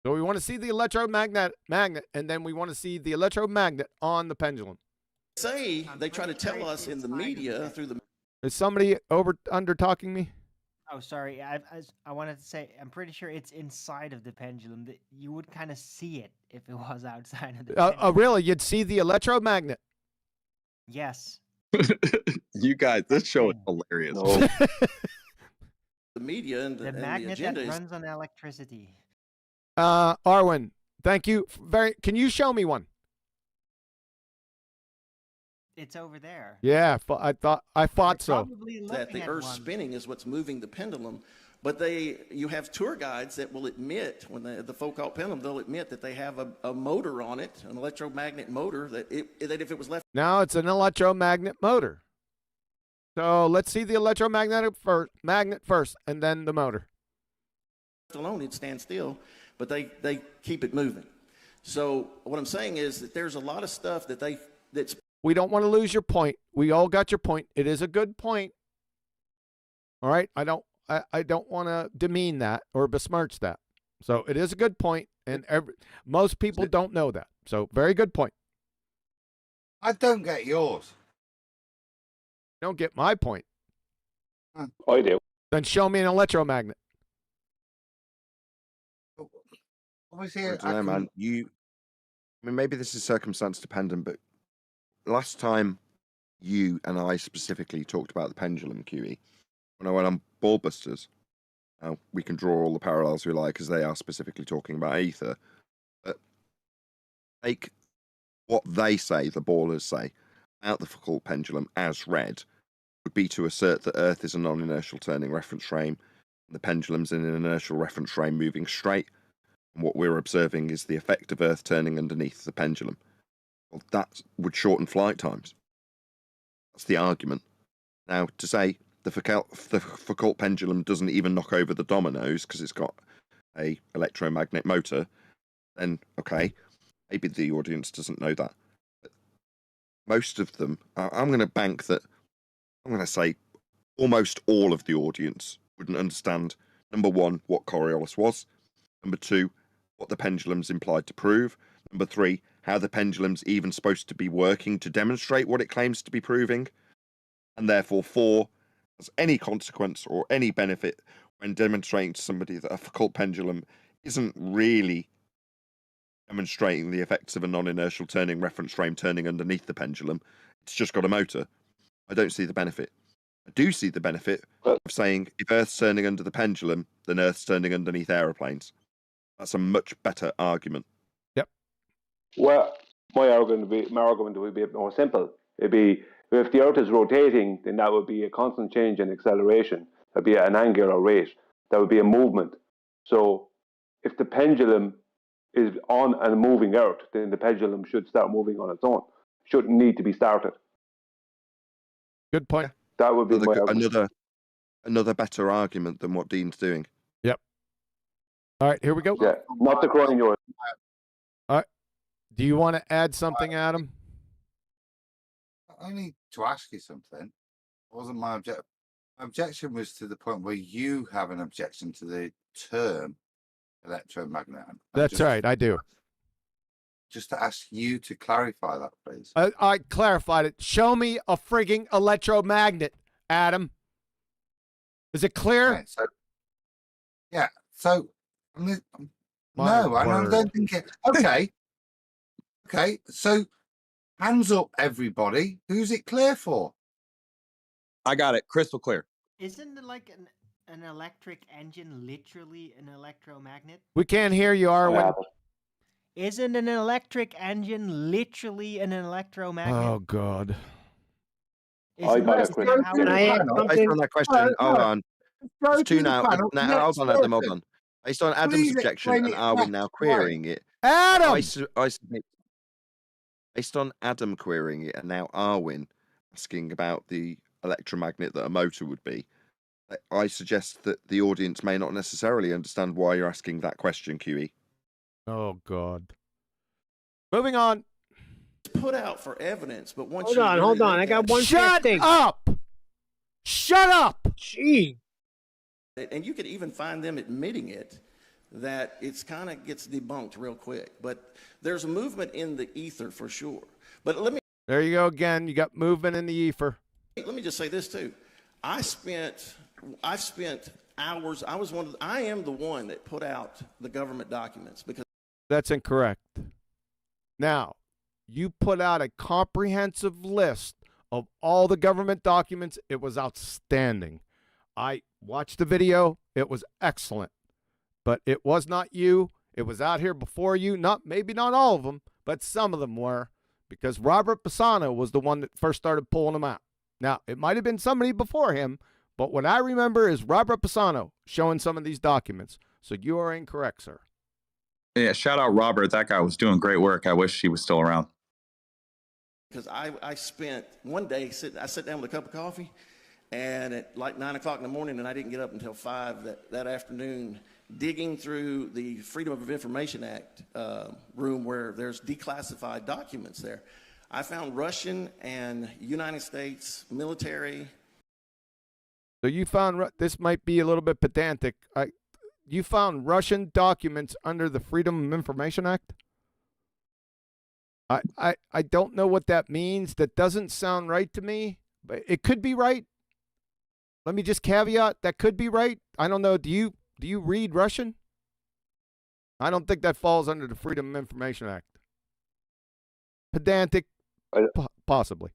So we want to see the magnet, and then we want to see the electromagnet on the pendulum. They try to tell us in the media through the. Is somebody under talking me? Oh, sorry. I wanted to say, I'm pretty sure it's inside of the pendulum. That you would kind of see it if it was outside of the pendulum. Really? You'd see the electromagnet? Yes. You guys, this show is hilarious. The media and the magnet that runs on electricity. Arwen, thank you. Can you show me one? It's over there. Yeah, I thought so. That the Earth's spinning is what's moving the pendulum, but you have tour guides that will admit when the Foucault pendulum, they'll admit that they have a motor on it, an electromagnet motor that if it was left. Now it's an electromagnet motor. So let's see the electromagnetic magnet first, and then the motor. Alone, it'd stand still, but they keep it moving. So what I'm saying is that there's a lot of stuff that's. We don't want to lose your point. We all got your point. It is a good point. All right. I don't want to demean that or besmirch that. So it is a good point, and most people don't know that. So very good point. I don't get yours. You don't get my point. I do. Then show me an electromagnet. Obviously, I don't know, man. I mean, maybe this is circumstance dependent, but last time you and I specifically talked about the pendulum, QE, when I went on Ballbusters, we can draw all the parallels we like, because they are specifically talking about ether. But take what they say, the ballers say, about the Foucault pendulum as read, would be to assert that Earth is a non-inertial turning reference frame, and the pendulum's in an inertial reference frame moving straight, and what we're observing is the effect of Earth turning underneath the pendulum. Well, that would shorten flight times. That's the argument. Now, to say the Foucault pendulum doesn't even knock over the dominoes because it's got a electromagnet motor, then, okay, maybe the audience doesn't know that. But most of them, I'm going to bank that, I'm going to say almost all of the audience wouldn't understand, number one, what Coriolis was, number two, what the pendulum's implied to prove, number three, how the pendulum's even supposed to be working to demonstrate what it claims to be proving, and therefore four, has any consequence or any benefit when demonstrating to somebody that a Foucault pendulum isn't really demonstrating the effects of a non-inertial turning reference frame turning underneath the pendulum. It's just got a motor. I don't see the benefit. I do see the benefit of saying if Earth's turning under the pendulum, then Earth's turning underneath aeroplanes. That's a much better argument. Yep. Well, my argument would be a bit more simple. It'd be, if the Earth is rotating, then that would be a constant change in acceleration. That'd be an angular rate. That would be a movement. So if the pendulum is on a moving Earth, then the pendulum should start moving on its own. Shouldn't need to be started. Good point. That would be my argument. Another better argument than what Dean's doing. Yep. All right, here we go. Yeah, not the crying yours. All right. Do you want to add something, Adam? I need to ask you something. It wasn't my objection. My objection was to the point where you have an objection to the term electromagnet. That's right, I do. Just to ask you to clarify that, please. I clarified it. Show me a frigging electromagnet, Adam. Is it clear? Right, so no, I don't think it. Okay, so hands up, everybody. Who's it clear for? I got it, crystal clear. Isn't it like an electric engine literally an electromagnet? We can't hear you, Arwen. Isn't an electric engine literally an electromagnet? Oh, God. I got it. Can I add Based something? on that question, hold on. There's two now. Hold on, Adam, hold on. Based on Adam's Please objection, explain and it are we back now to querying it? Adam! I submit. Based on Adam querying it, and now Arwin asking about the electromagnet that a motor would be, I suggest that the audience may not necessarily understand why you're asking that question, QE. Oh, God. Moving on. Put out for evidence, but once Hold you on, really hold on. look I at got it- one Shut thing. up! Shut up! Gee. and you could even find them admitting it, that it's kind of gets debunked real quick. But there's a movement in the ether for sure. But There you go again. You got movement in the ether. let me just say this too. I've spent hours. I am the one that put out the government documents because That's incorrect. Now, you put out a comprehensive list of all the government documents. It was outstanding. I watched the video. It was excellent. But it was not you. It was out here before you. Maybe not all of them, but some of them were, because Robert Pisano was the one that first started pulling them out. Now, it might have been somebody before him, but what I remember is Robert Pisano showing some of these documents. So you are incorrect, sir. Yeah, shout out Robert. That guy was doing great work. I wish he was still around. because I spent one day I sat down with a cup of coffee, and at like 9 o'clock in the morning, and I didn't get up until 5 that afternoon, digging through the Freedom of Information Act room where there's declassified documents there. I found Russian and United States military. So you found, this might be a little bit pedantic, you found Russian documents under the Freedom of Information Act? I don't know what that means. That doesn't sound right to me, but it could be right. Let me just caveat, that could be right. I don't know. Do you read Russian? I don't think that falls under the Freedom of Information Act. Pedantic, possibly.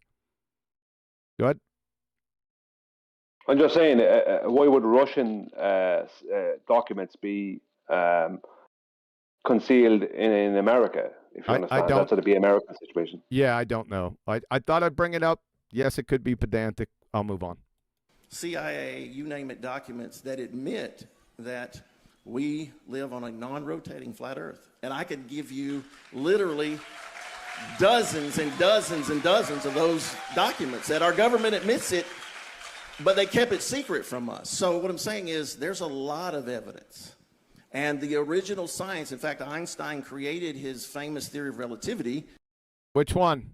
Go ahead. I'm just saying, why would Russian documents be concealed in America? If you understand, I don't. That's going to be an American situation. Yeah, I don't know. I thought I'd bring it up. Yes, it could be pedantic. I'll move on. CIA, you name it, documents that admit that we live on a non-rotating flat Earth. And I could give you literally dozens and dozens and dozens of those documents that our government admits it, but they kept it secret from us. So what I'm saying is there's a lot of evidence. And the original science, in fact, Einstein created his famous theory of relativity. Which one?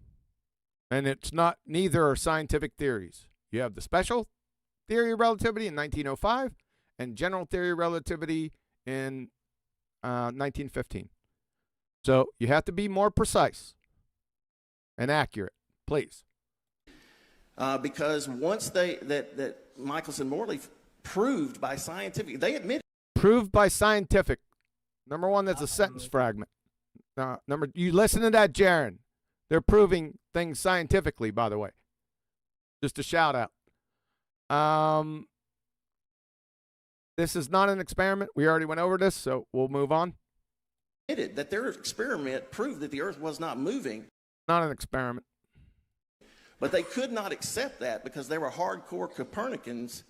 And it's not, neither are scientific theories. You have the special theory of relativity in 1905 and general theory of relativity in 1915. So you have to be more precise and accurate, please. Because once that Michelson-Morley proved by scientific, they admitted. Proved by scientific. Number one, that's a sentence fragment. You listen to that, Jaron. They're proving things scientifically, by the way. Just a shout out. This is not an experiment. We already went over this, so we'll move on. That their experiment proved that the Earth was not moving. Not an experiment. But they could not accept that because they were hardcore Copernicans,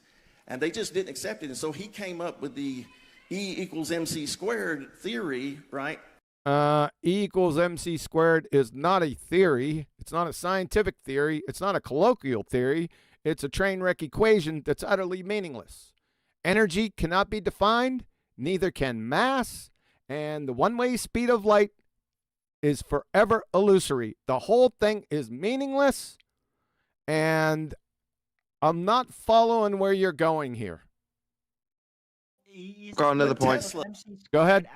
and they just didn't accept it. And so he came up with the E equals MC squared theory, right? E equals MC squared is not a theory. It's not a scientific theory. It's not a colloquial theory. It's a train wreck equation that's utterly meaningless. Energy cannot be defined, neither can mass, and the one-way speed of light is forever illusory. The whole thing is meaningless, and I'm not following where you're going here. Got another point. Go ahead.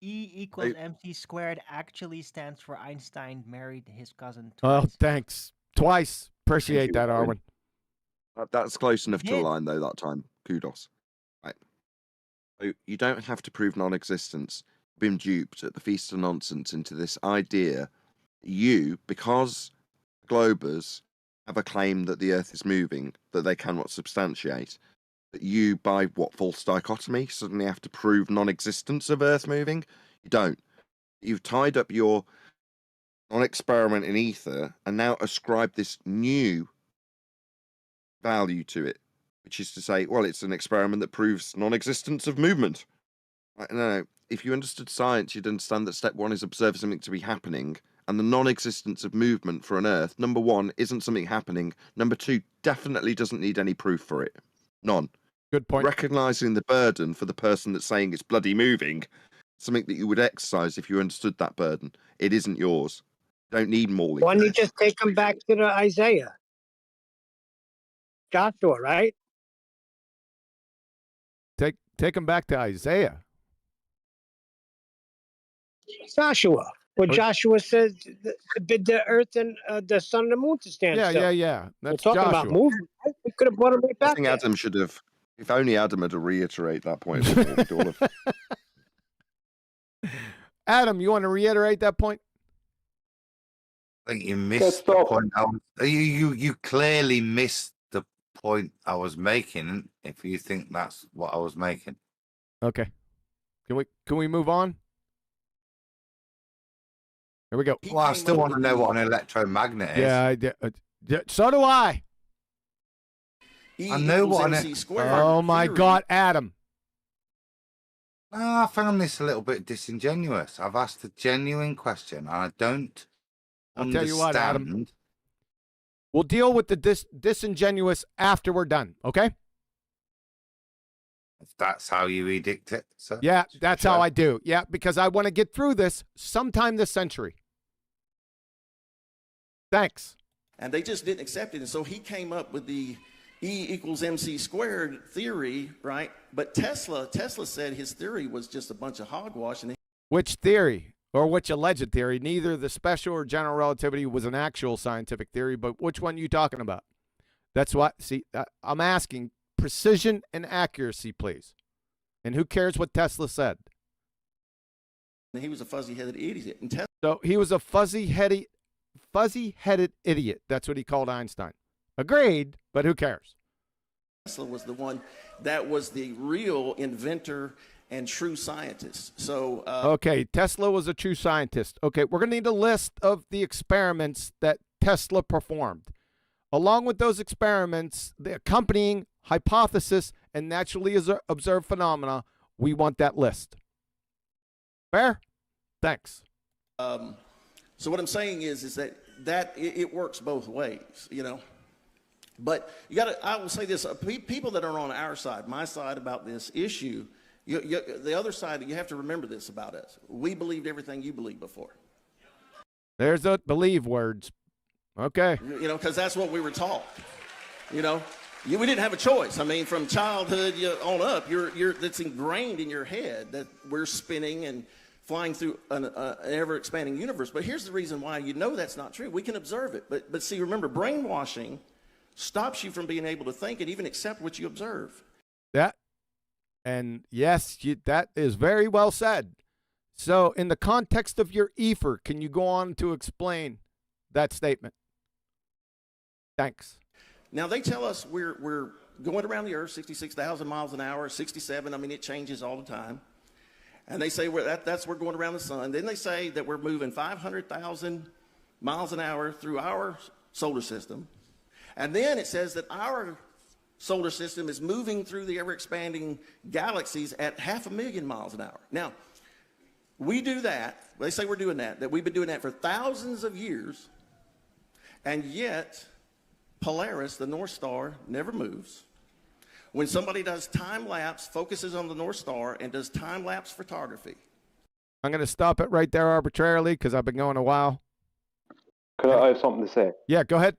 E equals MC squared actually stands for Einstein married his cousin Oh, twice. thanks. Twice. Appreciate that, Arwen. That's close enough to Yeah. a line, though, that time. Kudos. Right. So you don't have to prove non-existence. Been duped at the Feast of Nonsense into this idea. You, because globers have a claim that the Earth is moving, that they cannot substantiate, that you, by what false dichotomy, suddenly have to prove non-existence of Earth moving? You don't. You've tied up your non-experiment in ether and now ascribe this new value to it, which is to say, well, it's an experiment that proves non-existence of movement. No, if you understood science, you'd understand that step one is observe something to be happening, and the non-existence of movement for an Earth, number one, isn't something happening. Number two, definitely doesn't need any proof for it. None. Good point. Recognizing the burden for the person that's saying it's bloody moving, something that you would exercise if you understood that burden. It isn't yours. You don't need Morley. Why don't you just take them back to the Isaiah? Joshua, right? Take them back to Isaiah. Joshua. Where Or- Joshua says forbid the earth and the sun and the moon to stand still. Yeah. We're That's talking Joshua. about movement. Right? We could have brought him right I back think there. Adam should have. If only Adam had to reiterate that point before we'd all have. Adam, you want to reiterate that point? I think you missed the point. You clearly missed the point I was making. If you think that's what I was making, Okay. Can we move on? Here we go. well, I still want to know what an electromagnet is. Yeah, so do I. I know what an MC squared Oh my theory. God, Adam. No, I found this a little bit disingenuous. I've asked a genuine question, and I don't I'll understand. tell you what, Adam. We'll deal with the disingenuous after we're done, okay? If that's how you edict it, sir. Yeah, that's how I do. Yeah, because I want to get through this sometime this century. Thanks. And they just didn't accept it. And so he came up with the E equals MC squared theory, right? But Tesla said his theory was just a bunch of hogwash. And Which theory, or which alleged theory? Neither the special or general relativity was an actual scientific theory, but which one are you talking about? That's what, see, I'm asking precision and accuracy, please. And who cares what Tesla said? he was a fuzzy-headed idiot. And Tesla So he was a fuzzy-headed idiot. That's what he called Einstein. Agreed, but who cares? was the one that was the real inventor and true scientist. So Okay, Tesla was a true scientist. Okay, we're going to need a list of the experiments that Tesla performed. Along with those experiments, the accompanying hypothesis and naturally observed phenomena, we want that list. Fair? Thanks. so what I'm saying is that it works both ways, you know. But you got to. I will say this: people that are on our side, my side about this issue, the other side, you have to remember this about us. We believed everything you believed before. There's the believe words. Okay. You know, because that's what we were taught. You know, we didn't have a choice. I mean, from childhood on up, that's ingrained in your head that we're spinning and flying through an ever-expanding universe. But here's the reason why you know that's not true. We can observe it. But see, remember, brainwashing stops you from being able to think and even accept what you observe. And yes, that is very well said. So in the context of your ether, can you go on to explain that statement? Thanks. Now, they tell us we're going around the Earth 66,000 miles an hour, 67. I mean, it changes all the time. And they say we're going around the sun. Then they say that we're moving 500,000 miles an hour through our solar system. And then it says that our solar system is moving through the ever-expanding galaxies at 500,000 miles an hour. Now, we do that. They say we're doing that we've been doing that for thousands of years, and yet Polaris, the North Star, never moves. When somebody does time-lapse, focuses on the North Star, and does time-lapse photography. I'm going to stop it right there arbitrarily because I've been going a while. Could I have something to say? Yeah, go ahead.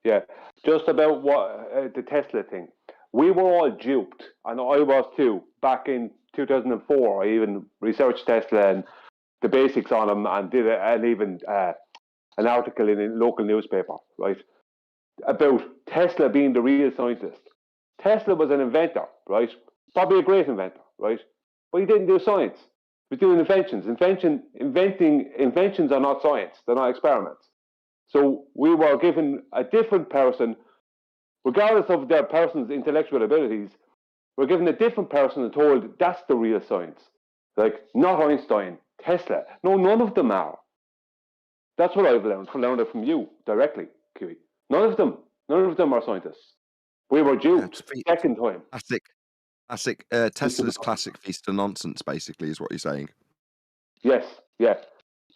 Yeah, just about what the Tesla thing. We were all duped, and I was too. Back in 2004, I even researched Tesla and the basics on them, and did even an article in a local newspaper, right, about Tesla being the real scientist. Tesla was an inventor, right? Probably a great inventor, right? But he didn't do science. He was doing inventions. Inventions are not science. They're not experiments. So we were given a different person, regardless of their person's intellectual abilities, we're given a different person and told that's the real science. Like, not Einstein, Tesla. No, none of them are. That's what I've learned it from you directly, Kiwi. None of them are scientists. We were duped second time. Classic. Tesla's classic feast of nonsense, basically, is what you're saying. Yes, yeah.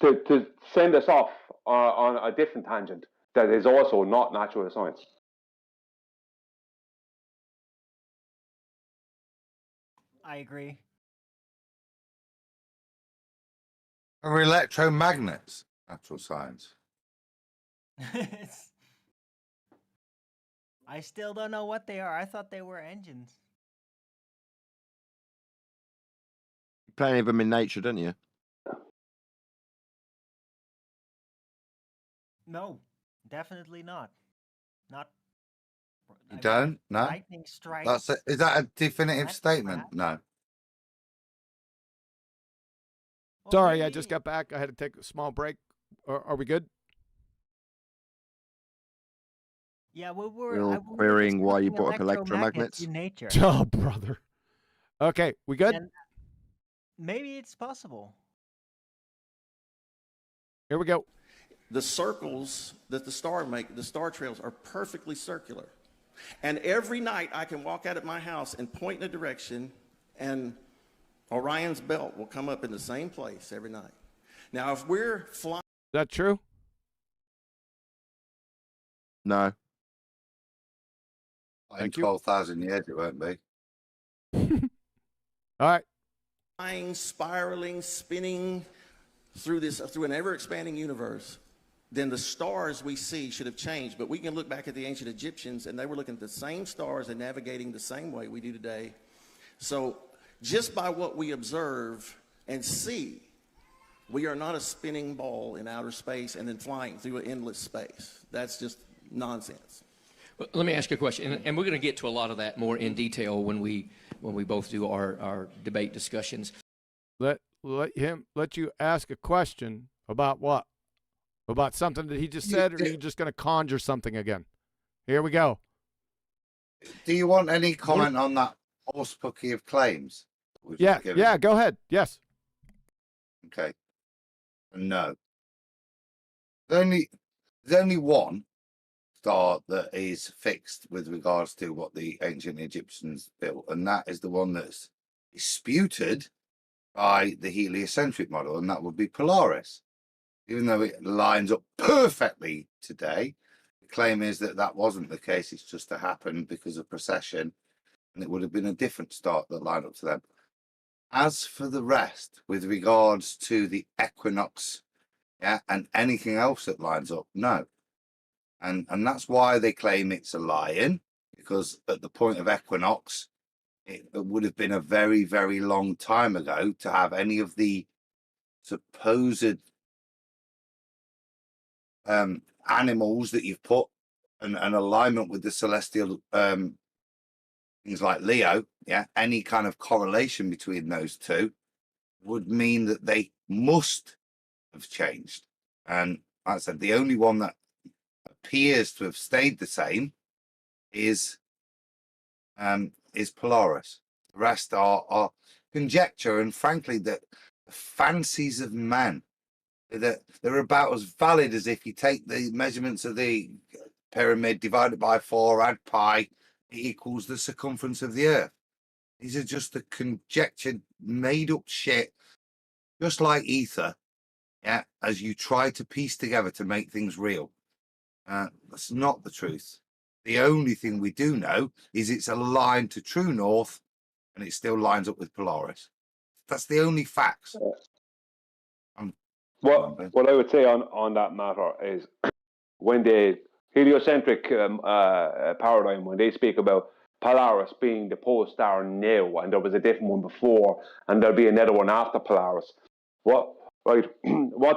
To send us off on a different tangent that is also not natural science. I agree. Or electromagnets, natural science. I still don't know what they are. I thought they were engines. Plenty of them in nature, don't you? No, definitely not. Not. You don't? No? Lightning strikes. Is that a definitive That statement? perhaps. No. Well, Sorry, I maybe- just got back. I had to take a small break. Are we good? Yeah, we We're were all querying why you brought up electromagnets electromagnets. in nature. Oh, brother. Okay, we good? And maybe it's possible. Here we go. The circles that the star trails are perfectly circular. And every night I can walk out at my house and point in a direction, and Orion's belt will come up in the same place every night. Now, if we're flying... Is that true? No. In Thank you. 12,000 years, it won't be. All right. flying, spiraling, spinning through an ever-expanding universe, then the stars we see should have changed. But we can look back at the ancient Egyptians, and they were looking at the same stars and navigating the same way we do today. So just by what we observe and see, we are not a spinning ball in outer space and then flying through an endless space. That's just nonsense. Well, let me ask you a question, and we're going to get to a lot of that more in detail when we both do our debate discussions. Let you ask a question about what? About something that he just said, or are you just going to conjure something again? Here we go. Do you want any comment on that horsepookie of claims? Yeah, go ahead. Yes. Okay. No. There's only one star that is fixed with regards to what the ancient Egyptians built, and that is the one that's disputed by the heliocentric model, and that would be Polaris. Even though it lines up perfectly today, the claim is that that wasn't the case. It's just happened because of precession, and it would have been a different star that lined up to them. As for the rest, with regards to the equinox, and anything else that lines up, no. And that's why they claim it's a lion, because at the point of equinox, it would have been a very, very long time ago to have any of the supposed animals that you've put an alignment with the celestial things like Leo, any kind of correlation between those two would mean that they must have changed. And like I said, the only one that appears to have stayed the same is Polaris. The rest are conjecture, and frankly, the fancies of man. They're about as valid as if you take the measurements of the pyramid, divide it by 4, add pi, it equals the circumference of the earth. These are just the conjectured, made up shit, just like ether, as you try to piece together to make things real. That's not the truth. The only thing we do know is it's aligned to true north, and it still lines up with Polaris. That's the only facts. What I would say on that matter is, when the heliocentric paradigm, when they speak about Polaris being the pole star now, and there was a different one before, and there'll be another one after Polaris, what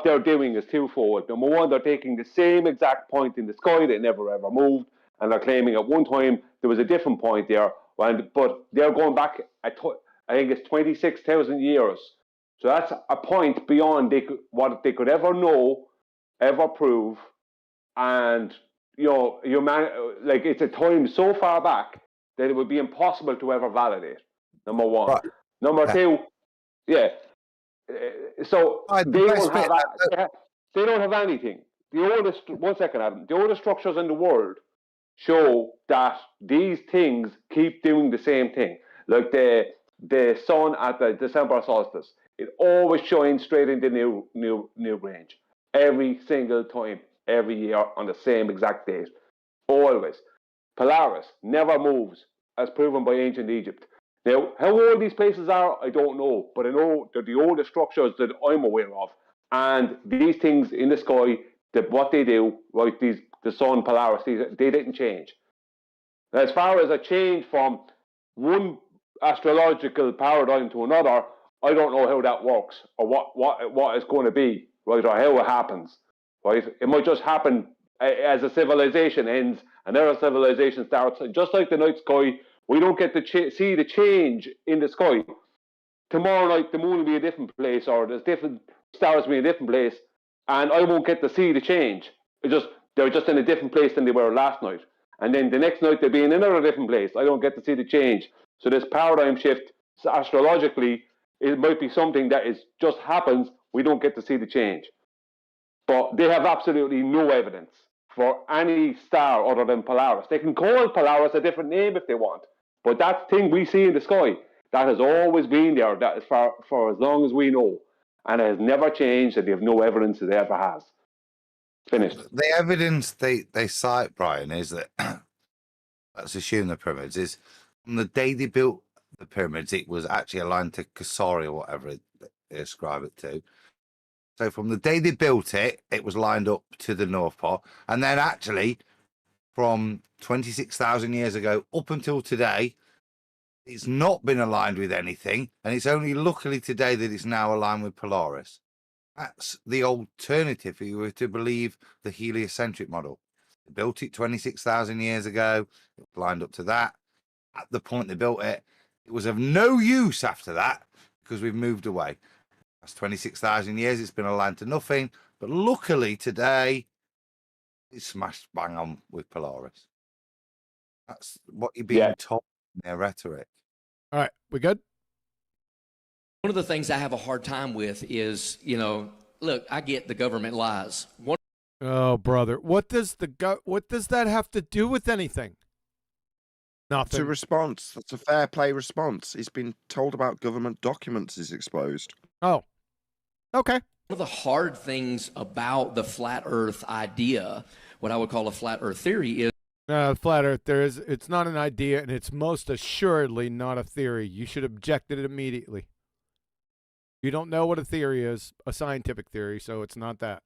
they're doing is twofold. Number one, they're taking the same exact point in the sky that never ever moved, and they're claiming at one time there was a different point there, but they're going back, I think it's 26,000 years. So that's a point beyond what they could ever know, ever prove, and it's a time so far back that it would be impossible to ever validate. Number one. Right. Number two, so they don't have anything. The oldest structures in the world show that these things keep doing the same thing. Like the sun at the December solstice, it always shines straight into new range every single time, every year on the same exact date, always. Polaris never moves, as proven by ancient Egypt. Now, how old these places are, I don't know, but I know they're the oldest structures that I'm aware of And these things in the sky, what they do, right? The sun, Polaris, they didn't change. Now, as far as a change from one astrological paradigm to another, I don't know how that works or what it's going to be, right? Or how it happens, right? It might just happen as a civilization ends, another civilization starts. Just like the night sky, we don't get to see the change in the sky. Tomorrow night, the moon will be a different place, or there's different stars will be in a different place, and I won't get to see the change. They're just in a different place than they were last night. And then the next night, they'll be in another different place. I don't get to see the change. So this paradigm shift, astrologically, it might be something that just happens. We don't get to see the change. But they have absolutely no evidence for any star other than Polaris. They can call Polaris a different name if they want. But that thing we see in the sky, that has always been there. That is for as long as we know. And it has never changed, and they have no evidence that it ever has. Finished. The evidence they cite, Brian, is that let's assume the pyramids is on the day they built the pyramids, it was actually aligned to Kasari or whatever they ascribe it to. So from the day they built it, it was lined up to the North Pole, and then actually from 26,000 years ago up until today, it's not been aligned with anything, and it's only luckily today that it's now aligned with Polaris. That's the alternative if you were to believe the heliocentric model. They built it 26,000 years ago. It was lined up to that. At the point they built it, it was of no use after that because we've moved away. That's 26,000 years. It's been aligned to nothing. But luckily today, it's smashed bang on with Polaris. That's what you're being told in their rhetoric. All right, we good? One of the things I have a hard time with is, look, I get the government lies. Oh, brother, what does that have to do with anything? Nothing. It's a response. That's a fair play response. He's been told about government documents is exposed. Oh, okay. One of the hard things about the flat Earth idea, what I would call a flat Earth theory, is flat Earth. It's not an idea, and it's most assuredly not a theory. You should object it immediately. You don't know what a theory is, a scientific theory, so it's not that.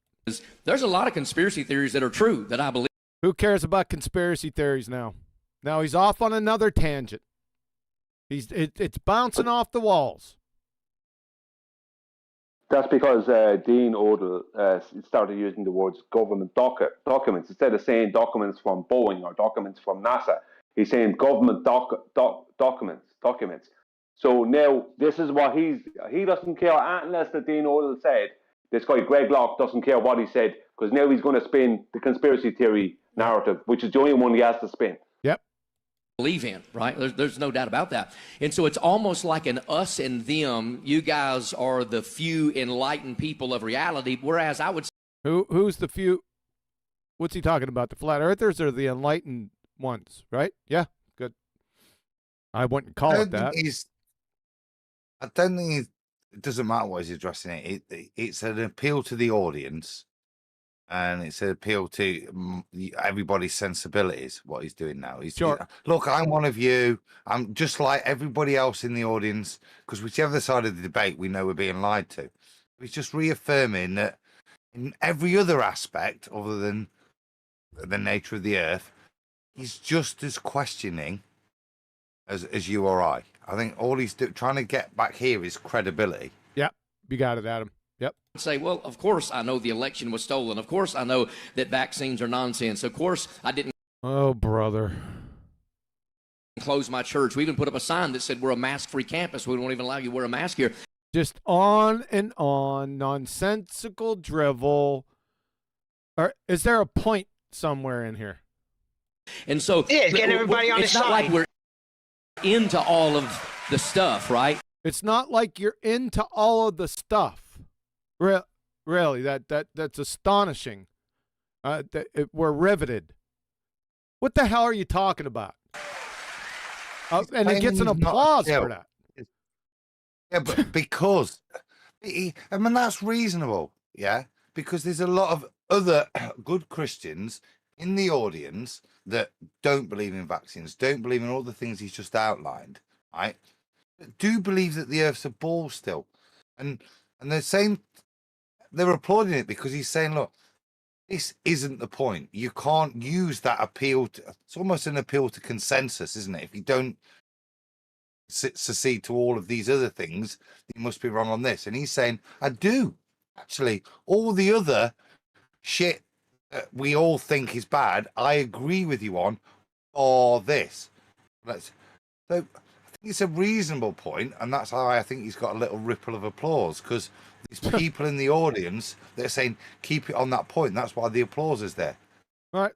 There's a lot of conspiracy theories that are true that I believe. Who cares about conspiracy theories now? Now he's off on another tangent. It's bouncing off the walls. That's because Dean Odle started using the words government documents instead of saying documents from Boeing or documents from NASA. He's saying government documents. So now this is what he doesn't care unless the Dean Odle said. This guy Greg Locke doesn't care what he said because now he's going to spin the conspiracy theory narrative, which is the only one he has to spin. Yep. Believe in, right? There's no doubt about that. And so it's almost like an us and them. You guys are the few enlightened people of reality, whereas I would say who's the few? What's he talking about? The flat earthers or the enlightened ones, right? Yeah, good. I wouldn't call it that. I don't think it doesn't matter what he's addressing it. It's an appeal to the audience, and it's an appeal to everybody's sensibilities. What he's doing now, look, I'm one of you. I'm just like everybody else in the audience, because whichever side of the debate, we know we're being lied to. He's just reaffirming that in every other aspect, other than the nature of the Earth, he's just as questioning as you or I. I think all he's trying to get back here is credibility. Yep, you got it, Adam. Yep. Say, well, of course I know the election was stolen. Of course I know that vaccines are nonsense. Of course I didn't. Oh, brother. Close my church. We even put up a sign that said we're a mask-free campus. We won't even allow you to wear a mask here. Just on and on, nonsensical drivel. Or is there a point somewhere in here? And so get everybody on his side. It's not like we're into all of the stuff, right? It's not like you're into all of the stuff. Really, that's astonishing. We're riveted. What the hell are you talking about? And it gets an applause for that. Yeah, but because I mean that's reasonable, yeah. Because there's a lot of other good Christians in the audience that don't believe in vaccines, don't believe in all the things he's just outlined, right? But do believe that the Earth's a ball still, and the same they're applauding it because he's saying, look, this isn't the point. You can't use that appeal to, it's almost an appeal to consensus, isn't it? If you don't secede to all of these other things, you must be wrong on this. And he's saying, I do. Actually, all the other shit that we all think is bad, I agree with you on, or this. So I think it's a reasonable point, and that's how I think he's got a little ripple of applause, because there's people in the audience that are saying, keep it on that point. That's why the applause is there. Right.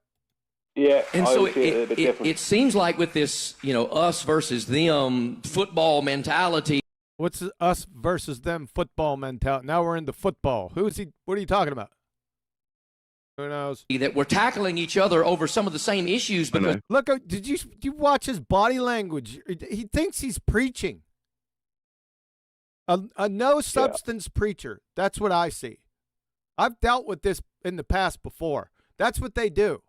Yeah, And so it seems like with this, us versus them football mentality. What's the us versus them football mentality? Now we're into football. Who's he? What are you talking about? Who knows? That we're tackling each other over some of the same issues. Because look, did you watch his body language? He thinks he's preaching. A no substance preacher. That's what I see. I've dealt with this in the past before. That's what they do.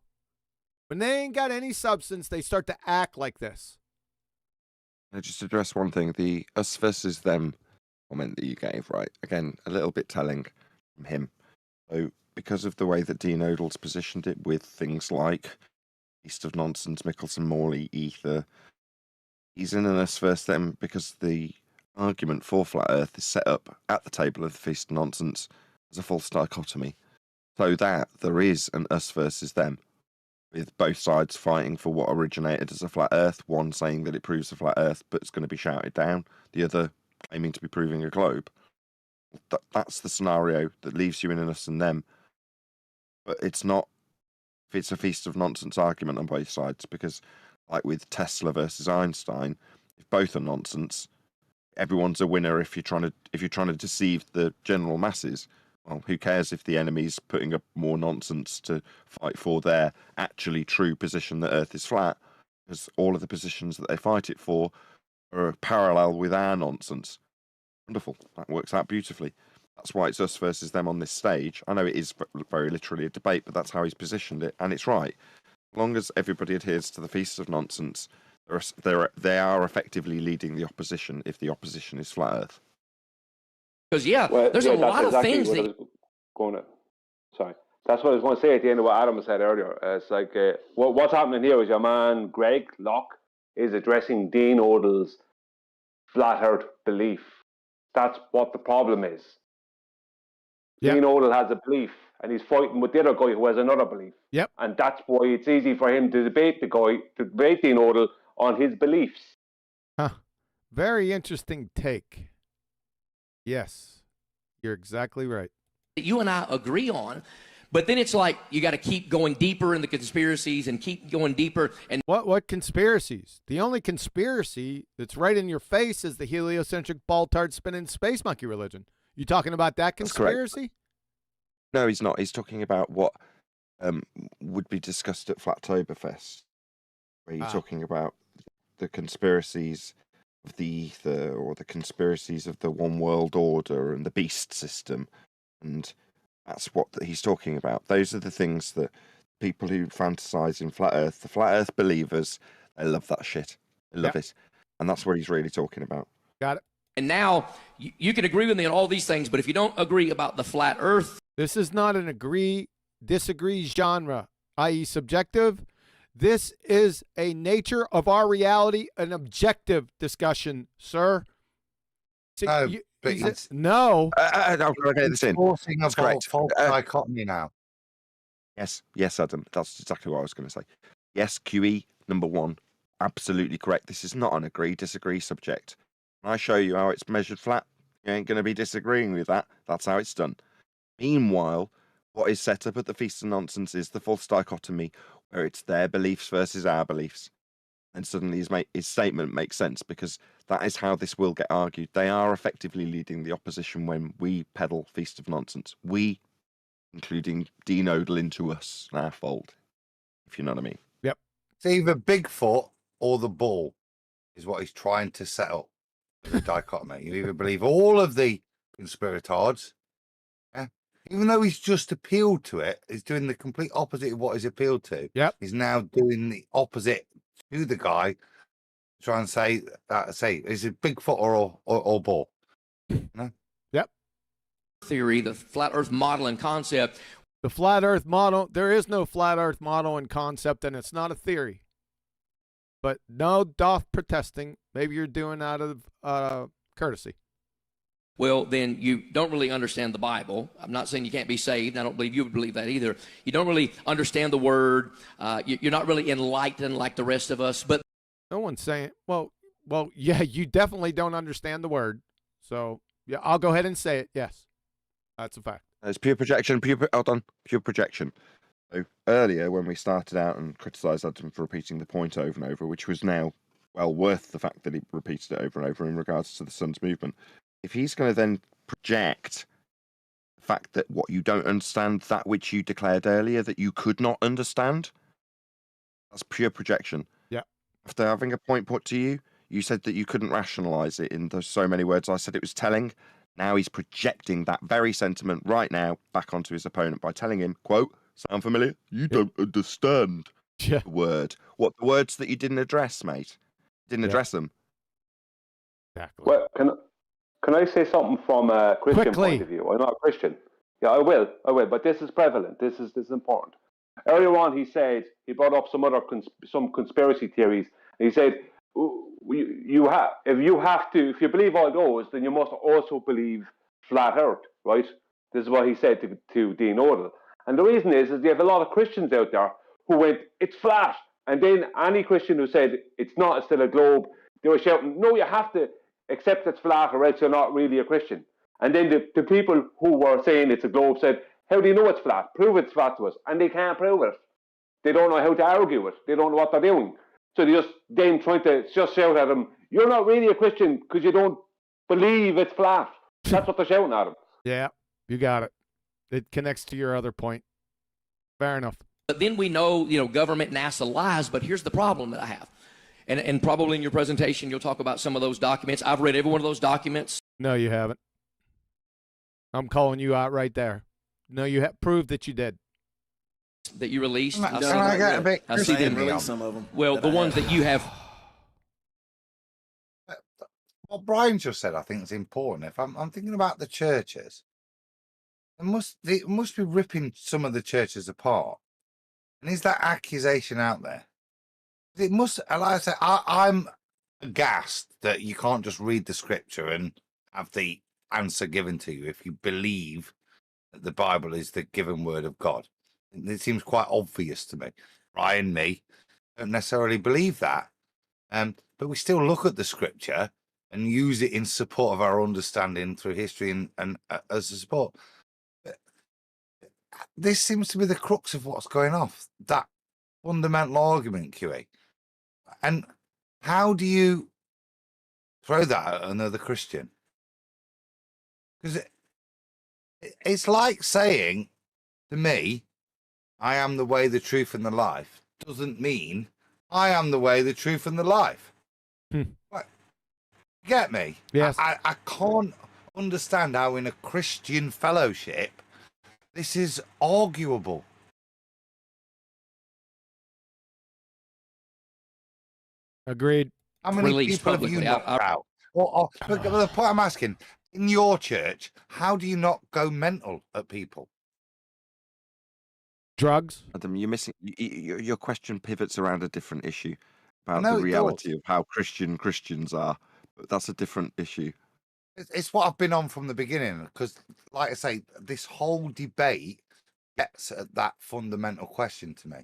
When they ain't got any substance, they start to act like this. I just address one thing: the us versus them comment that you gave. Right, again, a little bit telling from him. So, because of the way that Dean Odle's positioned it with things like Feast of Nonsense, Michelson-Morley, Ether, he's in an us versus them because the argument for flat Earth is set up at the table of the Feast of Nonsense as a false dichotomy, so that there is an us versus them, with both sides fighting for what originated as a flat Earth, one saying that it proves a flat Earth but it's going to be shouted down, the other claiming to be proving a globe. That's the scenario that leaves you in an us and them. But it's not, if it's a Feast of Nonsense argument on both sides, because like with Tesla versus Einstein, if both are nonsense, everyone's a winner if you're trying to deceive the general masses. Well, who cares if the enemy's putting up more nonsense to fight for their actually true position that Earth is flat, because all of the positions that they fight it for are parallel with our nonsense. Wonderful. That works out beautifully. That's why it's us versus them on this stage. I know it is very literally a debate, but that's how he's positioned it, and it's right. As long as everybody adheres to the Feast of Nonsense, they are effectively leading the opposition if the opposition is flat Earth. Because there's a lot of things that. Sorry, that's what I was going to say at the end of what Adam said earlier. It's like what's happening here is your man Greg Locke is addressing Dean Odle's flat Earth belief. That's what the problem is. Yep. Dean Odle has a belief, and he's fighting with the other guy who has another belief. Yep. And that's why it's easy for him to debate Dean Odle on his beliefs. Huh. Very interesting take. Yes, you're exactly right. That you and I agree on, but then it's like you got to keep going deeper in the conspiracies and keep going deeper. And what conspiracies? The only conspiracy that's right in your face is the heliocentric ball-tard spinning space monkey religion. You talking about that conspiracy? No, he's not. He's talking about what would be discussed at Flattoberfest, where you're talking about the conspiracies of the ether, or the conspiracies of the one world order and the beast system, and that's what he's talking about. Those are the things that people who fantasize in flat Earth, the flat Earth believers, they love that shit. They love it, and that's what he's really talking about. Got it. And now you can agree with me on all these things, but if you don't agree about the flat Earth, this is not an agree-disagree genre, i.e. subjective. This is a nature of our reality, an objective discussion, sir. No, but no. I'm going to get this in. That's correct. False dichotomy now. Yes, Adam. That's exactly what I was going to say. Yes, QE, number one. Absolutely correct. This is not an agree-disagree subject. When I show you how it's measured flat, you ain't going to be disagreeing with that. That's how it's done. Meanwhile, what is set up at the Feast of Nonsense is the false dichotomy, where it's their beliefs versus our beliefs. And suddenly his statement makes sense, because that is how this will get argued. They are effectively leading the opposition when we peddle Feast of Nonsense. We, including Dean Odle, into us, our fold, if you know what I mean. Yep. It's either Bigfoot or the bull is what he's trying to set up. The dichotomy. You either believe all of the conspirators, even though he's just appealed to it, he's doing the complete opposite of what he's appealed to. Yep. He's now doing the opposite to the guy, trying to say is it Bigfoot or bull? No? Yep. theory, the flat Earth model and concept. The flat Earth model, there is no flat Earth model and concept, and it's not a theory. But no doth protesting. Maybe you're doing out of courtesy. Well, then you don't really understand the Bible. I'm not saying you can't be saved. I don't believe you would believe that either. You don't really understand the Word. You're not really enlightened like the rest of us. But no one's saying, well, yeah, you definitely don't understand the Word. So, yeah, I'll go ahead and say it. Yes, that's a fact. It's pure projection. Pure projection. So earlier, when we started out and criticised Adam for repeating the point over and over, which was now well worth the fact that he repeated it over and over in regards to the sun's movement, if he's going to then project the fact that what you don't understand, that which you declared earlier that you could not understand, that's pure projection. Yeah. After having a point put to you, you said that you couldn't rationalise it in so many words. I said it was telling. Now he's projecting that very sentiment right now back onto his opponent by telling him, quote, sound familiar? You don't understand the word. What, the words that you didn't address, mate? Didn't address them. Exactly. Well, can I say something from a Christian point of view? I'm not a Christian. Yeah, I will. But this is prevalent. This is important. Earlier on, he said, he brought up some conspiracy theories. He said, if you believe all those, then you must also believe flat Earth, right? This is what he said to Dean Odle. And the reason is you have a lot of Christians out there who went, it's flat. And then any Christian who said, it's not, it's still a globe, they were shouting, no, you have to accept it's flat or else you're not really a Christian. And then the people who were saying it's a globe said, how do you know it's flat? Prove it's flat to us. And they can't prove it. They don't know how to argue it. They don't know what they're doing. So they then trying to just shout at them, you're not really a Christian because you don't believe it's flat. That's what they're shouting at them. Yeah, you got it. It connects to your other point. Fair enough. But then we know, government, NASA lies, but here's the problem that I have. And probably in your presentation, you'll talk about some of those documents. I've read every one of those documents. No, you haven't. I'm calling you out right there. No, you have proved that you did. That you released. I see them. Some of them. Well, the ones that you have. What Brian just said, I think, is important. If I'm thinking about the churches, they must be ripping some of the churches apart. And is that accusation out there? It must, like I said, I'm aghast that you can't just read the scripture and have the answer given to you if you believe that the Bible is the given word of God. It seems quite obvious to me. Brian, me, don't necessarily believe that. But we still look at the scripture and use it in support of our understanding through history and as a support. This seems to be the crux of what's going off, that fundamental argument, QE. And how do you throw that at another Christian? Because it's like saying to me, I am the way, the truth, and the life, doesn't mean I am the way, the truth, and the life. Get me? Yes. I can't understand how in a Christian fellowship this is arguable. Agreed. How many Released people have you publicly. knocked out? But the point I'm asking, in your church, how do you not go mental at people? Drugs? Adam, you're missing. Your question pivots around a different issue about No, the it reality does. of how Christians are. But that's a different issue. It's what I've been on from the beginning, because, like I say, this whole debate gets at that fundamental question to me.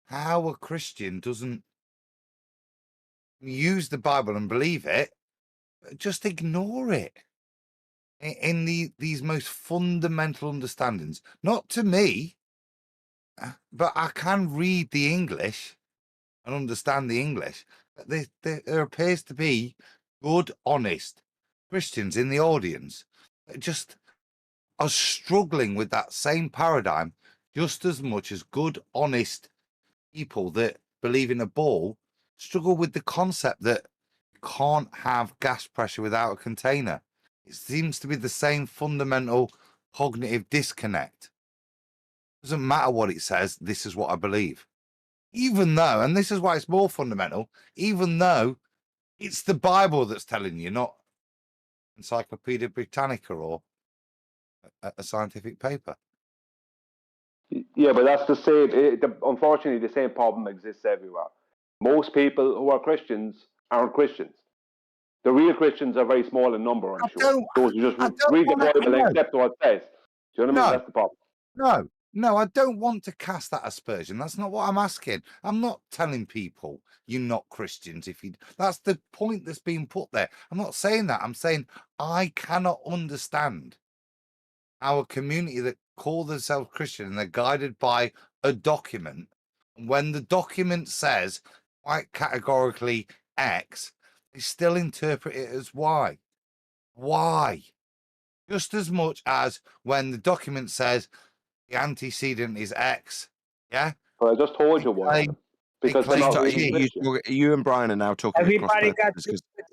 How a Christian doesn't use the Bible and believe it, just ignore it in these most fundamental understandings. Not to me, but I can read the English and understand the English. There appears to be good, honest Christians in the audience that just are struggling with that same paradigm just as much as good, honest people that believe in a ball struggle with the concept that you can't have gas pressure without a container. It seems to be the same fundamental cognitive disconnect. Doesn't matter what it says, this is what I believe. Even though, and this is why it's more fundamental, even though it's the Bible that's telling you, not Encyclopedia Britannica or a scientific paper. Yeah, but that's the same. Unfortunately, the same problem exists everywhere. Most people who are Christians aren't Christians. The real Christians are very small in number, I'm sure. Those who just read the Bible and accept what it says. Do you know what I mean? That's the problem. No, I don't want to cast that aspersion. That's not what I'm asking. I'm not telling people you're not Christians if you. That's the point that's being put there. I'm not saying that. I'm saying I cannot understand our community that call themselves Christian and they're guided by a document. When the document says quite categorically X, they still interpret it as Y. Why? Just as much as when the document says the antecedent is X. Yeah? Well, I just told you why. Because they're not really Christian. You and Brian are now talking Everybody got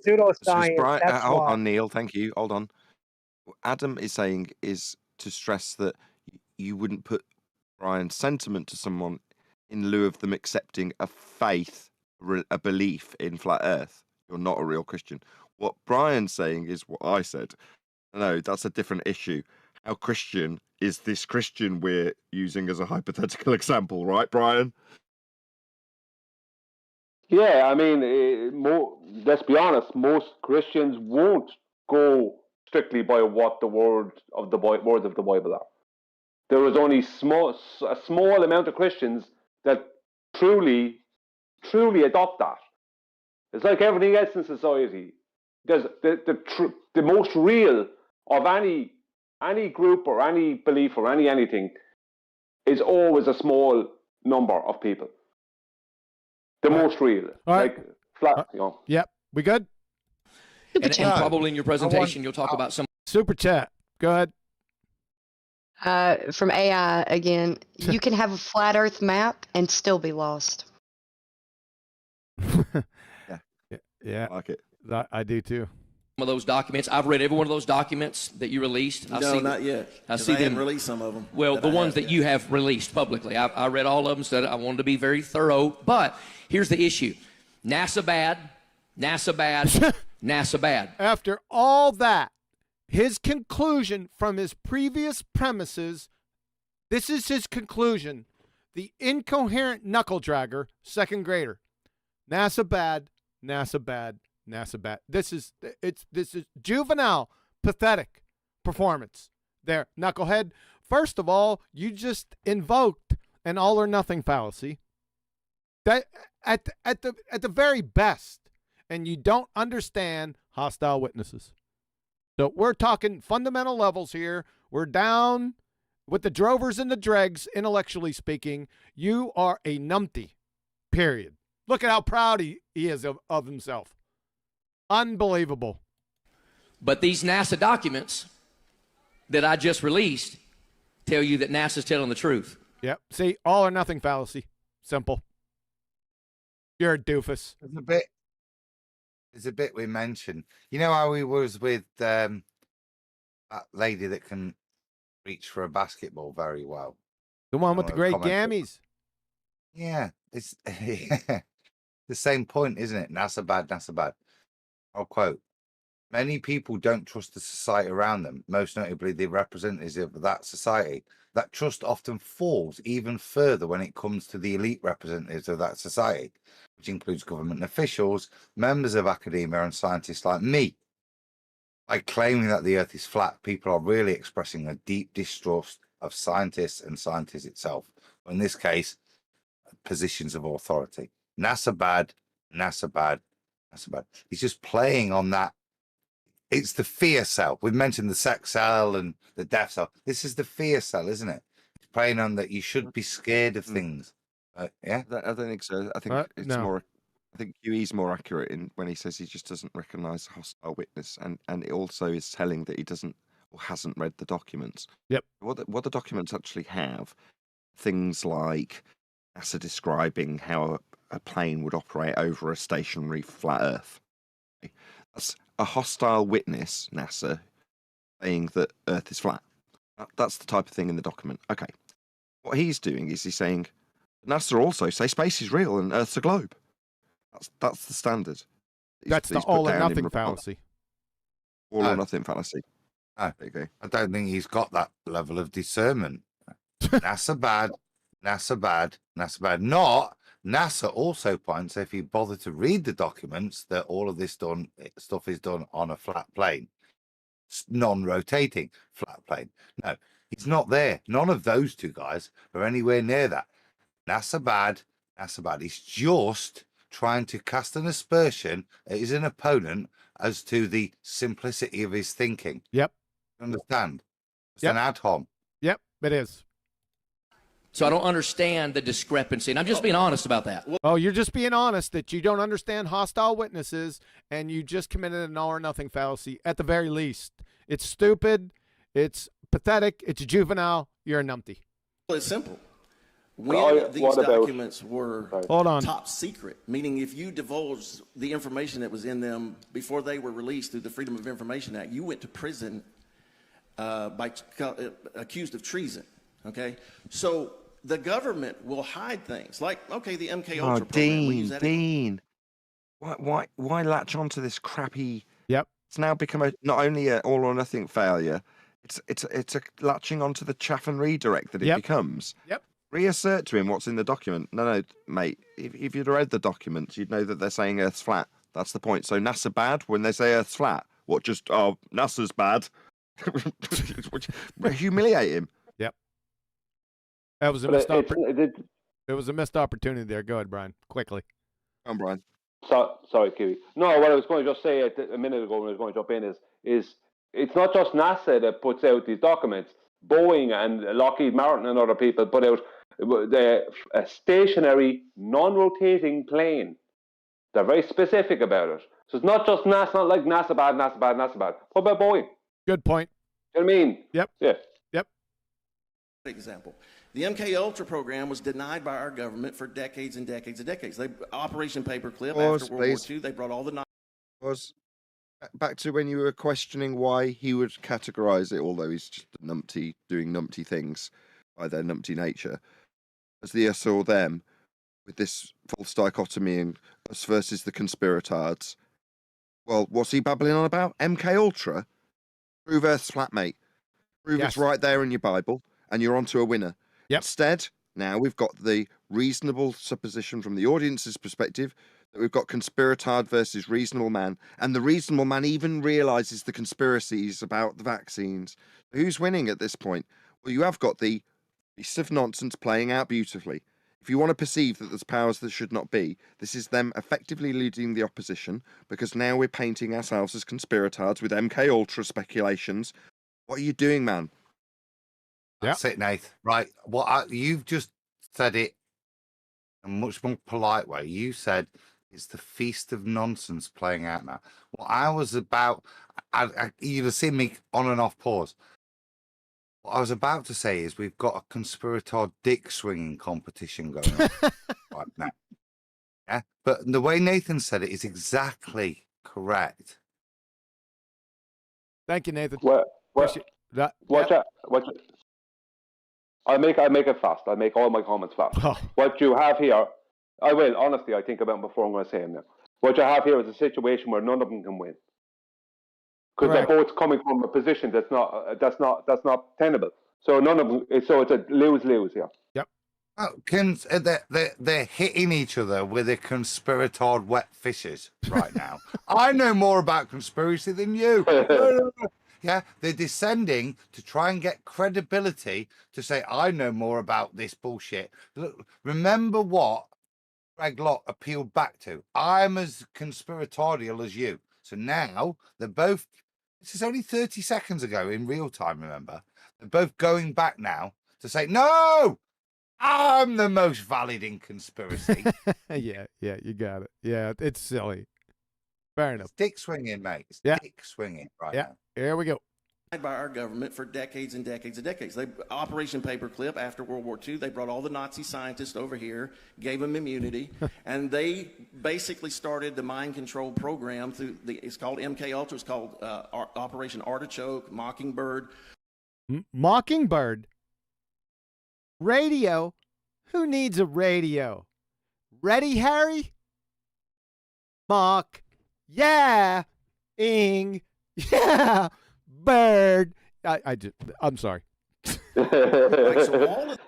pseudoscience. Brian, That's hold why. on, Neil. Thank you. Hold on. What Adam is saying is to stress that you wouldn't put Brian's sentiment to someone in lieu of them accepting a faith, a belief in flat Earth. You're not a real Christian. What Brian's saying is what I said. No, that's a different issue. How Christian is this Christian we're using as a hypothetical example, right, Brian? Yeah, I mean, let's be honest. Most Christians won't go strictly by what the words of the Bible are. There is only a small amount of Christians that truly adopt that. It's like everything else in society. There's the most real of any group or any belief or anything is always a small number of people. The most real, like flat, you know. Yep, we good? And probably in your presentation, you'll talk about some super chat. Go ahead. From AI again, you can have a flat Earth map and still be lost. Yeah, I like it. I do too. Some of those documents. I've read every one of those documents that you released. No, not yet. I see them. Haven't released some of them. Well, the ones that you have released publicly. I read all of them, said I wanted to be very thorough. But here's the issue. NASA bad, NASA bad, NASA bad. After all that, his conclusion from his previous premises, this is his conclusion. The incoherent knuckle dragger, second grader. NASA bad, NASA bad, NASA bad. This is juvenile, pathetic performance. There, knucklehead. First of all, you just invoked an all or nothing fallacy. That at the very best, and you don't understand hostile witnesses. So we're talking fundamental levels here. We're down with the drovers and the dregs, intellectually speaking. You are a numpty, period. Look at how proud he is of himself. Unbelievable. But these NASA documents that I just released tell you that NASA's telling the truth. Yep. See, all or nothing fallacy. Simple. You're a doofus. There's a bit we mentioned. You know how he was with that lady that can reach for a basketball very well? The one with the great gammies. Yeah. It's the same point, isn't it? NASA bad, NASA bad. I'll quote. Many people don't trust the society around them, most notably the representatives of that society. That trust often falls even further when it comes to the elite representatives of that society, which includes government officials, members of academia, and scientists like me. By claiming that the Earth is flat, people are really expressing a deep distrust of scientists and science itself. In this case, positions of authority. NASA bad, NASA bad, NASA bad. He's just playing on that. It's the fear cell. We've mentioned the sex cell and the death cell. This is the fear cell, isn't it? It's playing on that you should be scared of things. Yeah? I don't think so. I think it's more. I think QE's more accurate in when he says he just doesn't recognise a hostile witness, and it also is telling that he doesn't or hasn't read the documents. Yep. What the documents actually have, things like NASA describing how a plane would operate over a stationary flat Earth. That's a hostile witness, NASA, saying that Earth is flat. That's the type of thing in the document. Okay. What he's doing is he's saying NASA also say space is real and Earth's a globe. That's the standard. That's the all or nothing fallacy. All or nothing fallacy. Okay. I don't think he's got that level of discernment. NASA bad, NASA bad, NASA bad. Not NASA also points, if you bother to read the documents, that all of this stuff is done on a flat plane, non-rotating flat plane. No, he's not there. None of those two guys are anywhere near that. NASA bad, NASA bad. He's just trying to cast an aspersion at his opponent as to the simplicity of his thinking. Yep. Understand? It's Yep. an ad hoc. Yep, it is. So I don't understand the discrepancy, and I'm just being honest about that. Oh, you're just being honest that you don't understand hostile witnesses and you just committed an all or nothing fallacy at the very least. It's stupid. It's pathetic. It's juvenile. You're a numpty. Well, it's simple. Well, When these what about- documents were Hold on. top secret, meaning if you divulged the information that was in them before they were released through the Freedom of Information Act, you went to prison accused of treason. Okay, so the government will hide things like, okay, the MK Oh, Ultra program. We use Dean, that Dean. Why latch onto this crappy? Yep. It's now become not only an all or nothing failure. It's a latching onto the chaff and redirect that it Yep. becomes. Yep. Reassert to him what's in the document. No, mate. If you'd read the documents, you'd know that they're saying Earth's flat. That's the point. So NASA bad when they say Earth's flat. What? Just NASA's bad. Humiliate him. Yep. That was a But missed opportunity. it, It was a missed opportunity there. Go ahead, Brian. Quickly. Come on, Brian. sorry, Kiwi. No, what I was going to just say a minute ago when I was going to jump in is it's not just NASA that puts out these documents. Boeing and Lockheed Martin and other people put out a stationary, non-rotating plane. They're very specific about it. So it's not just NASA, not like NASA bad, NASA bad, NASA bad. What about Boeing? Good point. You know what I mean? Yep. Yeah. Yep. example. The MK Ultra program was denied by our government for decades and decades and decades. Operation Paperclip, Pause, after World please. War II, they brought all the Was back to when you were questioning why he would categorize it, although he's just a numpty doing numpty things by their numpty nature, as the us or them, with this false dichotomy and us versus the conspiratards. Well, what's he babbling on about? MK Ultra? Prove Earth's flat, mate. Prove Yes. it's right there in your Bible, and you're onto a winner. Yep. Instead, now we've got the reasonable supposition from the audience's perspective that we've got conspiratard versus reasonable man, and the reasonable man even realizes the conspiracies about the vaccines. Who's winning at this point? Well, you have got the piece of nonsense playing out beautifully. If you want to perceive that there's powers that should not be, this is them effectively leading the opposition, because now we're painting ourselves as conspiratards with MK Ultra speculations. What are you doing, man? That's it, Nath. Right. Well, you've just said it in a much more polite way. You said it's the feast of nonsense playing out now. What I was about, you'd have seen me on and off pause. What I was about to say is we've got a conspirator dick swinging competition going on right now. Yeah, but the way Nathan said it is exactly correct. Thank you, Nathan. Well, Appreciate that. watch Yeah. out. Watch it. I'll make it fast. I'll make all my comments fast. Oh, What you have here, I will, honestly, I think about them before I'm going to say them now. What you have here is a situation where none of them can win. Because they're Correct. both coming from a position that's not tenable. So none of them, so it's a lose-lose here. Oh, they're hitting each other with a conspirator wet fishes right now. I know more about conspiracy than you. Yeah, they're descending to try and get credibility to say, I know more about this bullshit. Look, remember what Greg Locke appealed back to. I'm as conspiratorial as you. So now they're both, this is only 30 seconds ago in real time, remember? They're both going back now to say, no, I'm the most valid in conspiracy. yeah, you got it. Yeah, it's silly. Fair enough. It's dick swinging, mate. It's Yeah. dick swinging right Yeah, now. here we go. by our government for decades and decades and decades. Operation Paperclip, after World War II, they brought all the Nazi scientists over here, gave them immunity, and they basically started the mind control program through it's called MK Ultra, it's called Operation Artichoke, Mockingbird. Mockingbird. Radio? Who needs a radio? Ready, Harry? Mock. Yeah. Ing. Yeah. bird. I'm sorry. Right, so all of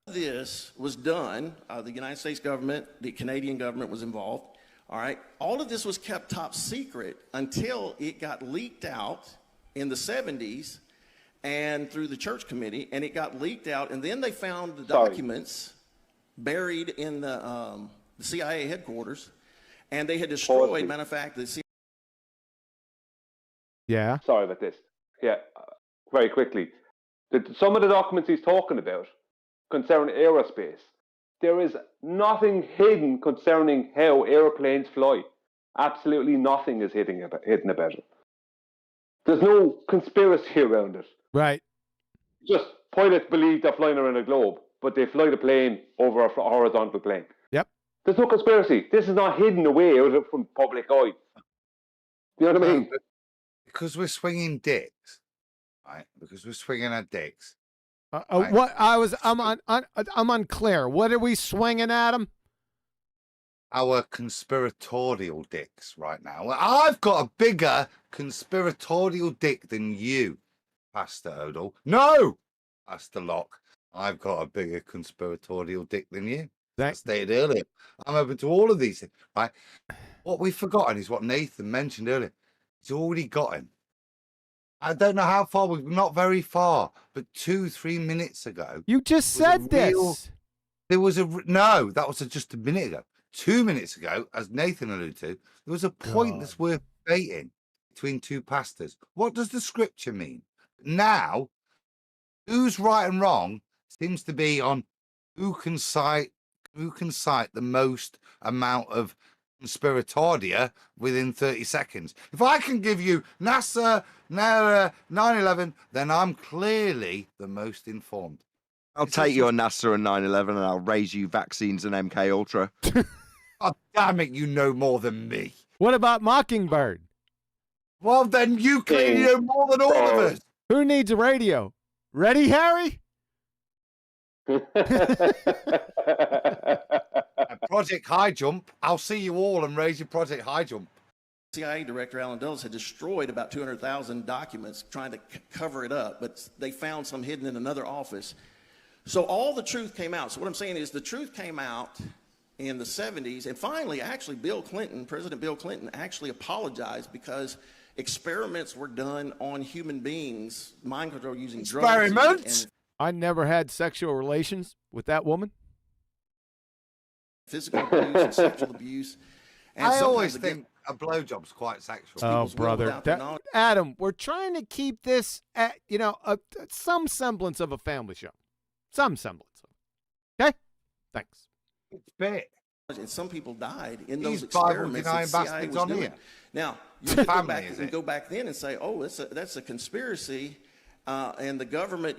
this was done. The United States government, the Canadian government was involved. All right. All of this was kept top secret until it got leaked out in the 70s and through the church committee, and it got leaked out, and then they found the documents buried in the CIA headquarters, and they had destroyed, matter of fact, the CIA. Yeah. Sorry about this. Yeah, very quickly. Some of the documents he's talking about concern aerospace. There is nothing hidden concerning how airplanes fly. Absolutely nothing is hidden about it. There's no conspiracy around it. Right. Just pilots believe they're flying around a globe, but they fly the plane over a horizontal plane. Yep. There's no conspiracy. This is not hidden away out from public eye. You know what I mean? Because we're swinging dicks, right? Because we're swinging our dicks. Right? I'm unclear. What are we swinging at him? Our conspiratorial dicks right now. Well, I've got a bigger conspiratorial dick than you, Pastor Odle. No, Pastor Locke. I've got a bigger conspiratorial dick than you. I stated earlier. I'm open to all of these things, right? What we've forgotten is what Nathan mentioned earlier. He's already got him. I don't know how far, we're not very far, but 2-3 minutes ago. You just said this. There was no, that was just a minute ago. 2 minutes ago, as Nathan alluded to, there was a point that's worth debating between two pastors. What does the scripture mean? Now, who's right and wrong seems to be on who can cite the most amount of conspiratoria within 30 seconds. If I can give you NASA, 9/11, then I'm clearly the most informed. I'll take your NASA and 9/11 and I'll raise you vaccines and MK Ultra. Oh, damn it, you know more than me. What about Mockingbird? Well, then you clearly know more than all of us. Who needs a radio? Ready, Harry? Project High Jump. I'll see you all and raise your Project High Jump. CIA Director Alan Dulles had destroyed about 200,000 documents trying to cover it up, but they found some hidden in another office. So all the truth came out. So what I'm saying is the truth came out in the 70s, and finally, actually, President Bill Clinton actually apologized because experiments were done on human beings, mind control using drugs. Experiments? I never had sexual relations with that woman. Physical abuse and sexual abuse. And I always think a blowjob's quite sexual. Oh, brother. Adam, we're trying to keep this at, some semblance of a family show. Some semblance of it. Okay? Thanks. It's bit. And some people died in those experiments that the CIA was doing. Now, you can go back then and say, oh, that's a conspiracy, and the government,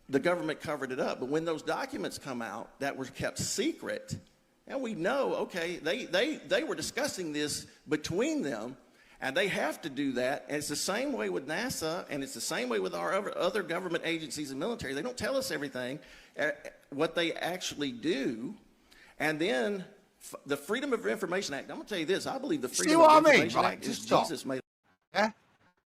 the government covered it up. But when those documents come out that were kept secret, and we know, okay, they were discussing this between them, and they have to do that. And it's the same way with NASA, and it's the same way with our other government agencies and military. They don't tell us everything, what they actually do. And then the Freedom of Information Act, I'm going to tell you this, I believe the Freedom of Information Act is Jesus made. Yeah?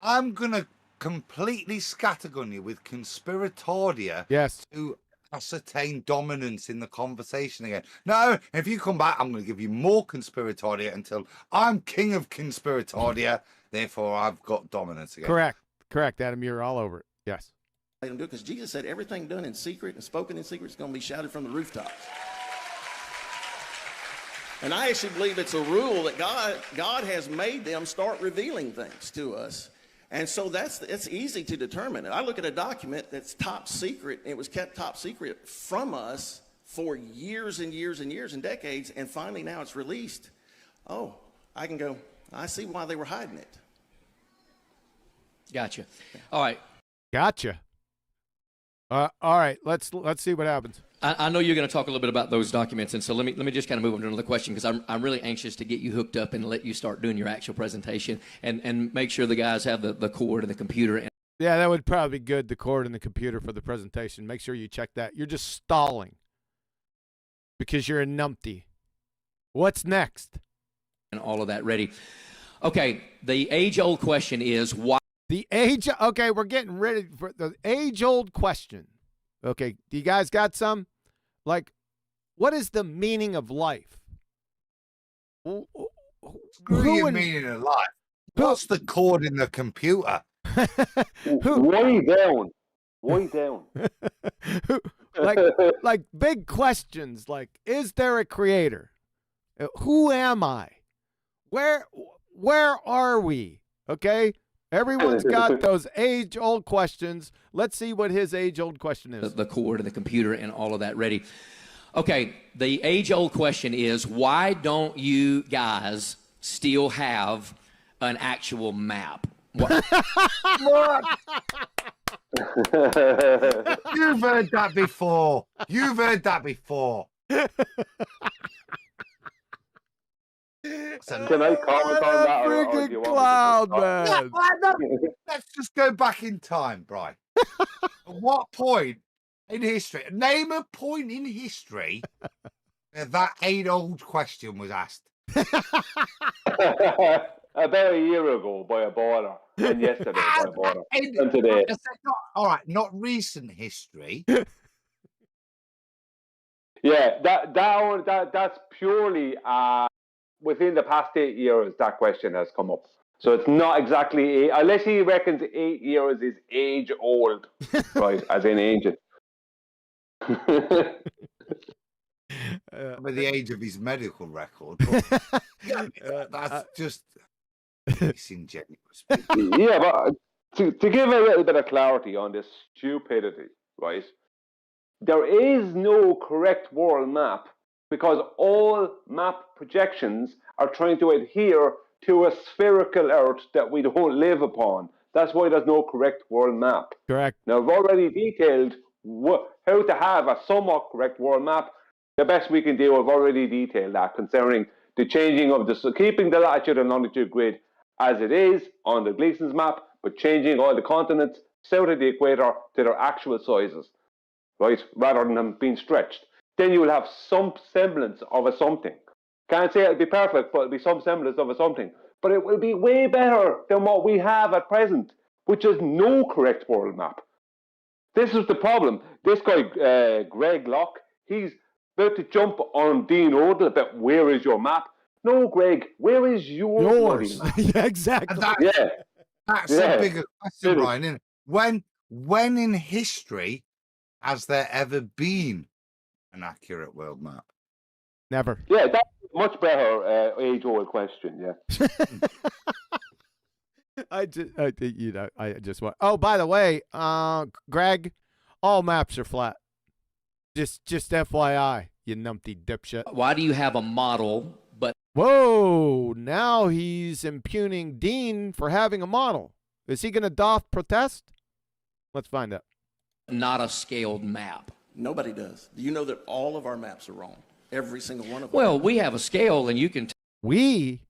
I'm going to completely scattergun you with conspiratoria to ascertain dominance in the conversation again. No, if you come back, I'm going to give you more conspiratoria until I'm king of conspiratoria. Therefore, I've got dominance again. Correct, Adam. You're all over it. Yes. Because Jesus said everything done in secret and spoken in secret is going to be shouted from the rooftops. And I actually believe it's a rule that God has made them start revealing things to us. And so it's easy to determine. I look at a document that's top secret. It was kept top secret from us for years and years and years and decades. And finally now it's released. Oh, I can go, I see why they were hiding it. Gotcha. All right. Gotcha. All right. Let's see what happens. I know you're going to talk a little bit about those documents, and so let me just kind of move on to another question, because I'm really anxious to get you hooked up and let you start doing your actual presentation, and make sure the guys have the cord and the computer. Yeah, that would probably be good, the cord and the computer for the presentation. Make sure you check that. You're just stalling because you're a numpty. What's next? And all of that ready. Okay, the age-old question is why. Okay, we're getting ready for the age-old question. Okay, do you guys got some? Like, what is the meaning of life? What do you meaning of life? What's the code in the computer? Way down. Way down. like big questions like, is there a creator? Who am I? Where are we? Okay? Everyone's got those age-old questions. Let's see what his age-old question is. The cord and the computer and all of that ready. Okay, the age-old question is, why don't you guys still have an actual map? What? You've heard that before. You've heard that before. Can I comment on that? Or do you want Cloud, me man. Let's just go back in time, Brian. At what point in history, name a point in history that age-old question was asked? About a year ago by a border, and yesterday by a border, and today. All right, not recent history. Yeah, that's purely within the past 8 years that question has come up. So it's not exactly unless he reckons 8 years is age old, right? As in ancient. By the age of his medical record. That's just disingenuous. Yeah, but to give a little bit of clarity on this stupidity, right? There is no correct world map because all map projections are trying to adhere to a spherical Earth that we don't live upon. That's why there's no correct world map. Correct. Now, I've already detailed how to have a somewhat correct world map. The best we can do, I've already detailed that concerning the changing of keeping the latitude and longitude grid as it is on the Gleason's map, but changing all the continents south of the equator to their actual sizes, right? Rather than them being stretched. Then you will have some semblance of a something. Can't say it'll be perfect, but it'll be some semblance of a something. But it will be way better than what we have at present, which is no correct world map. This is the problem. This guy, Greg Locke, he's about to jump on Dean Odle about where is your map. No, Greg, where is yours? Map? Yeah, exactly. That's a bigger question, Brian, isn't it? When in history has there ever been an accurate world map? Never. Yeah, that's a much better age-old question. Yeah. I just want. Oh, by the way, Greg, all maps are flat. Just FYI, you numpty dipshit. Why do you have a model? But whoa, now he's impugning Dean for having a model. Is he going to doff protest? Let's find out. Not a scaled map. Nobody does. Do you know that all of our maps are wrong? Every single one of them. Well, we have a scale, and you can. We?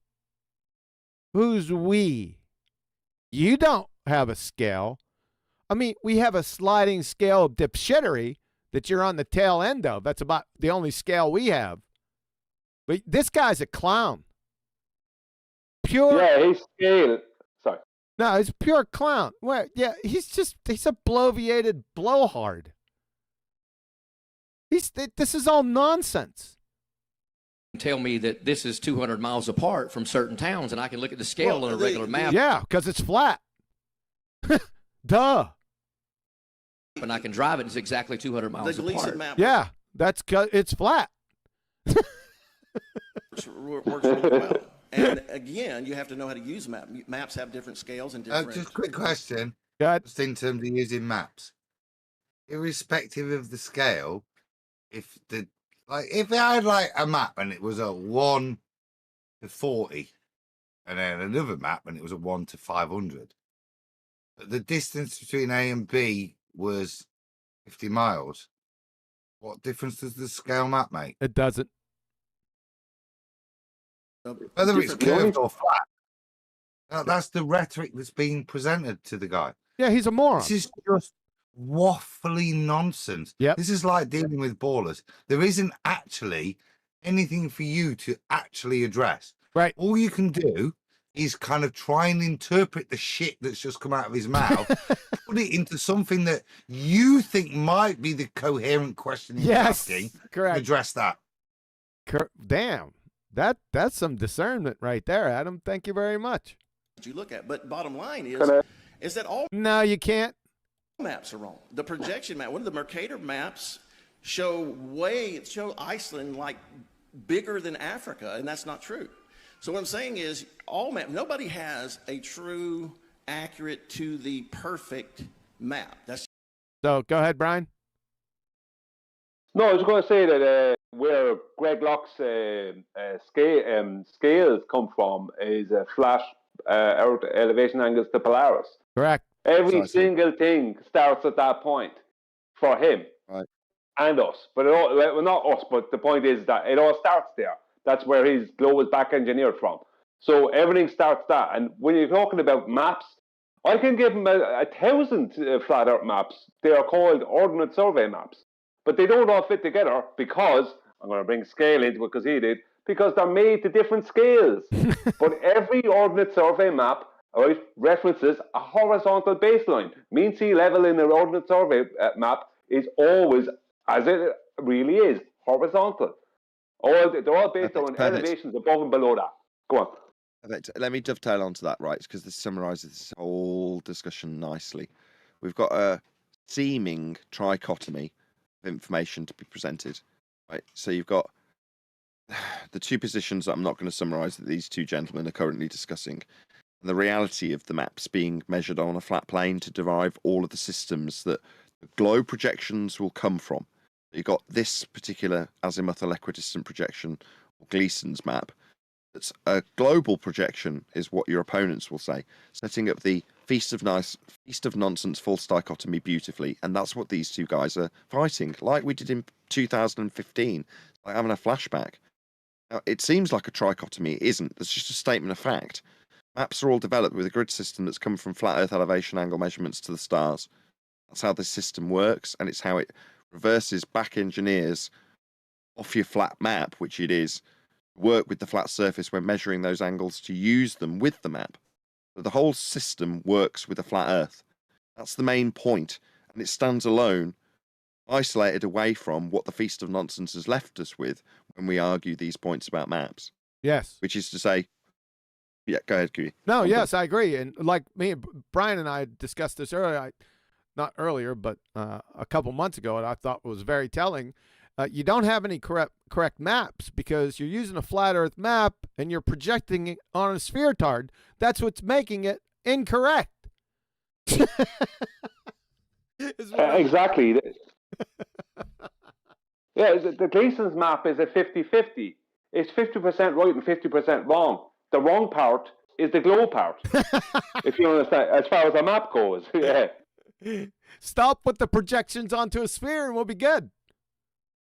Who's we? You don't have a scale. I mean, we have a sliding scale of dipshittery that you're on the tail end of. That's about the only scale we have. But this guy's a clown. Pure. Yeah, he's scale. Sorry. No, he's a pure clown. Well, yeah, he's a bloviated blowhard. This is all nonsense. Tell me that this is 200 miles apart from certain towns, and I can look at the scale on a regular map. Yeah, because it's flat. Duh. And I can drive it. It's exactly 200 miles apart. Map yeah, it's flat. works really well. And again, you have to know how to use maps. Have different scales and different. Just a quick question. Just in terms of using maps, irrespective of the scale, if I had like a map and it was a 1 to 40, and then another map and it was a 1 to 500, but the distance between A and B was 50 miles. What difference does the scale map make? It doesn't. Whether it's curved or flat. That's the rhetoric that's being presented to the guy. Yeah, he's a moron. This is just waffly nonsense. Yep. This is like dealing with ballers. There isn't actually anything for you to actually address. Right. All you can do is kind of trying to interpret the shit that's just come out of his mouth, put it into something that you think might be the coherent question he's asking. Correct. Address that. Damn, that's some discernment right there, Adam. Thank you very much. You look at, but bottom line is that all No, you can't. maps are wrong. The projection map, one of the Mercator maps show Iceland like bigger than Africa, and that's not true. So what I'm saying is nobody has a true, accurate to the perfect map. That's So go ahead, Brian. No, I was going to say that where Greg Locke's scales come from is flat Earth elevation angles to Polaris. Correct. Every single thing starts at that point for him and us. But well, not us, but the point is that it all starts there. That's where his globe was back engineered from. So everything starts that. And when you're talking about maps, I can give him 1,000 flat Earth maps. They are called Ordnance Survey maps. But they don't all fit together because, I'm going to bring scale into it because he did, because they're made to different scales. But every Ordnance Survey map references a horizontal baseline. Mean sea level in an Ordnance Survey map is always, as it really is, horizontal. They're all based on elevations above and below that. Go on. Let me dovetail onto that, right? Because this summarizes this whole discussion nicely. We've got a seeming trichotomy of information to be presented, right? So you've got the two positions that I'm not going to summarize that these two gentlemen are currently discussing, and the reality of the maps being measured on a flat plane to derive all of the systems that the globe projections will come from. You've got this particular azimuthal equidistant projection, or Gleason's map. That's a global projection, is what your opponents will say, setting up the feast of nonsense false dichotomy beautifully, and that's what these two guys are fighting, like we did in 2015, like having a flashback. Now, it seems like a trichotomy. It isn't. It's just a statement of fact. Maps are all developed with a grid system that's come from flat Earth elevation angle measurements to the stars. That's how this system works, and it's how it reverses back engineers off your flat map, which it is, work with the flat surface when measuring those angles to use them with the map. So the whole system works with a flat Earth. That's the main point, and it stands alone, isolated away from what the Feast of Nonsense has left us with when we argue these points about maps. Yes. Which is to say, yeah, go ahead, Kiwi. No, yes, I agree. And like Brian and I discussed this earlier, not earlier, but a couple months ago, and I thought was very telling. You don't have any correct maps because you're using a flat Earth map and you're projecting it on a spheretard. That's what's making it incorrect. Exactly. Yeah, the Gleason's map is a 50-50. It's 50% right and 50% wrong. The wrong part is the globe part, if you understand, as far as the map goes. Yeah. Stop with the projections onto a sphere and we'll be good.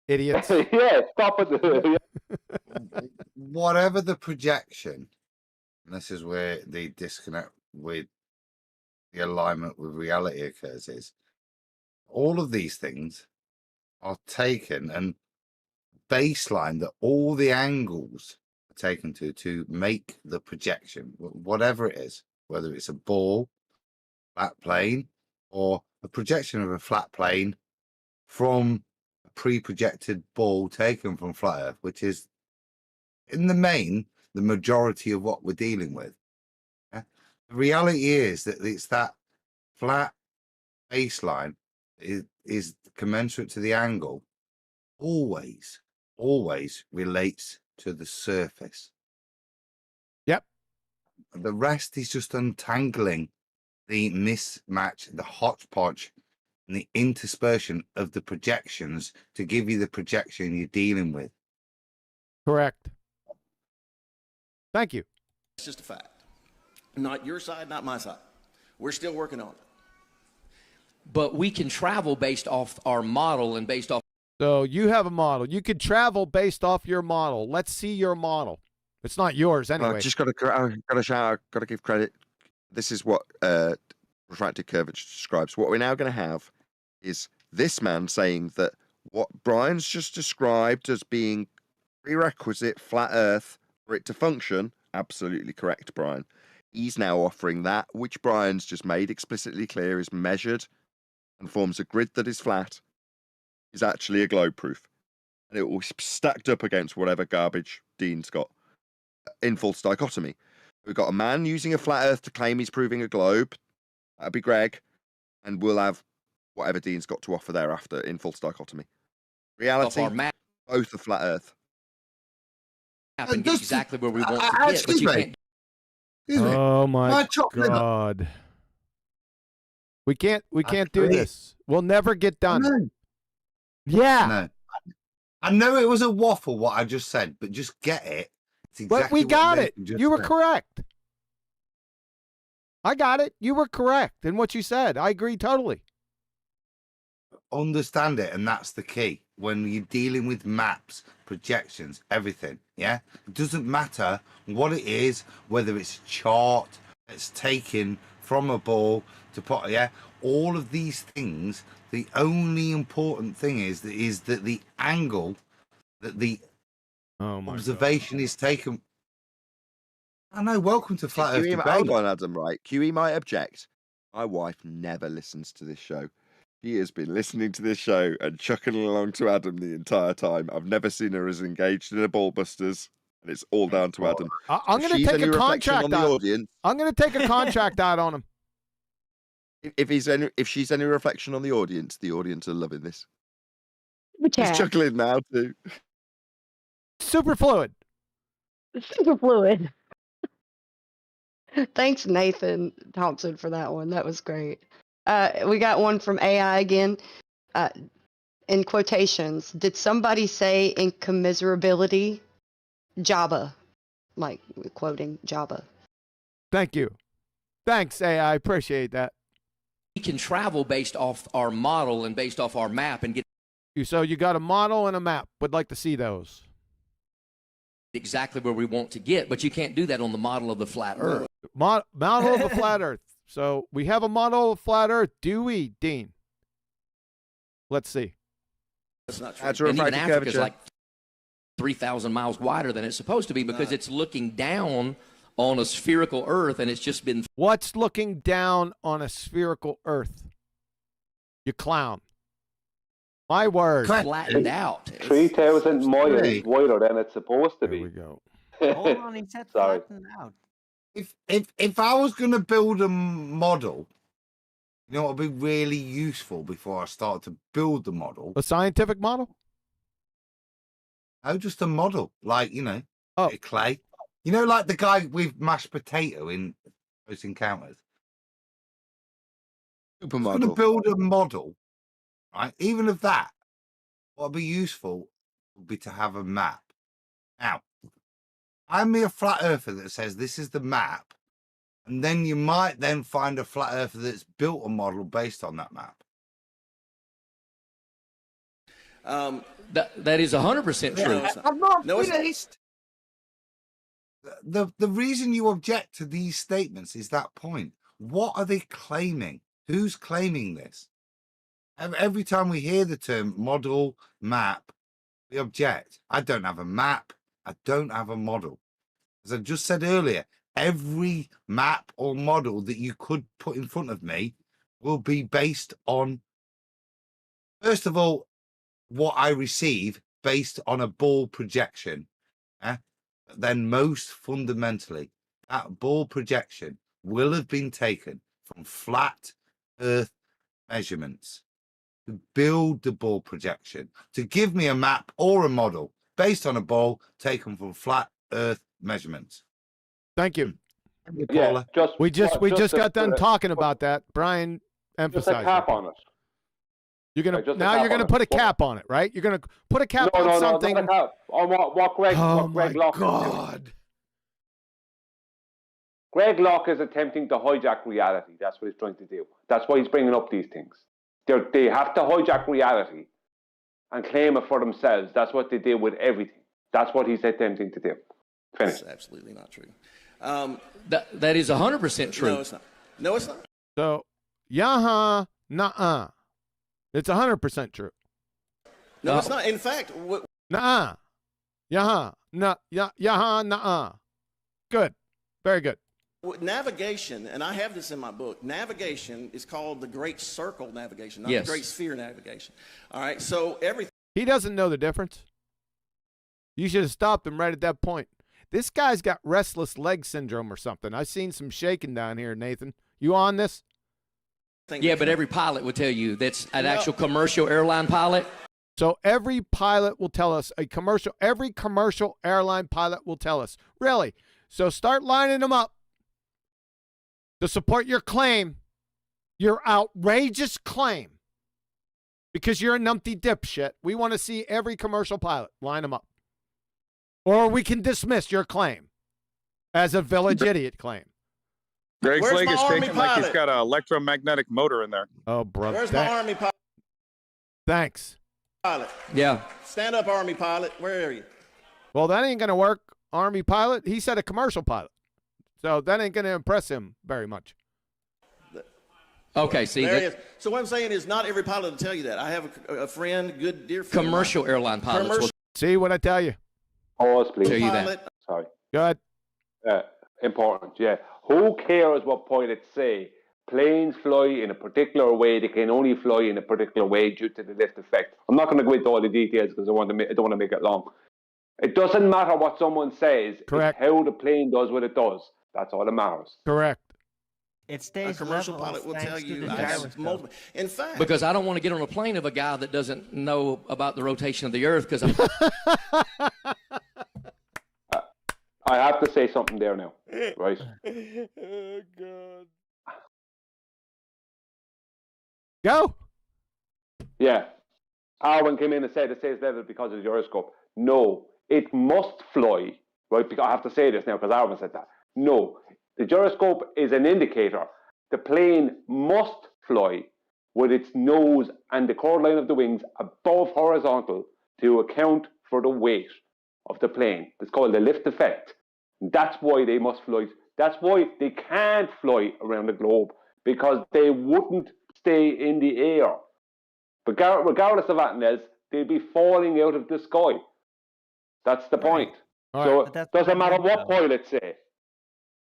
Idiots. Yeah, stop it. Whatever the projection, and this is where the disconnect with the alignment with reality occurs, is all of these things are taken and baseline that all the angles are taken to make the projection, whatever it is, whether it's a ball, flat plane, or a projection of a flat plane from a pre-projected ball taken from flat Earth, which is in the main the majority of what we're dealing with. Yeah? The reality is that it's that flat baseline is commensurate to the angle, always relates to the surface. Yep. The rest is just untangling the mismatch, the hodgepodge, and the interspersion of the projections to give you the projection you're dealing with. Correct. Thank you. It's just a fact. Not your side, not my side. We're still working on it. But we can travel based off our model and based off. So you have a model. You could travel based off your model. Let's see your model. It's not yours anyway. Just got to shout. Got to give credit. This is what refracted curvature describes. What we're now going to have is this man saying that what Brian's just described as being prerequisite flat Earth for it to function absolutely correct, Brian. He's now offering that, which Brian's just made explicitly clear is measured and forms a grid that is flat, is actually a globe proof. And it will be stacked up against whatever garbage Dean's got in false dichotomy. We've got a man using a flat earth to claim he's proving a globe. That'd be Greg. And we'll have whatever Dean's got to offer thereafter in false dichotomy. Reality, both a flat earth. And get exactly where we want to get, but you can't. Oh my God. We can't do this. We'll never get done. Yeah. No. I know it was a waffle what I just said, but just get it. It's exactly but we got it. You were said. correct. I got it. You were correct in what you said. I agree totally. Understand it, and that's the key. When you're dealing with maps, projections, everything, yeah? It doesn't matter what it is, whether it's a chart that's taken from a ball to put, yeah? All of these things, the only important thing is that the angle that the observation is taken. I know, welcome to Flat Earth Debate. Hold on, Adam, right? QE might object. My wife never listens to this show. She has been listening to this show and chucking along to Adam the entire time. I've never seen her as engaged in a Ballbusters, and it's all down to Adam. I'm going to take a contract out. I'm going to take a contract out on him. If she's any reflection on the audience are loving this. He's chuckling now too. Super fluid. Super fluid. Thanks, Nathan Thompson, for that one. That was great. We got one from AI again. In quotations, did somebody say incommensurability? Jabba. Like, quoting Jabba. Thank you. Thanks, AI. I appreciate that. We can travel based off our model and based off our map and get. So you got a model and a map. Would like to see those. Exactly where we want to get, but you can't do that on the model of the flat Earth. Model of the flat Earth. So we have a model of flat Earth, do we, Dean? Let's see. That's not true. And even Africa is like 3,000 miles wider than it's supposed to be because it's looking down on a spherical Earth, and it's just been. What's looking down on a spherical Earth? You clown. My word. Flattened out. 3,000 miles wider than it's supposed to be. There we go. Hold on, he said flattened out. If I was going to build a model, you know what would be really useful before I start to build the model? A scientific model? Oh, just a model. Like, clay. You know, like the guy with mashed potato in Close Encounters? Supermodel. I'm going to build a model, right? Even of that, what would be useful would be to have a map. Now, I'm a flat earther that says this is the map, and then you might then find a flat earther that's built a model based on that map. That is 100% true. I'm not finished. The reason you object to these statements is that point. What are they claiming? Who's claiming this? Every time we hear the term model, map, we object. I don't have a map. I don't have a model. As I just said earlier, every map or model that you could put in front of me will be based on, first of all, what I receive based on a ball projection. Then most fundamentally, that ball projection will have been taken from flat Earth measurements to build the ball projection, to give me a map or a model based on a ball taken from flat Earth measurements. Thank you. Yeah, we just got done talking about that. Brian emphasized. Just a cap on it. You're gonna put a cap on it, right? You're gonna put a cap on something. No, not a cap. On what Greg Locke God. Greg Locke is attempting to hijack reality. That's what he's trying to do. That's why he's bringing up these things. They have to hijack reality and claim it for themselves. That's what they do with everything. That's what he's attempting to do. Finish. That's absolutely not true. That is 100% true. No, it's not. No, it's not. So, yaha, nuh-uh. It's 100% true. No, it's not. In fact, nuh-uh. Yaha, yaha, nuh-uh. Good. Very good. Navigation, and I have this in my book, navigation is called the Great Circle navigation, not Yes. the Great Sphere navigation. All right, so everything. He doesn't know the difference. You should have stopped him right at that point. This guy's got restless leg syndrome or something. I've seen some shaking down here, Nathan. You on this? Yeah, but every pilot would tell you that's an actual commercial airline pilot. So every pilot will tell us, every commercial airline pilot will tell us. Really? So start lining them up to support your claim, your outrageous claim, because you're a numpty dipshit. We want to see every commercial pilot. Line them up. Or we can dismiss your claim as a village idiot claim. Greg's Where's leg my is Army shaking like he's pilot? got an electromagnetic motor in there. Oh, brother. Where's my Army Thanks. pilot? Yeah. Stand up, Army pilot. Where are you? Well, that ain't going to work, Army pilot. He said a commercial pilot. So that ain't going to impress him very much. Okay, see, There he that is. So what I'm saying is not every pilot will tell you that. I have a friend, good dear friend. commercial airline pilots will Commercial See what I tell you? Pause, please. tell you pilot. that. Sorry. Good. Important, yeah. Who cares what pilots say? Planes fly in a particular way. They can only fly in a particular way due to the lift effect. I'm not going to go into all the details because I don't want to make it long. It doesn't matter what someone says. Correct. It's how the plane does what it does. That's all that matters. Correct. It A stays commercial level pilot will thanks tell to you the I have gyroscope. multiple. In fact, Because I don't want to get on a plane of a guy that doesn't know about the rotation of the Earth. Because I'm I have to say something there now, right? Oh, God. Go. Yeah. Arwen came in and said it stays level because of the gyroscope. No, it must fly, right? Because I have to say this now because Arwen said that. No, the gyroscope is an indicator. The plane must fly with its nose and the chord line of the wings above horizontal to account for the weight of the plane. It's called the lift effect. That's why they must fly. That's why they can't fly around the globe, because they wouldn't stay in the air. But regardless of anything else, they'd be falling out of the sky. That's the point. All So right. But that's it doesn't not matter good, what though. pilots say.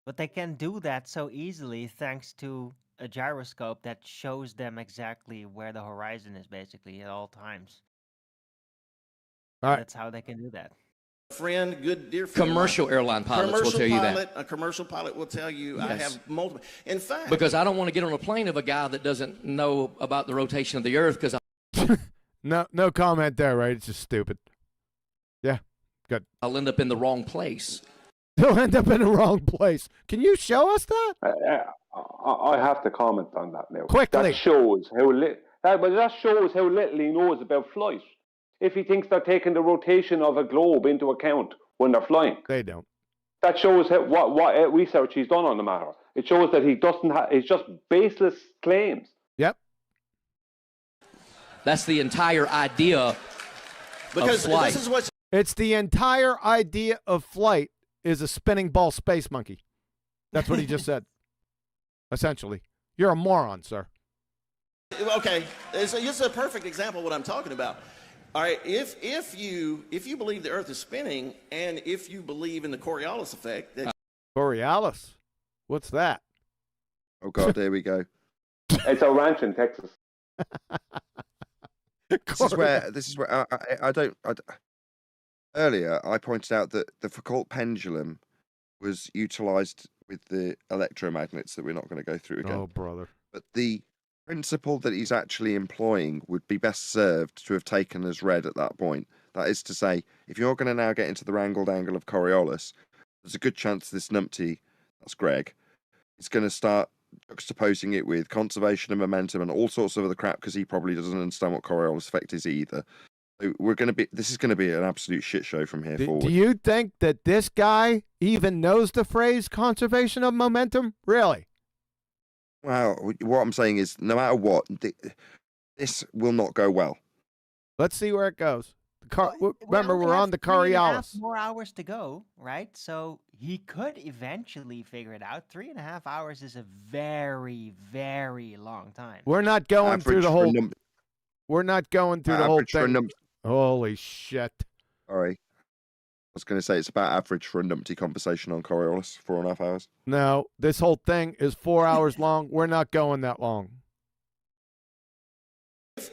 But they can do that so easily thanks to a gyroscope that shows them exactly where the horizon is basically at all times. All right. That's how they can do that. friend, good dear friend. commercial airline pilots will tell you that. A commercial pilot will tell you I Yes. have multiple. In fact, Because I don't want to get on a plane of a guy that doesn't know about the rotation of the Earth. Because No comment there, right? It's just stupid. Yeah, good. I'll end up in the wrong place. They'll end up in the wrong place. Can you show us that? I have to comment on that now. Quickly. That shows how that shows how little he knows about flight. If he thinks they're taking the rotation of a globe into account when they're flying, They don't. that shows how, what research he's done on the matter. It shows that he doesn't. It's just baseless claims. Yep. That's the entire idea because of flight. this is what's It's the entire idea of flight is a spinning ball space monkey. That's what he just said. Essentially. You're a moron, sir. okay. This is a perfect example of what I'm talking about. All right, if you believe the Earth is spinning, and if you believe in the Coriolis effect, that Borealis. What's that? Oh God, there we go. It's a ranch in Texas. This is where I don't. Earlier, I pointed out that the Foucault pendulum was utilized with the electromagnets that we're not going to go through again. Oh, brother. But the principle that he's actually employing would be best served to have taken as read at that point. That is to say, if you're going to now get into the wrangled angle of Coriolis, there's a good chance this numpty, that's Greg, is going to start juxtaposing it with conservation of momentum and all sorts of other crap because he probably doesn't understand what Coriolis effect is either. So this is going to be an absolute shit show from here forward. Do you think that this guy even knows the phrase conservation of momentum? Really? Well, what I'm saying is, no matter what, this will not go well. Let's see where it goes. Remember, only we're have on the 3.5 Coriolis. more hours to go, right? So he could eventually figure it out. 3.5 hours is a very, very long time. We're not going through Average the for a whole. num- We're not going through the whole average for a thing. num- Holy shit! Sorry. was going to say it's about average for a numpty conversation on Coriolis, 4.5 hours. No, this whole thing is 4 hours long. We're not going that long.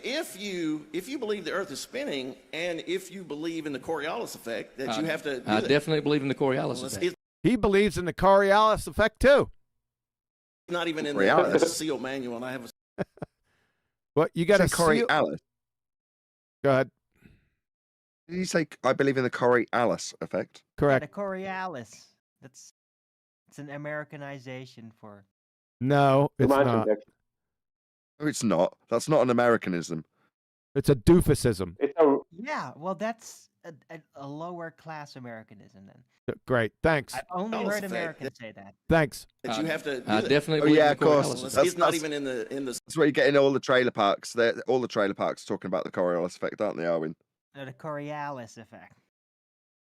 If you believe the Earth is spinning, and if you believe in the Coriolis effect, that you have to. I definitely believe in the Coriolis effect. He believes in the Coriolis effect too. It's not even in the seal manual, and I have a. What you got a Coriolis? Go ahead. Did you say I believe in the Coriolis effect? Correct. Yeah, the Coriolis. It's an Americanization for. No, it's not. No, it's not. That's not an Americanism. It's a doofusism. Yeah, well, that's a lower class Americanism then. Great, thanks. I only heard Americans say that. Thanks. That you have to. I definitely believe yeah, in of the course. Coriolis effect. It's not even in the. That's what you get in all the trailer parks. All the trailer parks talking about the Coriolis effect, aren't they, Arwin? The Coriolis effect.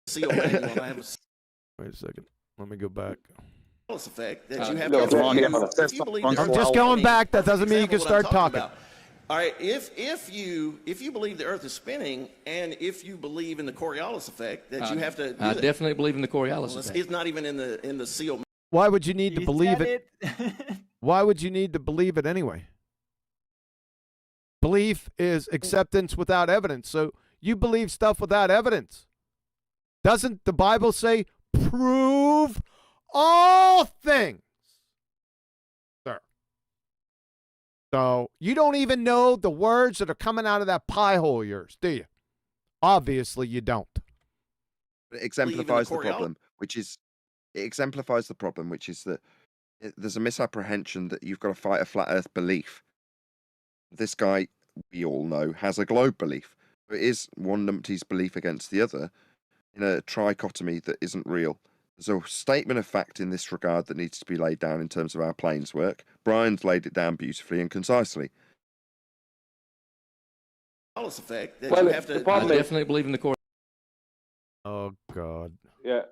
Seal manual, and I have a. Wait a second. Let me go back. Effect that you have no, to. wrong, yeah. If you believe I'm just going back. That doesn't mean you can start talking. All right, if you believe the Earth is spinning, and if you believe in the Coriolis effect, that you have to. I definitely believe in the Coriolis effect. It's not even in the seal. Why would you need to believe it? Why would you need to believe it anyway? Belief is acceptance without evidence. So you believe stuff without evidence. Doesn't the Bible say, prove all things? Sir. So you don't even know the words that are coming out of that pie hole of yours, do you? Obviously you don't. It exemplifies the problem, which is that there's a misapprehension that you've got to fight a flat Earth belief. This guy, we all know, has a globe belief. It is one numpty's belief against the other in a trichotomy that isn't real. There's a statement of fact in this regard that needs to be laid down in terms of our planes work. Brian's laid it down beautifully and concisely. Effect that Well, you have to. the problem I is, definitely believe in the Coriolis. Oh, God. yeah.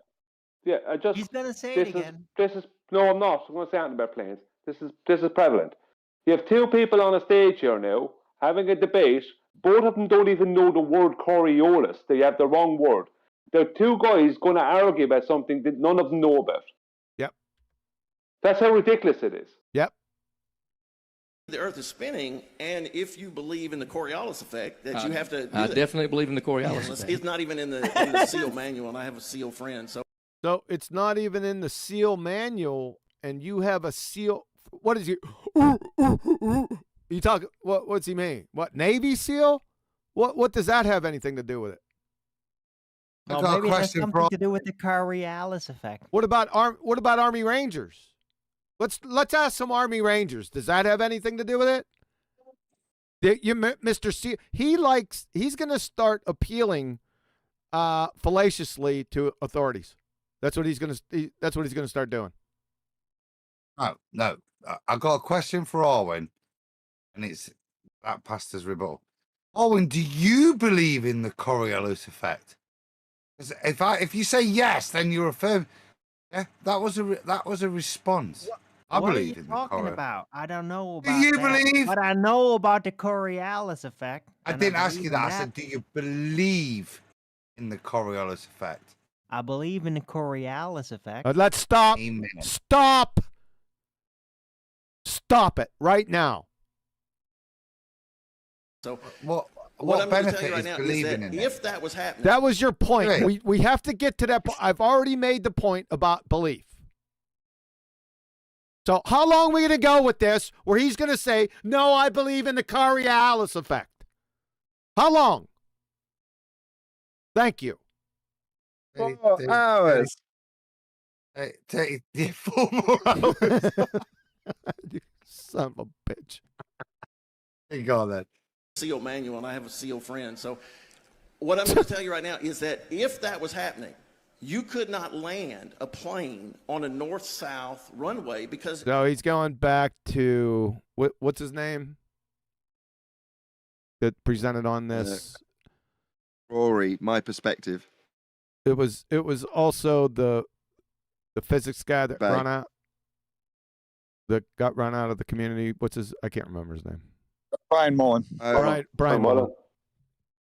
I just. He's gonna say it again. No, I'm not. I'm going to say something about planes. This is prevalent. You have two people on a stage here now having a debate. Both of them don't even know the word Coriolis. They have the wrong word. There are two guys going to argue about something that none of them know about. Yep. That's how ridiculous it is. Yep. The Earth is spinning, and if you believe in the Coriolis effect, that you have to. I definitely believe in the Coriolis effect. It's not even in the seal manual, and I have a seal friend. So it's not even in the seal manual, and you have a seal. What is you? You talk. What's he mean? What, Navy SEAL? What does that have anything to do with it? Well, maybe it has something to do with the Coriolis effect. What about Army Rangers? Let's ask some Army Rangers. Does that have anything to do with it? Mr. SEAL, he's going to start appealing fallaciously to authorities. That's what he's going to start doing. Oh, no. I got a question for Arwen, and it's that pastor's rebuttal. Arwen, do you believe in the Coriolis effect? If you say yes, then you're affirming. Yeah, that was a response. I believe in the Coriolis. What are you talking about? I don't know about Do you that, believe? but I know about the Coriolis effect. I didn't ask you that. I said, do you believe in the Coriolis effect? I believe in the Coriolis effect. Let's stop. Amen. Stop it right now. So what I'm going to benefit tell you right is now believing is that in if that was happening, That was your point. Right. We have to get to that point. I've already made the point about belief. So how long are we going to go with this where he's going to say, no, I believe in the Coriolis effect? How long? Thank you. 4 hours. 4 more hours. You son of a bitch. There you go, then. seal manual, and I have a seal friend. So what I'm going to tell you right now is that if that was happening, you could not land a plane on a north-south runway because... No, he's going back to, what's his name? That presented on this. Rory, my perspective. It was also the physics guy that got run out of the community. I can't remember his name. Brian Mullen. Brian Mullen.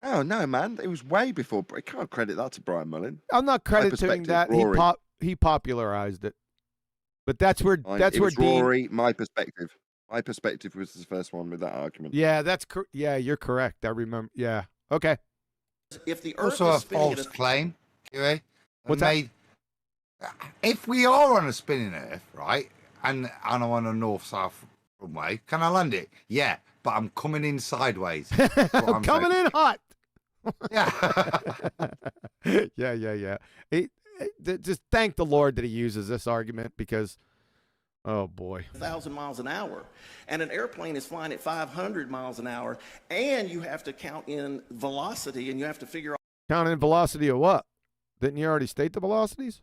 Oh no, man! It was way before. I can't credit that to Brian Mullin. I'm not crediting perspective, that. Rory. He popularized it. But that's where It that's where was Dean. Rory. My perspective. My perspective was the first one with that argument. Yeah, yeah, you're correct. I remember. Yeah. Okay. If the Earth Also is a spinning false at claim, QA. What's that? If we are on a spinning Earth, right, and I'm on a north-south runway, can I land it? Yeah, but I'm coming in sideways. I'm coming in hot. Yeah. yeah. Just thank the Lord that he uses this argument because, oh boy, 1,000 miles an hour, and an airplane is flying at 500 miles an hour, and you have to count in velocity, and you have to figure out. Counting velocity of what? Didn't you already state the velocities?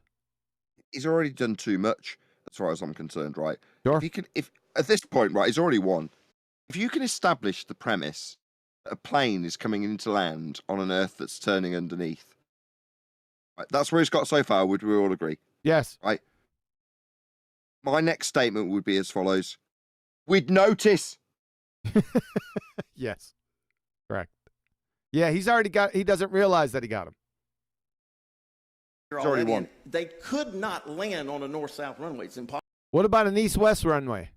He's already done too much, as far as I'm concerned, right? Sure. If at this point, right, he's already won. If you can establish the premise that a plane is coming into land on an Earth that's turning underneath, right, that's where he's got so far. Would we all agree? Yes. Right. My next statement would be as follows: we'd notice. Yes. Correct. Yeah, he doesn't realize that he got him. He's already won. They could not land on a north-south runway. It's impossible. What about an east-west runway?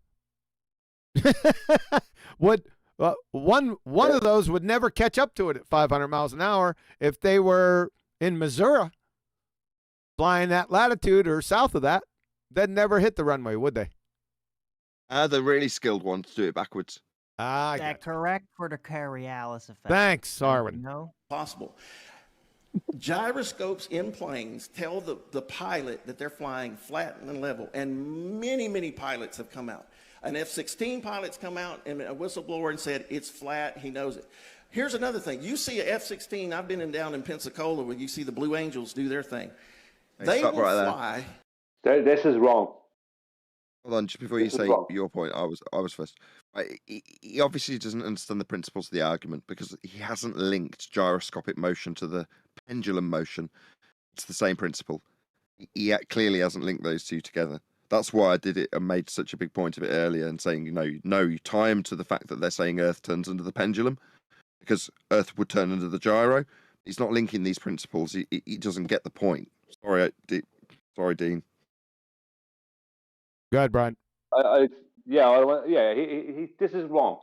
One of those would never catch up to it at 500 miles an hour if they were in Missouri, flying that latitude or south of that. They'd never hit the runway, would they? The really skilled ones do it backwards. Is that correct for the Coriolis effect? Thanks, Sarwin. No. Possible. Gyroscopes in planes tell the pilot that they're flying flat and level, and many pilots have come out. An F-16 pilot's come out and a whistleblower and said it's flat. He knows it. Here's another thing. You see a F-16. I've been down in Pensacola where you see the Blue Angels do their thing. They will fly. This is wrong. Hold on, just before you say your point, I was first. Right, he obviously doesn't understand the principles of the argument because he hasn't linked gyroscopic motion to the pendulum motion. It's the same principle. He clearly hasn't linked those two together. That's why I did it and made such a big point of it earlier and saying, you tie him to the fact that they're saying Earth turns under the pendulum because Earth would turn under the gyro. He's not linking these principles. He doesn't get the point. Sorry, Dean. Go ahead, Brian. This is wrong.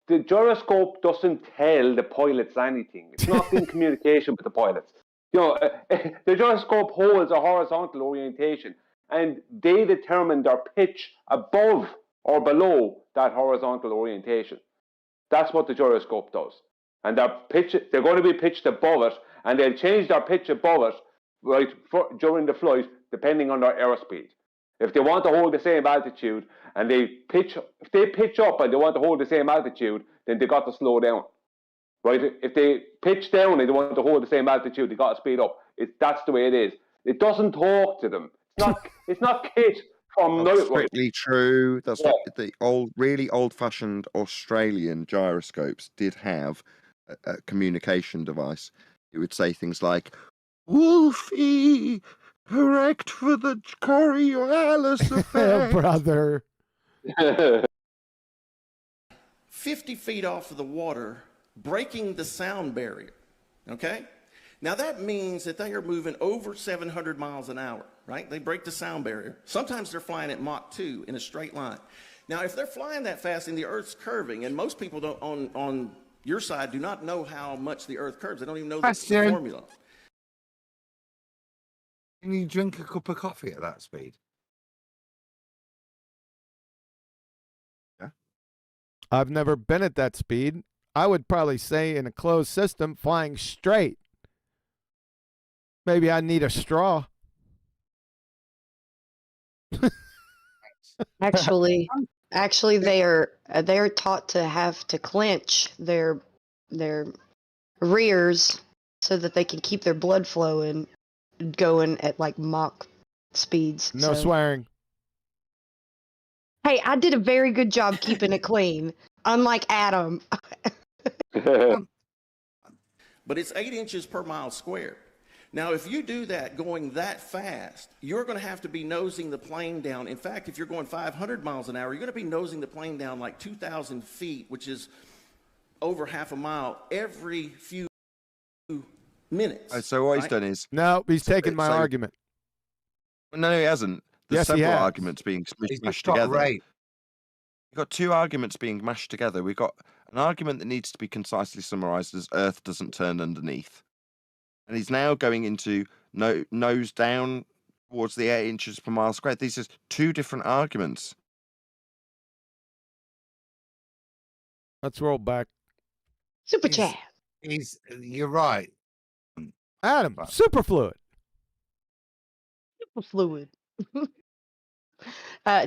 The gyroscope doesn't tell the pilots anything. It's not in communication with the pilots. The gyroscope holds a horizontal orientation, and they determine their pitch above or below that horizontal orientation. That's what the gyroscope does. And they're going to be pitched above it, and they'll change their pitch above it during the flight, depending on their airspeed. If they want to hold the same altitude and if they pitch up and they want to hold the same altitude, then they got to slow down. Right? If they pitch down and they want to hold the same altitude, they got to speed up. That's the way it is. It doesn't talk to them. It's not Kit from That's strictly true. That's what the really old-fashioned Australian gyroscopes did have a communication device. It would say things like, "Wolfie, correct for the Coriolis effect." Brother. 50 feet off of the water, breaking the sound barrier. Okay? Now that means that they are moving over 700 miles an hour, right? They break the sound barrier. Sometimes they're flying at Mach 2 in a straight line. Now, if they're flying that fast and the Earth's curving, and most people don't on your side do not know how much the Earth curves. They don't even know the formula. Can you drink a cup of coffee at that speed? Yeah. I've never been at that speed. I would probably say in a closed system, flying straight. Maybe I need a straw. Actually, they're taught to have to clench their rears so that they can keep their blood flow and going at like Mach speeds. No swearing. Hey, I did a very good job keeping it clean, unlike Adam. But it's 8 inches per mile squared. Now, if you do that going that fast, you're going to have to be nosing the plane down. In fact, if you're going 500 miles an hour, you're going to be nosing the plane down like 2,000 feet, which is over half a mile every few minutes. So what he's right? done is No, he's taken my argument. no, he hasn't. There's Yes, he several has. arguments being He's mashed got together. rate. We've got two arguments being mashed together. We've got an argument that needs to be concisely summarized as Earth doesn't turn underneath. And he's now going into nose down towards the 8 inches per mile squared. These are two different arguments. Let's roll back. Super chat. You're right. Adam, superfluid. Fluid.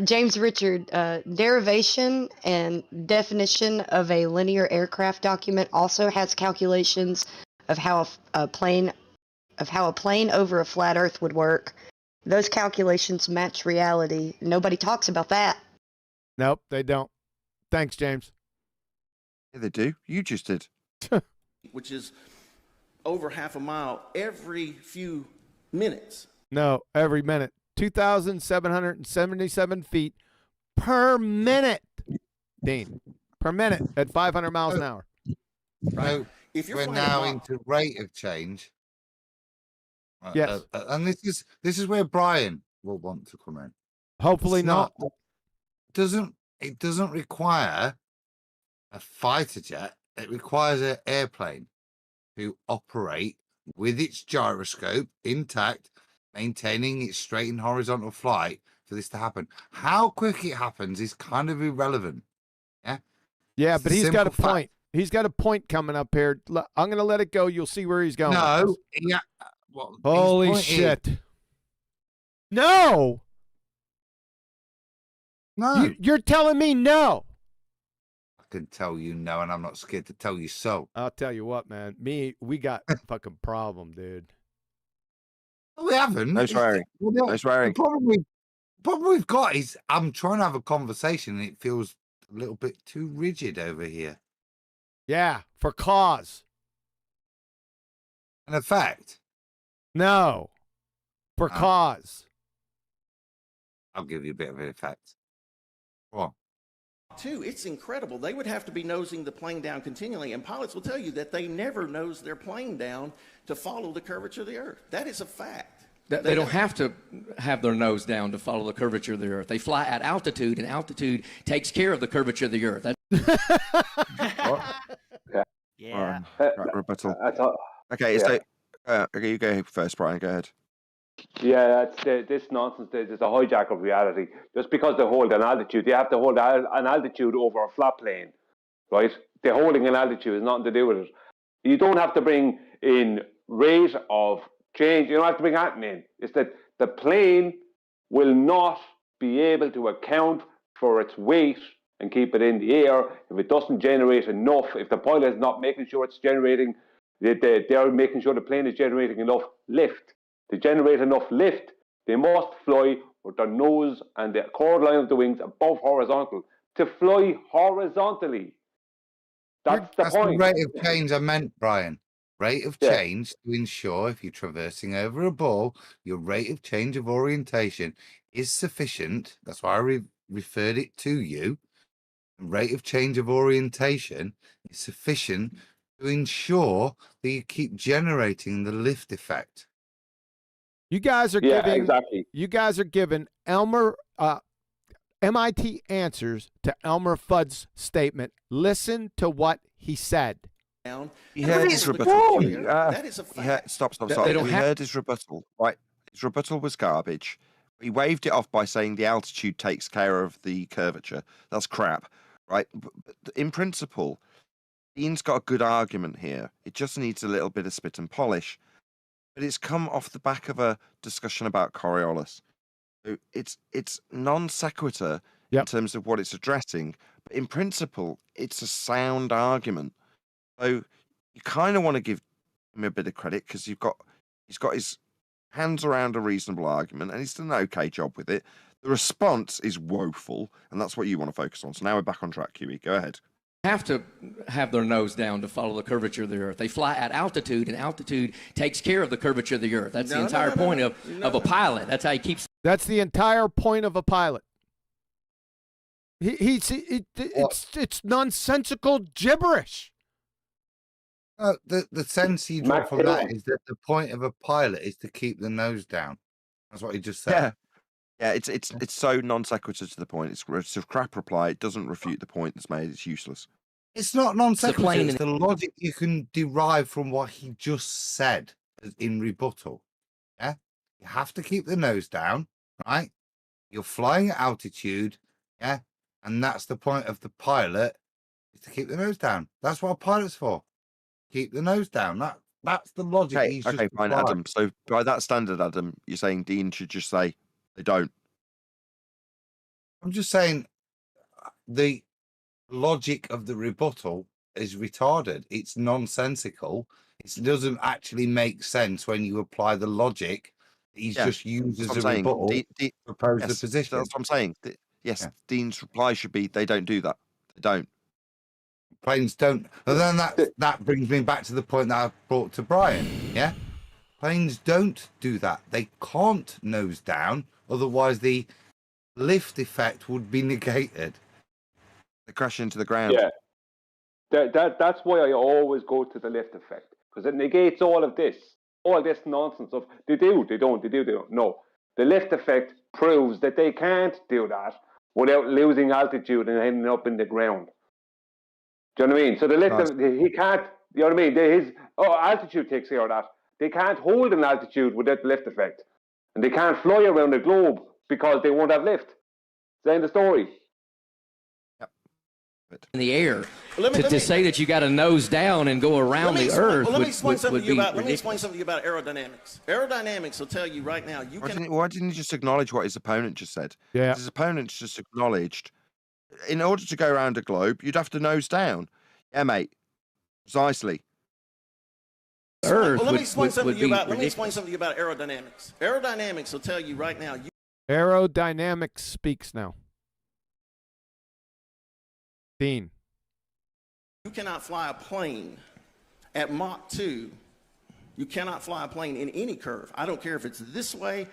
James Richard, derivation and definition of a linear aircraft document also has calculations of how a plane over a flat Earth would work. Those calculations match reality. Nobody talks about that. Nope, they don't. Thanks, James. Yeah, they do. You just did. Which is over half a mile every few minutes. No, every minute. 2,777 feet per minute. Dean, per minute at 500 miles an hour. So If you're we're flying now a mile- into rate of change. Yes. And this is where Brian will want to come in. Hopefully It's not. It doesn't require a fighter jet. It requires an airplane to operate with its gyroscope intact, maintaining its straight and horizontal flight for this to happen. How quick it happens is kind of irrelevant. Yeah. Yeah, It's but a he's got a simple fact. point. He's got a point coming up here. I'm going to let it go. You'll see where he's going. No. Yeah. Well, his Holy point is- shit. No. no. You're telling me no. I can tell you no, and I'm not scared to tell you so. I'll tell you what, man. We got a fucking problem, dude. No, we haven't. No swearing. Well, No swearing. The problem we've got is I'm trying to have a conversation and it feels a little bit too rigid over here. Yeah, for cause. And effect, No. For Oh. cause. I'll give you a bit of an effect. Well, Too, it's incredible. They would have to be nosing the plane down continually, and pilots will tell you that they never nose their plane down to follow the curvature of the Earth. That is a fact. They don't have to have their nose down to follow the curvature of the Earth. They fly at altitude, and altitude takes care of the curvature of the Earth. Yeah. Rebuttal. I thought, Okay, Yeah. so okay, you go first, Brian. Go ahead. yeah, that's this nonsense. There's a hijack of reality. Just because they hold an altitude, they have to hold an altitude over a flat plane, right? They're holding an altitude. Has nothing to do with it. You don't have to bring in rate of change. You don't have to bring anything in. It's that the plane will not be able to account for its weight and keep it in the air if it doesn't generate enough. If the pilot is not making sure it's generating, they're making sure the plane is generating enough lift. To generate enough lift, they must fly with their nose and the chord line of the wings above horizontal. To fly horizontally. That's the point. the rate of change I meant, Brian. Rate of Yeah. change to ensure if you're traversing over a ball, your rate of change of orientation is sufficient. That's why I referred it to you. Rate of change of orientation is sufficient to ensure that you keep generating the lift effect. You guys are Yeah, giving exactly. you guys are giving Elmer MIT answers to Elmer Fudd's statement. Listen to what he said. Down. You And heard the his rest of the rebuttal. country, You, that is a you fact. heard, stop. They don't We have- heard his rebuttal. Right, his rebuttal was garbage. He waved it off by saying the altitude takes care of the curvature. That's crap, right? But in principle, Ian's got a good argument here. It just needs a little bit of spit and polish. But it's come off the back of a discussion about Coriolis. So it's non sequitur in Yep. terms of what it's addressing, but in principle, it's a sound argument. So you kind of want to give him a bit of credit because he's got his hands around a reasonable argument and he's done an okay job with it. The response is woeful, and that's what you want to focus on. So now we're back on track, QE. Go ahead. Have to have their nose down to follow the curvature of the Earth. They fly at altitude, and altitude takes care of the curvature of the Earth. That's the entire point of a pilot. That's how he keeps. That's the entire point of a pilot. It's nonsensical gibberish. The sense you draw Mac from that Dillon. is that the point of a pilot is to keep the nose down. That's what he just said. Yeah. Yeah, it's so non sequitur to the point. It's a crap reply. It doesn't refute the point that's made. It's useless. It's not non the sequitur. plane It's the logic you can derive from what he just said in rebuttal. Yeah, you have to keep the nose down, right? You're flying at altitude, yeah, and that's the point of the pilot is to keep the nose down. That's what a pilot's for. Keep the nose down. That's the logic. Okay, he's okay, just fine, applied. Adam. So by that standard, Adam, you're saying Dean should just say they don't. I'm just saying the logic of the rebuttal is retarded. It's nonsensical. It doesn't actually make sense when you apply the logic. He's Yeah, just used That's as what a I'm saying. rebuttal to propose the Yes, position. that's what I'm saying. Yes, Yeah. Dean's reply should be they don't do that. They don't. Planes don't. And then that brings me back to the point that I brought to Brian. Yeah, planes don't do that. They can't nose down, otherwise the lift effect would be negated. They crash into the ground. Yeah. That's why I always go to the lift effect, because it negates all this nonsense of they do, they don't. No, the lift effect proves that they can't do that without losing altitude and ending up in the ground. Do you know what I mean? So the lift, he can't. You know what I mean? His altitude takes care of that. They can't hold an altitude without the lift effect, and they can't fly around the globe because they won't have lift. It's the story. In the air. Let me- to say that you got to nose down and go around the earth Let me explain would something be to you about. Let me ridiculous. explain something to you about aerodynamics. Aerodynamics will tell you right now. Why didn't he just acknowledge what his opponent just said? Yeah. His opponent's just acknowledged. In order to go around a globe, you'd have to nose down. Yeah, mate. Precisely. Earth Let me explain would something to you be about. Let me explain ridiculous. something to you about aerodynamics. Aerodynamics will tell you right now. Aerodynamics speaks now. Dean. You cannot fly a plane at Mach 2. You cannot fly a plane in any curve. I don't care if it's this way,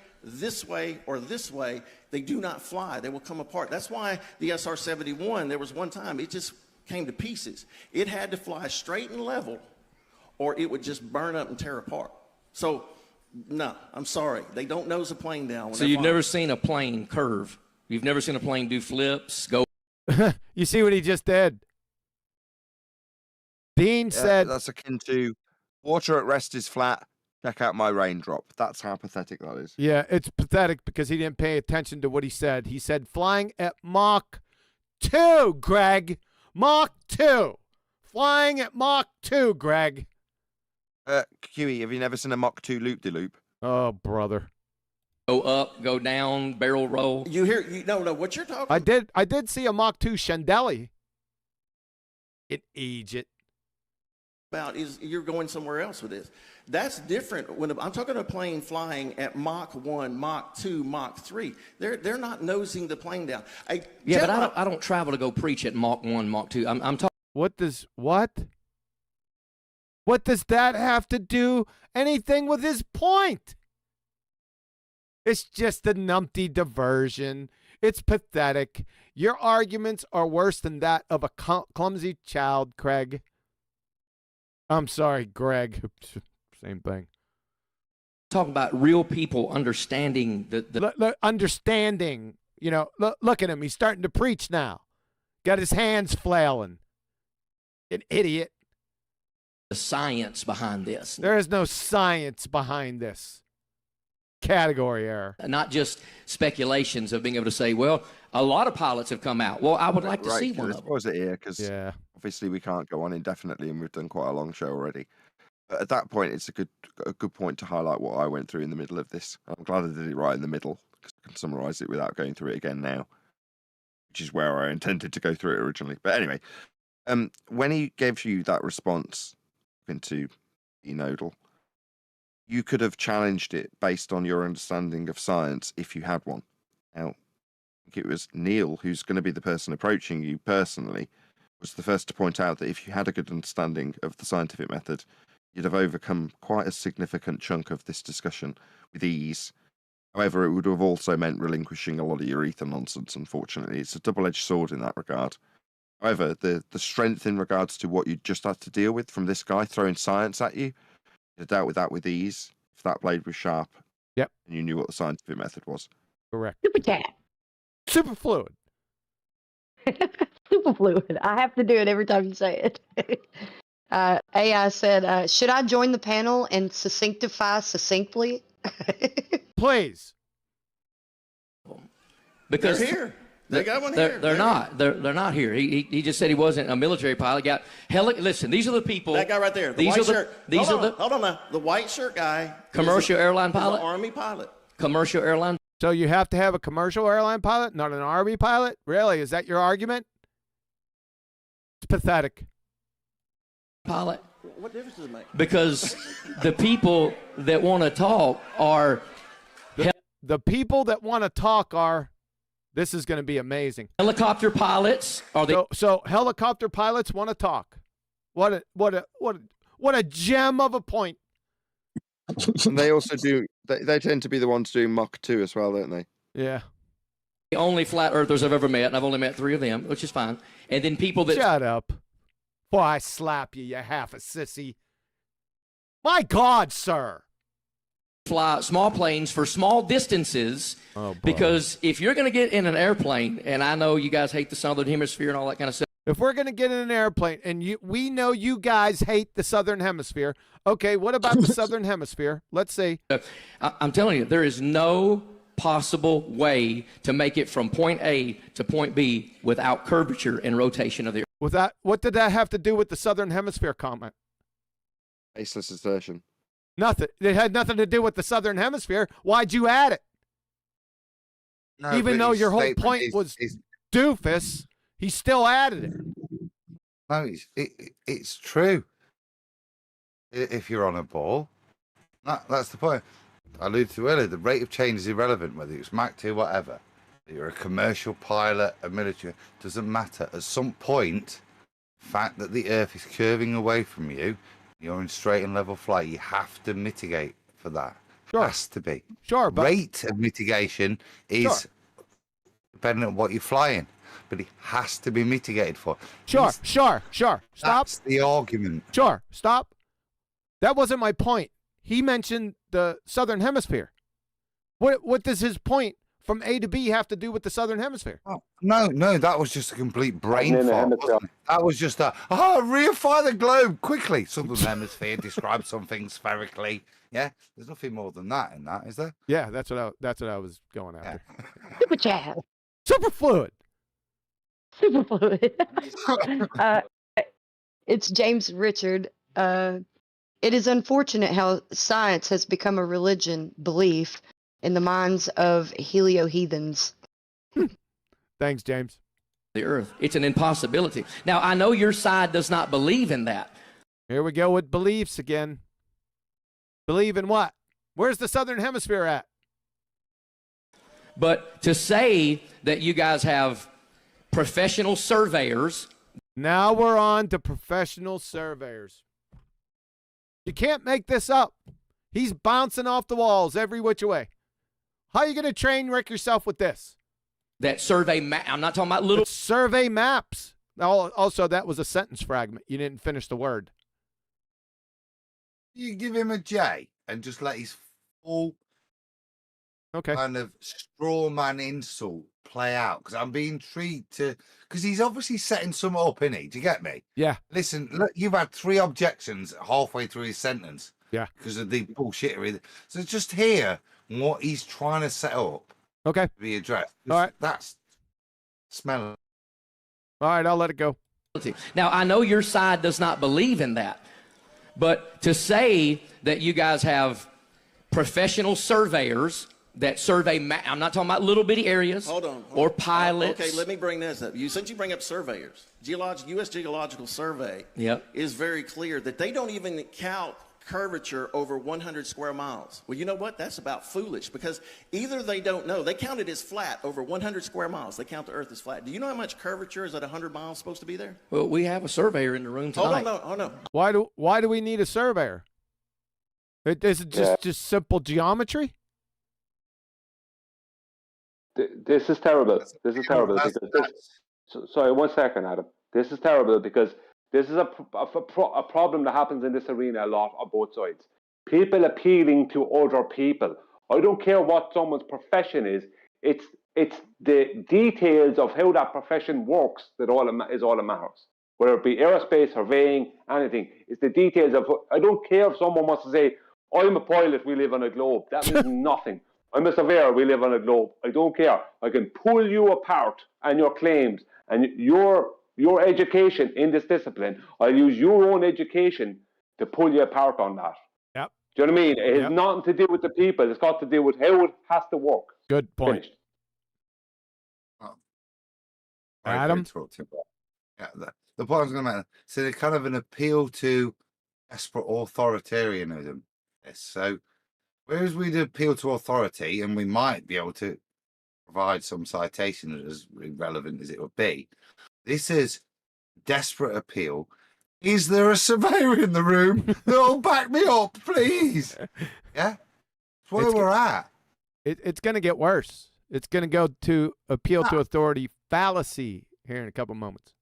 or this way. They do not fly. They will come apart. That's why the SR-71, there was one time, it just came to pieces. It had to fly straight and level, or it would just burn up and tear apart. So, no, I'm sorry. They don't nose a plane down. When So you've never seen a plane curve. You've never seen a plane do flips, go. You see what he just did? Dean said that's akin to water at rest is flat. Check out my raindrop. That's how pathetic that is. Yeah, it's pathetic because he didn't pay attention to what he said. He said flying at Mach 2, Greg. Mach 2. Flying at Mach 2, Greg. QE, have you never seen a Mach 2 loop-de-loop? Oh, brother. Go up, go down, barrel roll. No, what you're talking I did see a Mach 2 Chandeli in Egypt. about is you're going somewhere else with this. That's different. When I'm talking a plane flying at Mach 1, Mach 2, Mach 3, they're not nosing the plane down. But I don't travel to go preach at Mach 1, Mach 2. I'm talking. What does that have to do anything with his point? It's just a numpty diversion. It's pathetic. Your arguments are worse than that of a clumsy child, Craig. I'm sorry, Greg. Same thing. Talking about real people understanding the understanding. You know, look at him. He's starting to preach now. Got his hands flailing. An idiot. the science behind this. There is no science behind this. Category error. Not just speculations of being able to say, well, a lot of pilots have come out. Well, I would like to see one of them. Was it here? Because obviously we can't go on indefinitely, and we've done quite a long show already. But at that point, it's a good point to highlight what I went through in the middle of this. I'm glad I did it right in the middle, because I can summarise it without going through it again now, which is where I intended to go through it originally. But anyway, when he gave you that response into Odle, you could have challenged it based on your understanding of science if you had one. Now, I think it was Neil, who's going to be the person approaching you personally, was the first to point out that if you had a good understanding of the scientific method, you'd have overcome quite a significant chunk of this discussion with ease. However, it would have also meant relinquishing a lot of your ether nonsense, unfortunately. It's a double-edged sword in that regard. However, the strength in regards to what you just had to deal with from this guy throwing science at you, you dealt with that with ease. If that blade was sharp, Yep, and you knew what the scientific method was. correct. Superchat. Super fluid. Super fluid. I have to do it every time you say it. AI said, should I join the panel and succinctify succinctly? Please. Because They're here. They got one they're, here. They're not. They're not here. He just said he wasn't a military pilot. Listen, these are the people. That guy right there. The These white are the. shirt. These hold are on, the hold on now. The white shirt guy. commercial airline is an pilot. Army pilot. Commercial airline So you have to have a commercial airline pilot, not an Army pilot? Really? Is that your argument? It's pathetic. pilot. What difference does it make? Because the people that want to talk are The people that want to talk are, this is going to be amazing. helicopter pilots. Are they? So helicopter pilots want to talk. What a gem of a point. And they also do. They tend to be the ones doing Mach 2 as well, don't they? Yeah. The only flat earthers I've ever met, and I've only met 3 of them, which is fine. And then people that Shut up. Boy, I slap you, you half a sissy. My God, sir. fly small planes for small distances. Oh, boy. Because if you're going to get in an airplane, and I know you guys hate the Southern Hemisphere and all that kind of stuff. If we're going to get in an airplane, and we know you guys hate the Southern Hemisphere, okay, what about the Southern Hemisphere? Let's see. I'm telling you, there is no possible way to make it from point A to point B without curvature and rotation of the Earth. Without, what did that have to do with the Southern Hemisphere comment? Baseless assertion. Nothing. It had nothing to do with the Southern Hemisphere. Why'd you add it? No, Even but though his your whole statement point was doofus, he still added it. No, it's true. If you're on a ball, that's the point. I alluded to earlier, the rate of change is irrelevant, whether it's Mach 2, whatever. You're a commercial pilot, a military, doesn't matter. At some point, the fact that the Earth is curving away from you, you're in straight and level flight, you have to mitigate for that. Sure. Has to be. Sure, but Rate of mitigation is depending on what you're flying, but it has to be mitigated for. Sure. Stop. That's the argument. Sure. Stop. That wasn't my point. He mentioned the Southern Hemisphere. What does his point from A to B have to do with the Southern Hemisphere? Oh, no, that was just a complete brain in the fart. hemisphere. Wasn't it? That was just reify the globe quickly. Southern Hemisphere describes something spherically. Yeah, there's nothing more than that in that, is there? Yeah, that's what I was going after. Super chat. Super fluid. Super fluid. It's James Richard. It is unfortunate how science has become a religion belief in the minds of helio-heathens. Thanks, James. The Earth. It's an impossibility. Now, I know your side does not believe in that. Here we go with beliefs again. Believe in what? Where's the Southern Hemisphere at? But to say that you guys have professional surveyors. Now we're on to professional surveyors. You can't make this up. He's bouncing off the walls every which way. How are you going to train wreck yourself with this? That survey I'm not talking about little. It's survey maps. Also, that was a sentence fragment. You didn't finish the word. You give him a J and just let his full kind of straw man insult play out, because I'm being intrigued to, because he's obviously setting some up, isn't he? Do you get me? Yeah. Listen, look, you've had 3 objections halfway through his sentence. Yeah. Because of the bullshittery. So just hear what he's trying to set up. Okay. To be addressed. All right. That's smelling. All right, I'll let it go. Now, I know your side does not believe in that. But to say that you guys have professional surveyors that survey, I'm not talking about little bitty areas. Hold on. Or pilots. Okay, let me bring this up. Since you bring up surveyors, U.S. Geological Survey is very clear that they don't even count curvature over 100 square miles. Well, you know what? That's about foolish, because either they don't know. They count it as flat over 100 square miles. They count the Earth as flat. Do you know how much curvature is at 100 miles supposed to be there? Well, we have a surveyor in the room tonight. Hold on. Why do we need a surveyor? Is it just simple geometry? This is terrible. This is terrible. Sorry, 1 second, Adam. This is terrible because this is a problem that happens in this arena a lot on both sides. People appealing to other people. I don't care what someone's profession is. It's the details of how that profession works that is all that matters. Whether it be aerospace, surveying, anything. It's the details of. I don't care if someone wants to say, "I'm a pilot. We live on a globe." That means nothing. I'm a surveyor. We live on a globe. I don't care. I can pull you apart and your claims and your education in this discipline. I'll use your own education to pull you apart on that. Yep. Do you know what I mean? It has nothing to do with the people. It's got to do with how it has to work. Good point. Finished. Adam? Yeah, the point I was going to make. So they're kind of an appeal to desperate authoritarianism. Yes. So whereas we'd appeal to authority, and we might be able to provide some citation as relevant as it would be, this is desperate appeal. Is there a surveyor in the room that'll back me up, please? Yeah, that's where we're at. It's going to get worse. It's going to go to appeal to authority fallacy here in a couple moments.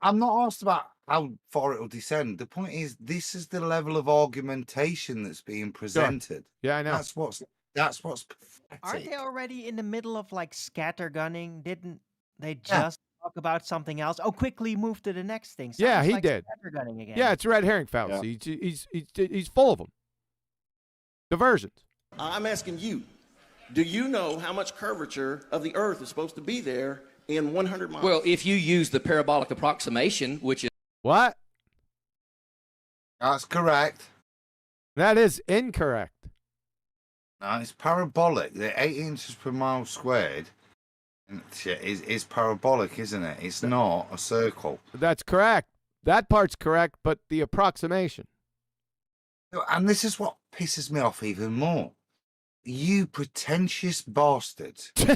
I'm not asked about how far it will descend. The point is, this is the level of argumentation that's being presented. Yeah, I know. That's what's pathetic. Aren't they already in the middle of like scattergunning? Didn't they just talk about something else? Oh, quickly move to the next thing. Yeah, Sounds he like did. Scattergunning again. Yeah, it's red herring fallacy. He's full of them. Diversions. I'm asking you, do you know how much curvature of the Earth is supposed to be there in 100 miles? Well, if you use the parabolic approximation, which is What? That's correct. That is incorrect. No, it's parabolic. The 8 inches per mile squared is parabolic, isn't it? It's not a circle. That's correct. That part's correct, but the approximation. And this is what pisses me off even more. You pretentious bastards. Yeah?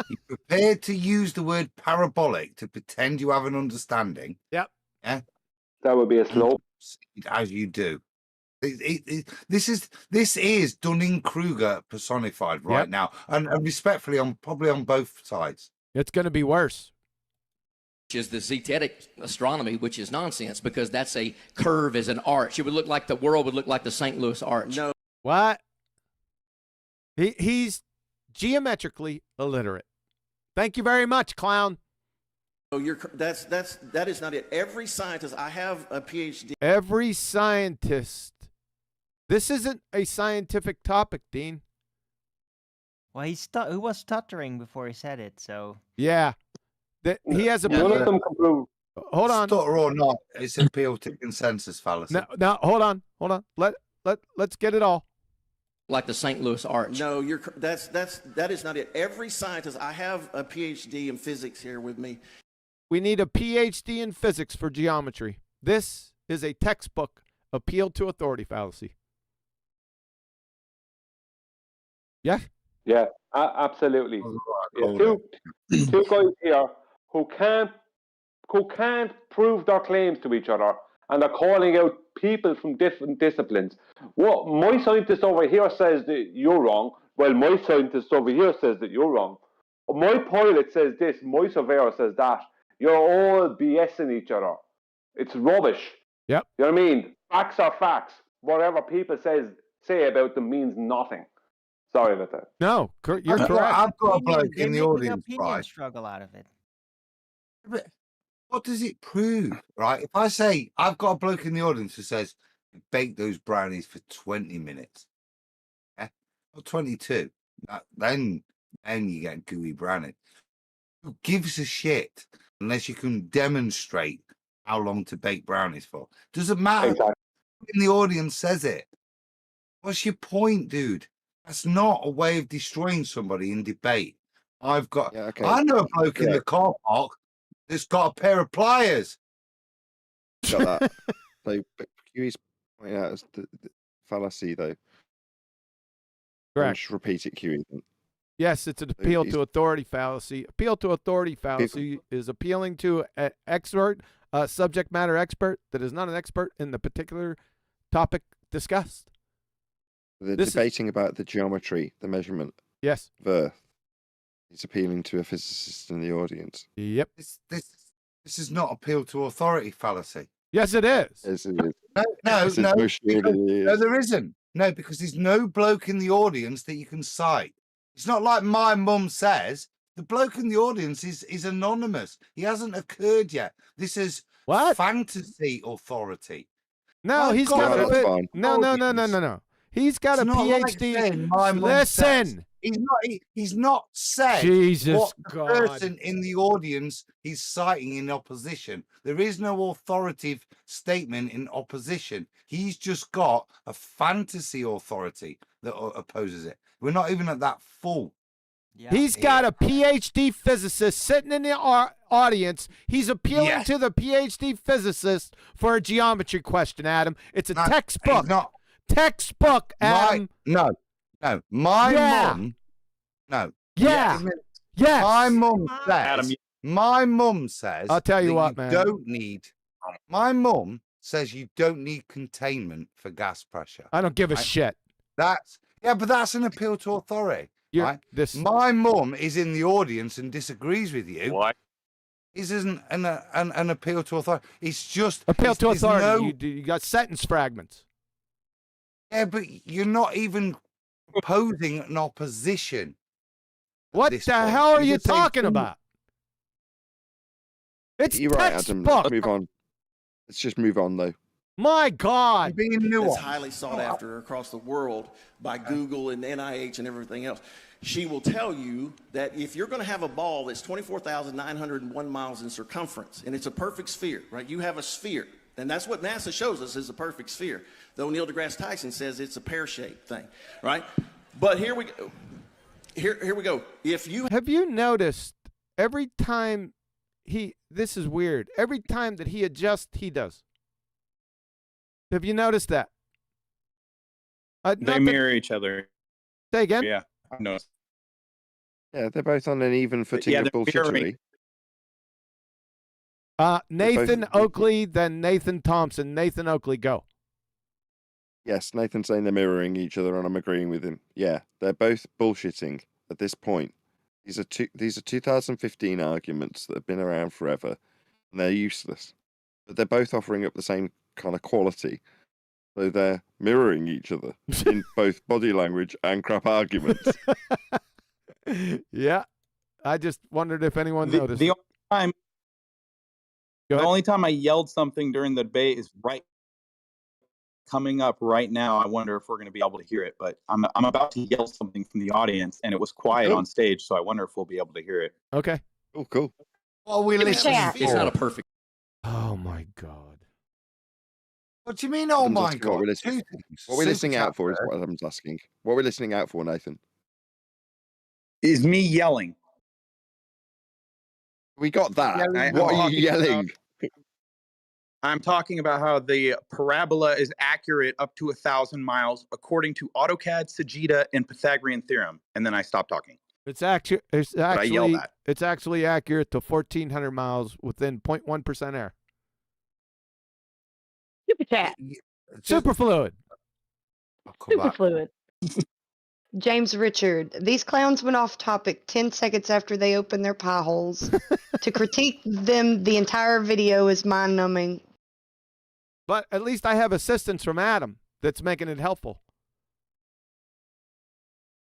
You're prepared to use the word parabolic to pretend you have an understanding. Yep. Yeah. That would be a slope. As you do. This is Dunning-Kruger personified right now, and respectfully, probably on both sides. It's going to be worse. which is the zetetic astronomy, which is nonsense because that's a curve as an arch. It would look like the world would look like the St. Louis Arch. No. What? He's geometrically illiterate. Thank you very much, clown. Oh, that is not it. Every scientist, I have a PhD. Every scientist. This isn't a scientific topic, Dean. Well, he was stuttering before he said it, so. Yeah. He has a None of them can prove. Hold on. Stutter or not, it's appeal to consensus fallacy. No, hold on. Let's get it all. Like the St. Louis Arch. No, that is not it. Every scientist, I have a PhD in physics here with me. We need a PhD in physics for geometry. This is a textbook appeal to authority fallacy. Yeah? Yeah, absolutely. Two guys here who can't prove their claims to each other, and they're calling out people from different disciplines. What my scientist over here says that you're wrong, well, my scientist over here says that you're wrong. My pilot says this, my surveyor says that. You're all BSing each other. It's rubbish. Yep. You know what I mean? Facts are facts. Whatever people say about them means nothing. Sorry about that. No, you're correct. I've got a bloke in the audience, right? Struggle out of it. But what does it prove, right? If I say I've got a bloke in the audience who says bake those brownies for 20 minutes, yeah, or 22, then you get gooey brownie. Who gives a shit unless you can demonstrate how long to bake brownies for? Doesn't matter. Exactly. Who in the audience says it. What's your point, dude? That's not a way of destroying somebody in debate. I know a bloke in the car park that's got a pair of pliers. Got that. So Huey's pointing out as the fallacy, though. Correct. Just repeat it, Huey. Yes, it's an appeal to authority fallacy. Appeal to authority fallacy is appealing to an expert, a subject matter expert that is not an expert in the particular topic discussed. Debating about the geometry, the measurement of Earth. He's appealing to a physicist in the audience. Yep. This This is not appeal to authority fallacy. Yes, it is. Yes, it is. No, Yes, it no, most surely because, no, is. there isn't. No, because there's no bloke in the audience that you can cite. It's not like my mum says. The bloke in the audience is anonymous. He hasn't occurred yet. This is What? fantasy authority. No, I've he's got got a a bit. fine. No. He's got It's a not like PhD. saying my mum says. Listen, He's not said Jesus what the God. person in the audience he's citing in opposition. There is no authoritative statement in opposition. He's just got a fantasy authority that opposes it. We're not even at that full. Yeah. He's got a PhD physicist sitting in the audience. He's appealing Yes. to the PhD physicist for a geometry question, Adam. It's a No, textbook. he's not. Textbook, Adam. No. My Yeah. mum. No. Yeah. Yes. My mum says. Adam, My mum says. I'll tell you that what, man. Don't need. My mum says you don't need containment for gas pressure. I don't give a Right. shit. But that's an appeal to authority. You're Right? this. My mum is in the audience and disagrees with you. what? This isn't an appeal to authority. It's just Appeal to there's authority. no- You got sentence fragments. Yeah, but you're not even posing an opposition. What this the point. hell are You're you just saying talking some- about? It's You're right, Adam. textbook. Let's move on. Let's just move on, though. My You're God. being That's nuanced. highly sought after across the world by Google and NIH and everything else. She will tell you that if you're going to have a ball that's 24,901 miles in circumference, and it's a perfect sphere, right? You have a sphere, and that's what NASA shows us is a perfect sphere, though Neil deGrasse Tyson says it's a pear-shaped thing, right? But here we go. Here we go. If you Have you noticed every time this is weird, every time that he adjusts, he does. Have you noticed that? They mirror each other. Say again? Yeah, I've noticed. Yeah, they're both on an even footing Yeah, of they're mirroring. bullshittery. Nathan both- Oakley, then Nathan Thompson. Nathan Oakley, go. Yes, Nathan's saying they're mirroring each other, and I'm agreeing with him. Yeah, they're both bullshitting at this point. These are 2015 arguments that have been around forever, and they're useless. But they're both offering up the same kind of quality. So they're mirroring each other in both body language and crap arguments. Yeah. I just wondered if anyone The, noticed. the only time, Go the ahead. only time I yelled something during the debate is coming up right now. I wonder if we're going to be able to hear it, but I'm about to yell something from the audience, and it was quiet Cool. on stage, so I wonder if we'll be able to hear it. Okay. Oh, cool. What are we listening Chat. It's not a for? perfect. Oh, my God. What do you mean, oh Adam's my asking God? what we're listening- Two things. What we're listening Super out chat for is first. what Adam's asking. What we're listening out for, Nathan. Is me yelling? We got that. I- What I'm are you talking yelling? I'm talking about how the parabola is accurate up to 1,000 miles according to AutoCAD, Sagitta, and Pythagorean theorem, and then I stopped talking. It's actually I yelled at. it's actually accurate to 1,400 miles within 0.1% error. Super chat. Just- Super fluid. I'll come Super back. fluid. James Richard, these clowns went off topic 10 seconds after they opened their pie holes. To critique them, the entire video is mind-numbing. But at least I have assistance from Adam that's making it helpful.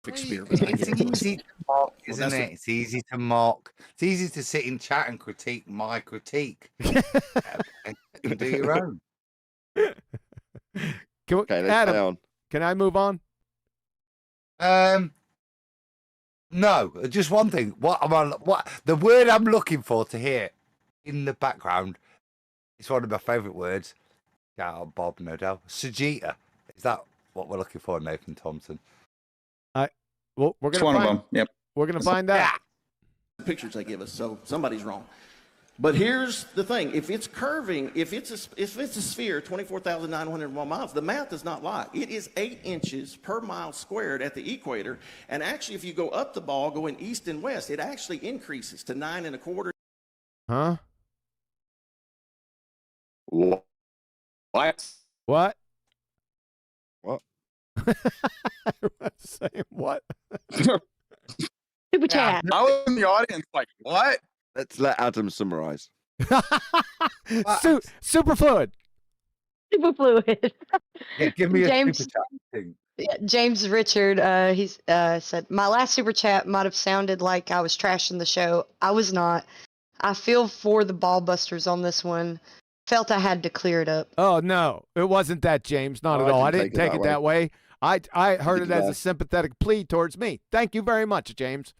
Perfect sphere, but I It's get it. easy to mock, isn't that's it? It's easy to mock. It's easy to sit in chat and critique my critique. And do your own. Okay, let's Adam, stay on. can I move on? No, just one thing. What the word I'm looking for to hear in the background? It's one of my favourite words. Shout out Bob, no doubt. Sagitta. Is that what we're looking for, Nathan Thompson? Well, we're It's gonna one find, of them. Yep. We're gonna find out. pictures they give us, so somebody's wrong. But here's the thing: if it's curving, if it's a sphere, 24,901 miles, the math does not lie. It is 8 inches per mile squared at the equator, and actually, if you go up the ball, going east and west, it actually increases to 9 1/4. Huh? What? What? What? Everyone's saying what? Super chat. I was in the audience like, what? Let's let Adam summarize. Superfluid. Superfluid. Yeah, give me a James- super chat thing. Yeah, James Richard, he's said, my last super chat might have sounded like I was trashing the show. I was not. I feel for the ballbusters on this one. Felt I had to clear it up. Oh, no. It wasn't that, James. Not No, at all. I didn't didn't take it that way. I heard it Neither as did a I. sympathetic plea towards me. Thank you very much, James.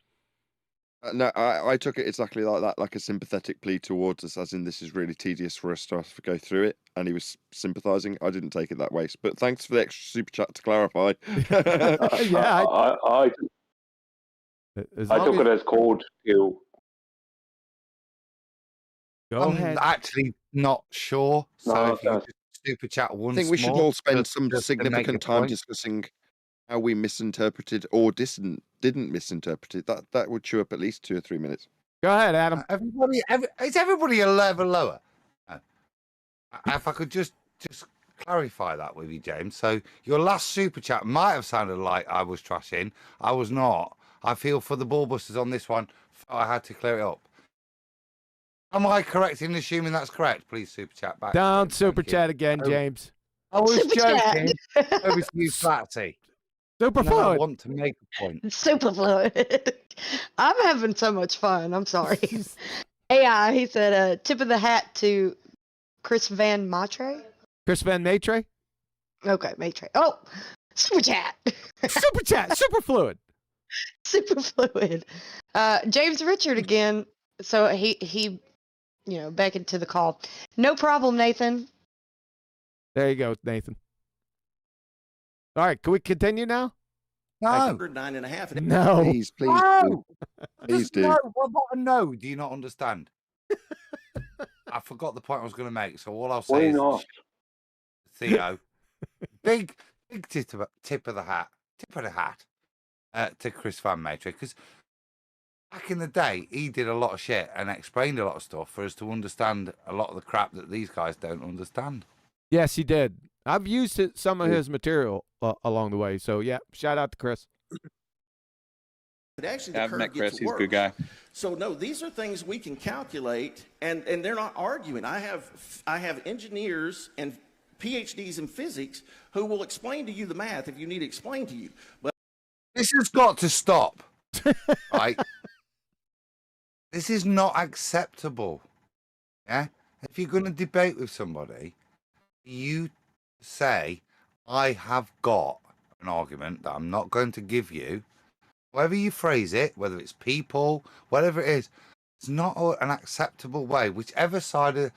No, I took it exactly like that, like a sympathetic plea towards us, as in this is really tedious for us to have to go through it, and he was sympathising. I didn't take it that way, but thanks for the extra super chat to clarify. Yeah. I As I long took as- it as code to. Go I'm ahead. actually not sure. So No, if you that's- could just super chat I once think we should more, all spend just- some just to make significant your time point. discussing how we misinterpreted or didn't misinterpret it. That would chew up at least 2 or 3 minutes. Go ahead, Adam. Is everybody a level lower? If I could just clarify that with you, James. So your last super chat might have sounded like I was trashing. I was not. I feel for the ballbusters on this one. I had to clear it up. Am I correct in assuming that's correct? Please super chat back. Don't Thank super you. chat again, Oh. James. I was Super chat. joking. Over to you, Flatsy. And I Superfluid. want to make a point. Superfluid. I'm having so much fun. I'm sorry. AI, he said, tip of the hat to Chris Van Matre. Chris Van Matre. Okay, Matre. Oh, super chat. Super chat. Superfluid. Superfluid. James Richard again. So he beckoned to the call. No problem, Nathan. There you go, Nathan. All right, can we continue now? No. 9.5. No. Please, please, No. please do. No. What about a no? Do you not understand? I forgot the point I was going to make. So all I'll say Why is, not? Theo, big tip of the hat to Chris Van Matre, because back in the day he did a lot of shit and explained a lot of stuff for us to understand a lot of the crap that these guys don't understand. Yes, he did. I've used some of his material along the way. So, yeah, shout out to Chris. But actually, the I've curve met Chris. gets He's a worse. good guy. So no, these are things we can calculate, and they're not arguing. I have engineers and PhDs in physics who will explain to you the math if you need it explained to you. But This has got to stop, right? This is not acceptable. Yeah, if you're going to debate with somebody, you say, "I have got an argument that I'm not going to give you." However you phrase it, whether it's people, whatever it is, it's not an acceptable way. Whichever side of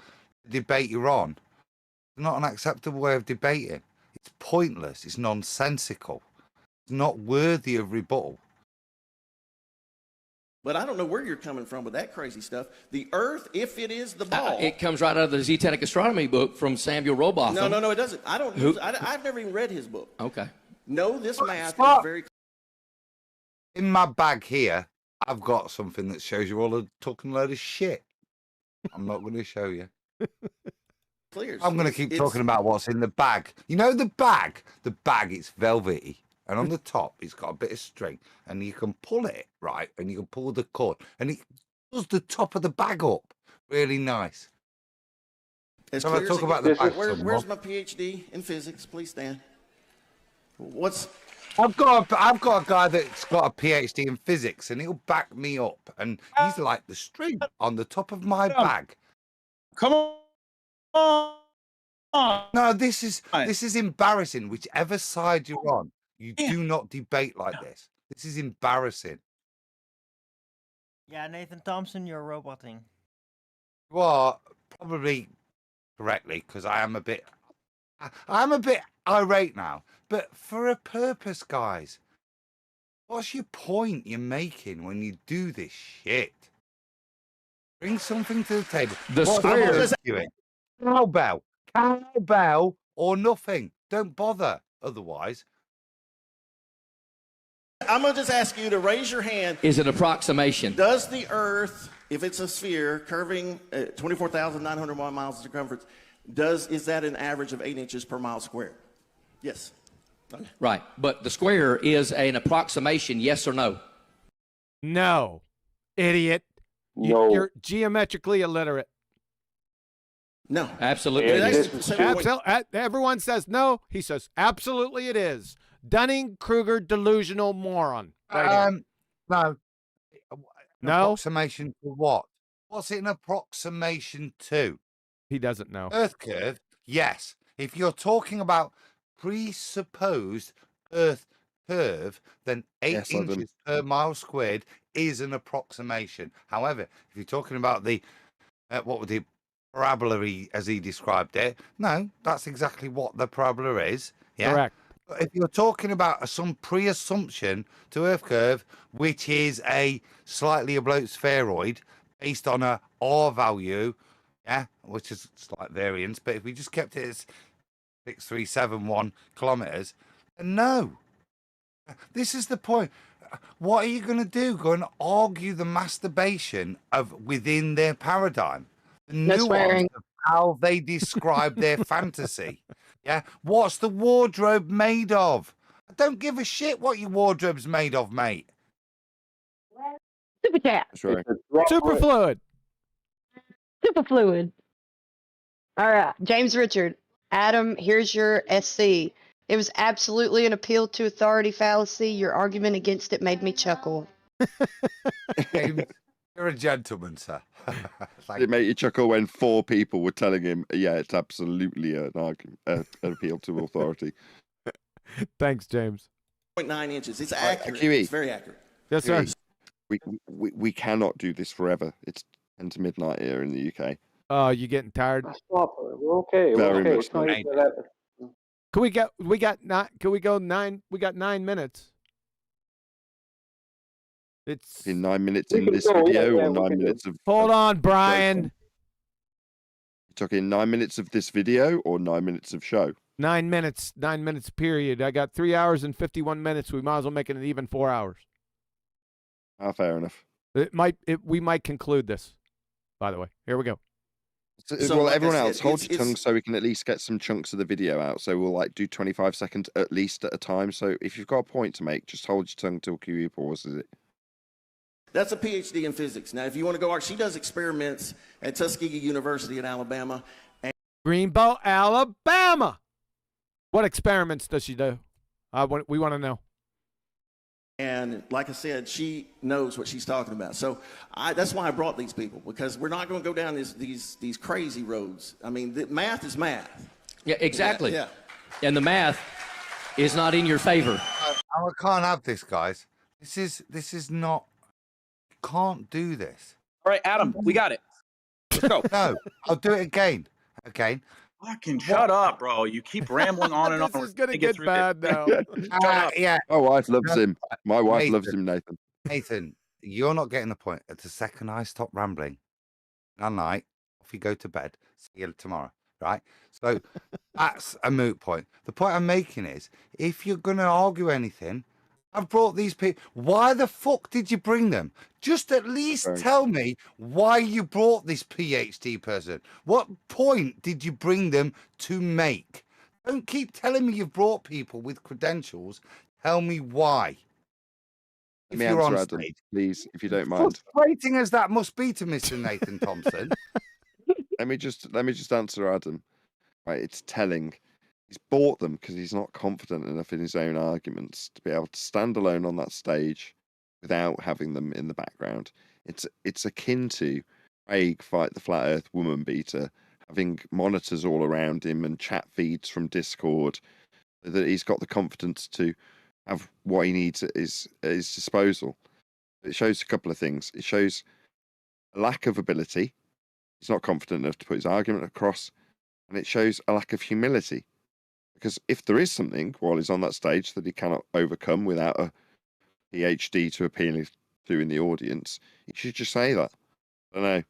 the debate you're on, it's not an acceptable way of debating. It's pointless. It's nonsensical. It's not worthy of rebuttal. But I don't know where you're coming from with that crazy stuff. The Earth, if it is the ball, It comes right out of the Zetetic Astronomy book from Samuel Robotham. no, it doesn't. I don't. Who? Use, I've never even read his book. Okay. No, this math Stop. is very In my bag here, I've got something that shows you all a talking load of shit. I'm not going to show you. clear. I'm going to keep talking about what's in the bag. You know the bag? The bag, it's velvety. And on the top, it's got a bit of string. And you can pull it, right? And you can pull the cord. And it pulls the top of the bag up. Really nice. As Shall I clear talk as it about gets. the bag some Where's more? my PhD in physics? Please stand. I've got a guy that's got a PhD in physics, and he'll back me up. And he's like the string on the top of my bag. Come on. No, this is embarrassing. Whichever side you're on, you do not debate like this. This is embarrassing. Yeah, Nathan Thompson, you're roboting. You are probably correctly, because I'm a bit irate now. But for a purpose, guys. What's your point you're making when you do this shit? Bring something to the table. The What am I square. doing? Cowbell or nothing. Don't bother otherwise. I'm gonna just ask you to raise your hand. Is an approximation. Does the Earth, if it's a sphere curving 24,901 miles in circumference, is that an average of 8 inches per mile squared? Yes. Okay. Right. But the square is an approximation, yes or no? No, idiot. No. You're geometrically illiterate. No. Absolutely. Yeah, it that's- is. So wait, Everyone says no. He says absolutely it is. Dunning-Kruger delusional moron. Right here. No. An No? approximation to what? What's it an approximation to? He doesn't know. Earth curve? Yes. If you're talking about presupposed Earth curve, then 8 Yes, Adam. inches per mile squared is an approximation. However, if you're talking about the what would the parabola as he described it, no, that's exactly what the parabola is. Yeah. Correct. But if you're talking about some pre-assumption to Earth curve, which is a slightly oblate spheroid based on a R value, yeah, which is slight variance, but if we just kept it as 6371 kilometers, then no. This is the point. What are you going to do? Go and argue the masturbation of within their paradigm, the No nuance swearing. of how they describe their fantasy. Yeah, what's the wardrobe made of? I don't give a shit what your wardrobe's made of, mate. Super chat. Sure. Super fluid. Super fluid. All right, James Richard. Adam, here's your SC. It was absolutely an appeal to authority fallacy. Your argument against it made me chuckle. James, you're a gentleman, sir. It made you chuckle when 4 people were telling him, yeah, it's absolutely an argument, an appeal to authority. Thanks, James. 0.9 inches. It's Right, accurate. QE. It's very accurate. Yes, sir. We cannot do this forever. It's 10 to midnight here in the UK. Oh, you getting tired? Stop. We're okay. Very We're okay. much It's not so. even 11. Can we go 9? We got 9 minutes. It's In 9 minutes We in can this go, yeah, video yeah, or we 9 can do. minutes of... hold on, Brian. You're talking 9 minutes of this video or 9 minutes of show? 9 minutes. 9 minutes. Period. I got 3 hours and 51 minutes. We might as well make it an even 4 hours. Fair enough. We might conclude this. By the way, here we go. So, So, well, like I everyone said, else, hold your it's- tongue so we can at least get some chunks of the video out. So we'll like do 25 seconds at least at a time. So if you've got a point to make, just hold your tongue till QE pauses it. That's a PhD in physics. Now, if you want to go, she does experiments at Tuskegee University in Alabama. Greenbow, Alabama. What experiments does she do? We want to know. And like I said, she knows what she's talking about. So that's why I brought these people, because we're not going to go down these crazy roads. I mean, math is math. Yeah, exactly. Yeah. And the math is not in your favor. I can't have this, guys. This is not. Can't do this. All right, Adam, we got it. Let's go. No, I'll do it again. Again. Fucking shut up, bro. You keep rambling on and on. This is gonna We're get through bad now. Yeah, My wife loves him. My wife Nathan. loves him, Nathan. Nathan, you're not getting the point. At the second I stop rambling, all night, off you go to bed. See you tomorrow, right? So that's a moot point. The point I'm making is, if you're going to argue anything, I've brought these people. Why the fuck did you bring them? Just at least Right. tell me why you brought this PhD person. What point did you bring them to make? Don't keep telling me you've brought people with credentials. Tell me why. Let me If you're answer, on Adam, stage. please, if you don't mind. Frustrating as that must be to Mr. Nathan Thompson. Let me just answer Adam. Right, it's telling. He's bought them because he's not confident enough in his own arguments to be able to stand alone on that stage without having them in the background. It's akin to Craig fight the flat Earth woman beater, having monitors all around him and chat feeds from Discord, so that he's got the confidence to have what he needs at his disposal. It shows a couple of things. It shows a lack of ability. He's not confident enough to put his argument across, and it shows a lack of humility. Because if there is something while he's on that stage that he cannot overcome without a PhD to appeal to in the audience, he should just say that. I don't know.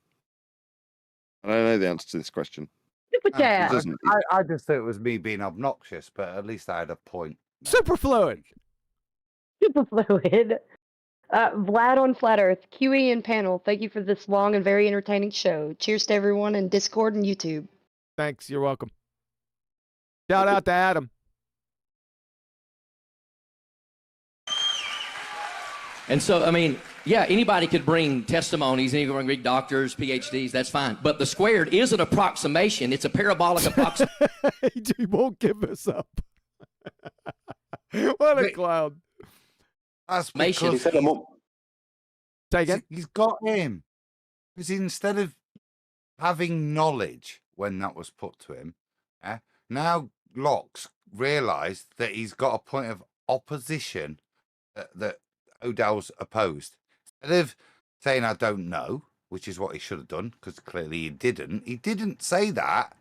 I don't know the answer to this question. Super He chat. doesn't. I just thought it was me being obnoxious, but at least I had a point. Super fluid. Super fluid. Vlad on Flat Earth, QE and panel, thank you for this long and very entertaining show. Cheers to everyone in Discord and YouTube. Thanks. You're welcome. Shout out to Adam. And so, I mean, yeah, anybody could bring testimonies, anybody can bring doctors, PhDs, that's fine. But the squared is an approximation. It's a parabolic approximation. He won't give us up. What a clown. That's He because said Say again? he's got him. Because instead of having knowledge when that was put to him, now Locke's realised that he's got a point of opposition that Odell's opposed. Instead of saying, I don't know, which is what he should have done, because clearly he didn't say that.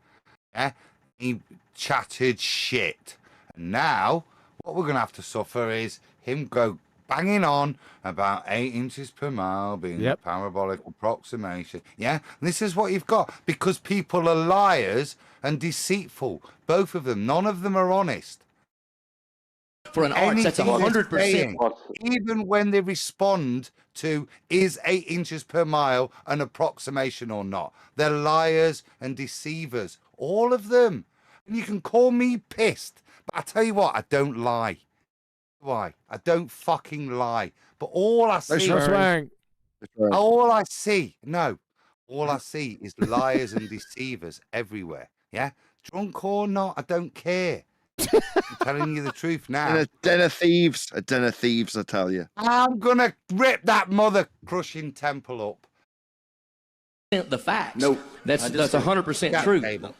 He chattered shit. And now, what we're going to have to suffer is him go banging on about 8 inches per mile being a parabolic approximation. Yeah, and this is what you've got, because people are liars and deceitful. Both of them. None of them are honest. For an arts, that's 100%. Even when they respond to, is 8 inches per mile an approximation or not? They're liars and deceivers. All of them. And you can call me pissed, but I tell you what, I don't lie. Why? I don't fucking lie. But all I see, all I see is liars and deceivers everywhere. Yeah, drunk or not, I don't care. I'm telling you the truth now. And a den of thieves, I tell you. I'm gonna rip that mother crushing temple up. The facts. No, that's 100% true. No,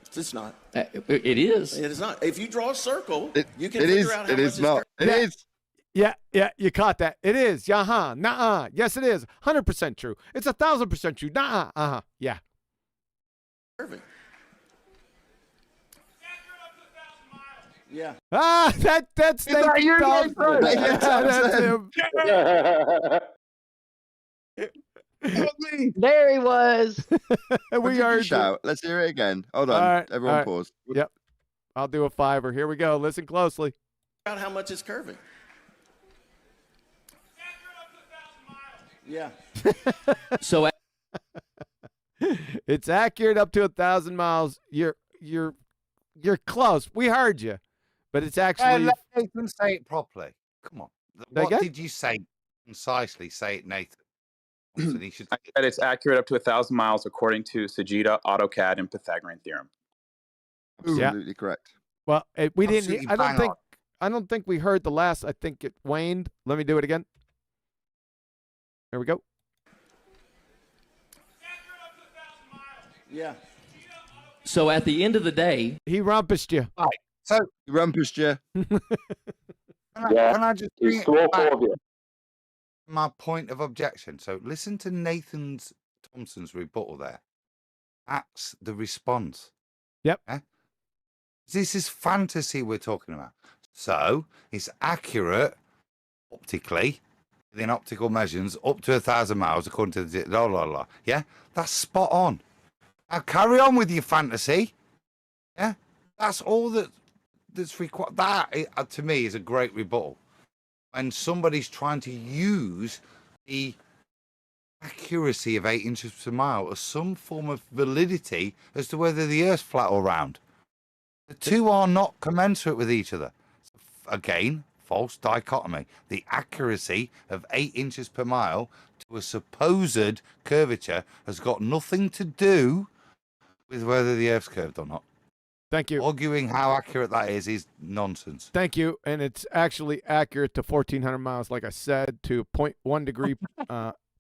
it's not. It is. It is not. If you draw a circle, you can It figure is. out how It much is not. It Yeah. is. Yeah, you caught that. It is. Yaha. Nuh-uh. Yes, it is. 100% true. It's 1,000% true. Nuh-uh. Uh-huh. Yeah. Perfect. Yeah. Ah, that's Is that you, Nathan Thompson. Nathan Yeah, that's him. There he was. We are. Shout. Let's hear it again. Hold on. All right, Everyone all right. pause. Yep. I'll do a $5. Here we go. Listen closely. Out how much it's curving. Yeah. So It's accurate up to 1,000 miles. You're close. We heard you, but it's actually. Let Nathan say it properly. Come on. What again? did you say? Concisely say it, Nathan. So he should. I said it's accurate up to 1,000 miles according to Sajida, AutoCAD, and Pythagorean theorem. Absolutely correct. Well, we didn't. Absolutely I don't bang think. on. I don't think we heard the last. I think it waned. Let me do it again. Here we go. Yeah. So at the end of the day, he rumpushed you. Right. So he rumpushed you. Can I just bring it back to my point of objection? So listen to Nathan's Thompson's rebuttal there. That's the response. Yep. This is fantasy we're talking about. So it's accurate optically within optical measurements up to 1,000 miles according to the yeah, that's spot on. Now carry on with your fantasy. Yeah, that's all that's required. That to me is a great rebuttal. When somebody's trying to use the accuracy of 8 inches per mile as some form of validity as to whether the Earth's flat or round. The two are not commensurate with each other. Again, false dichotomy. The accuracy of 8 inches per mile to a supposed curvature has got nothing to do with whether the Earth's curved or not. Thank you. Arguing how accurate that is nonsense. Thank you. And it's actually accurate to 1,400 miles, like I said, to 0.1 degree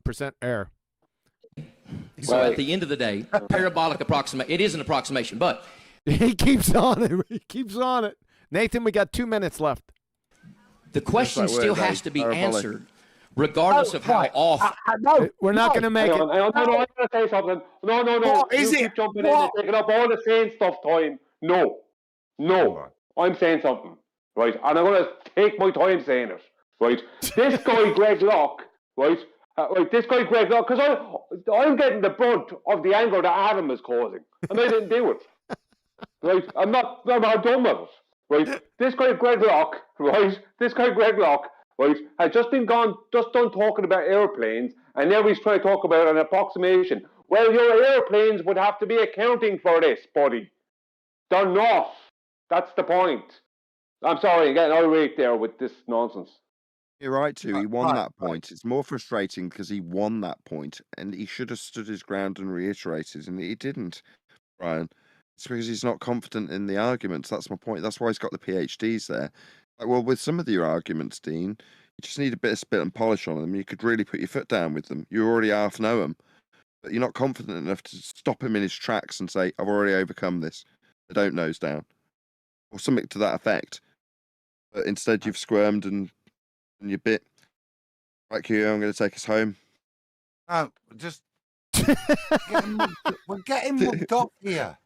percent error. so at the end of the day, parabolic approximation, it is an approximation, but He keeps on it. He keeps on it. Nathan, we got 2 minutes left. the question That's right, still word, has to be parabolic. answered, regardless of how off. We're not going to make Hang it. on, I'm going to say something. No. What is you it? keep jumping in What? and taking up all the saying stuff time. No. I'm saying something, right? And I'm going to take my time saying it, right? This guy, Greg Locke, right? This guy, Greg Locke, because I'm getting the brunt of the anger that Adam is causing, and I didn't do it, right? I'm not done with it, right? This guy, Greg Locke, right? Right, has just done talking about airplanes, and now he's trying to talk about an approximation. Well, your airplanes would have to be accounting for this, buddy. They're not. That's the point. I'm sorry, I'm getting irate there with this nonsense. You're right too. He won Right, that point. It's more frustrating because he won that point, and he should have stood his ground and reiterated, and he didn't. Brian, it's because he's not confident in the arguments. That's my point. That's why he's got the PhDs there. Like, well, with some of your arguments, Dean, you just need a bit of spit and polish on them. You could really put your foot down with them. You already half know them, but you're not confident enough to stop him in his tracks and say, "I've already overcome this. I don't nose down," or something to that effect. But instead, you've squirmed and you bit. Right, Q, I'm going to take us home. No, just we're getting mugged up here.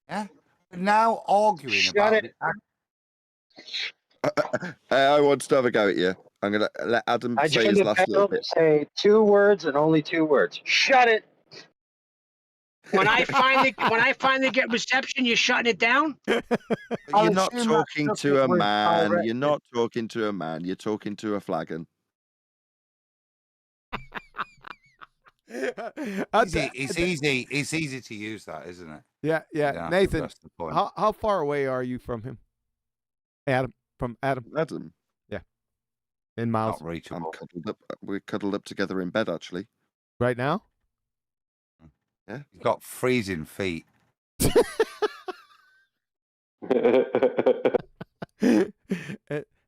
Yeah, we're now arguing Shut about. it. I want to have a go at you. I'm going to let Adam I say joined his the last little panel to bit. say 2 words and only 2 words. Shut it. When I finally get reception, you're shutting it down? But I'll you're not assume that's talking just to a with man. direct- You're not talking to a man. You're talking to a flagon. It's easy to use that, isn't it? Yeah. You don't have to Nathan, press the point. how far away are you from him? Adam, from Adam. Adam, In miles. Not reachable. I'm cuddled up. We're cuddled up together in bed, actually. Right now? He's got freezing feet.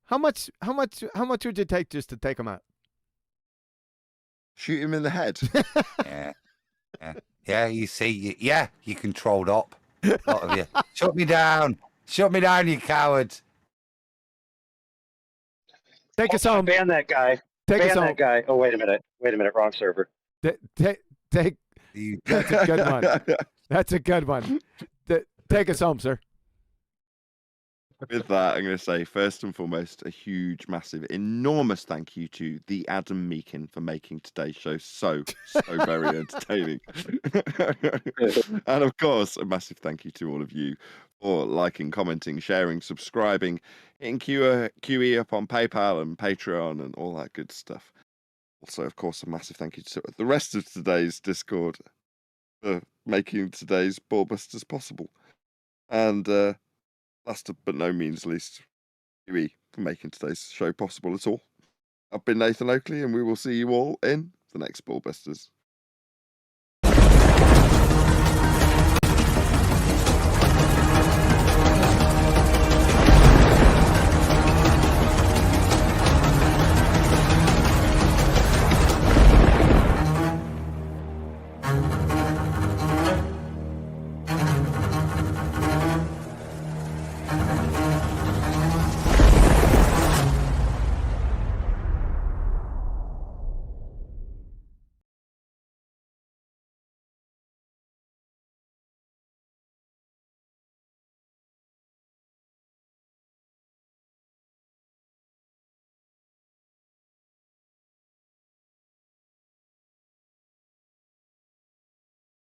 How much would you take just to take him out? Shoot him in the head. Yeah. You see, you controlled up. A lot of you. Shut me down, you cowards. Take us home. Ban that guy. Take us Ban home. that guy. Oh, wait a minute. Wrong server. Take. That's a good one. That's a good one. Take us home, sir. With that, I'm going to say, first and foremost, a huge, massive, enormous thank you to the Adam Meakin for making today's show so very entertaining. And of course, a massive thank you to all of you for liking, commenting, sharing, subscribing, hitting QE up on PayPal and Patreon and all that good stuff. Also, of course, a massive thank you to the rest of today's Discord for making today's Ballbusters possible. And last but no means least, QE for making today's show possible at all. I've been Nathan Oakley, and we will see you all in the next Ballbusters.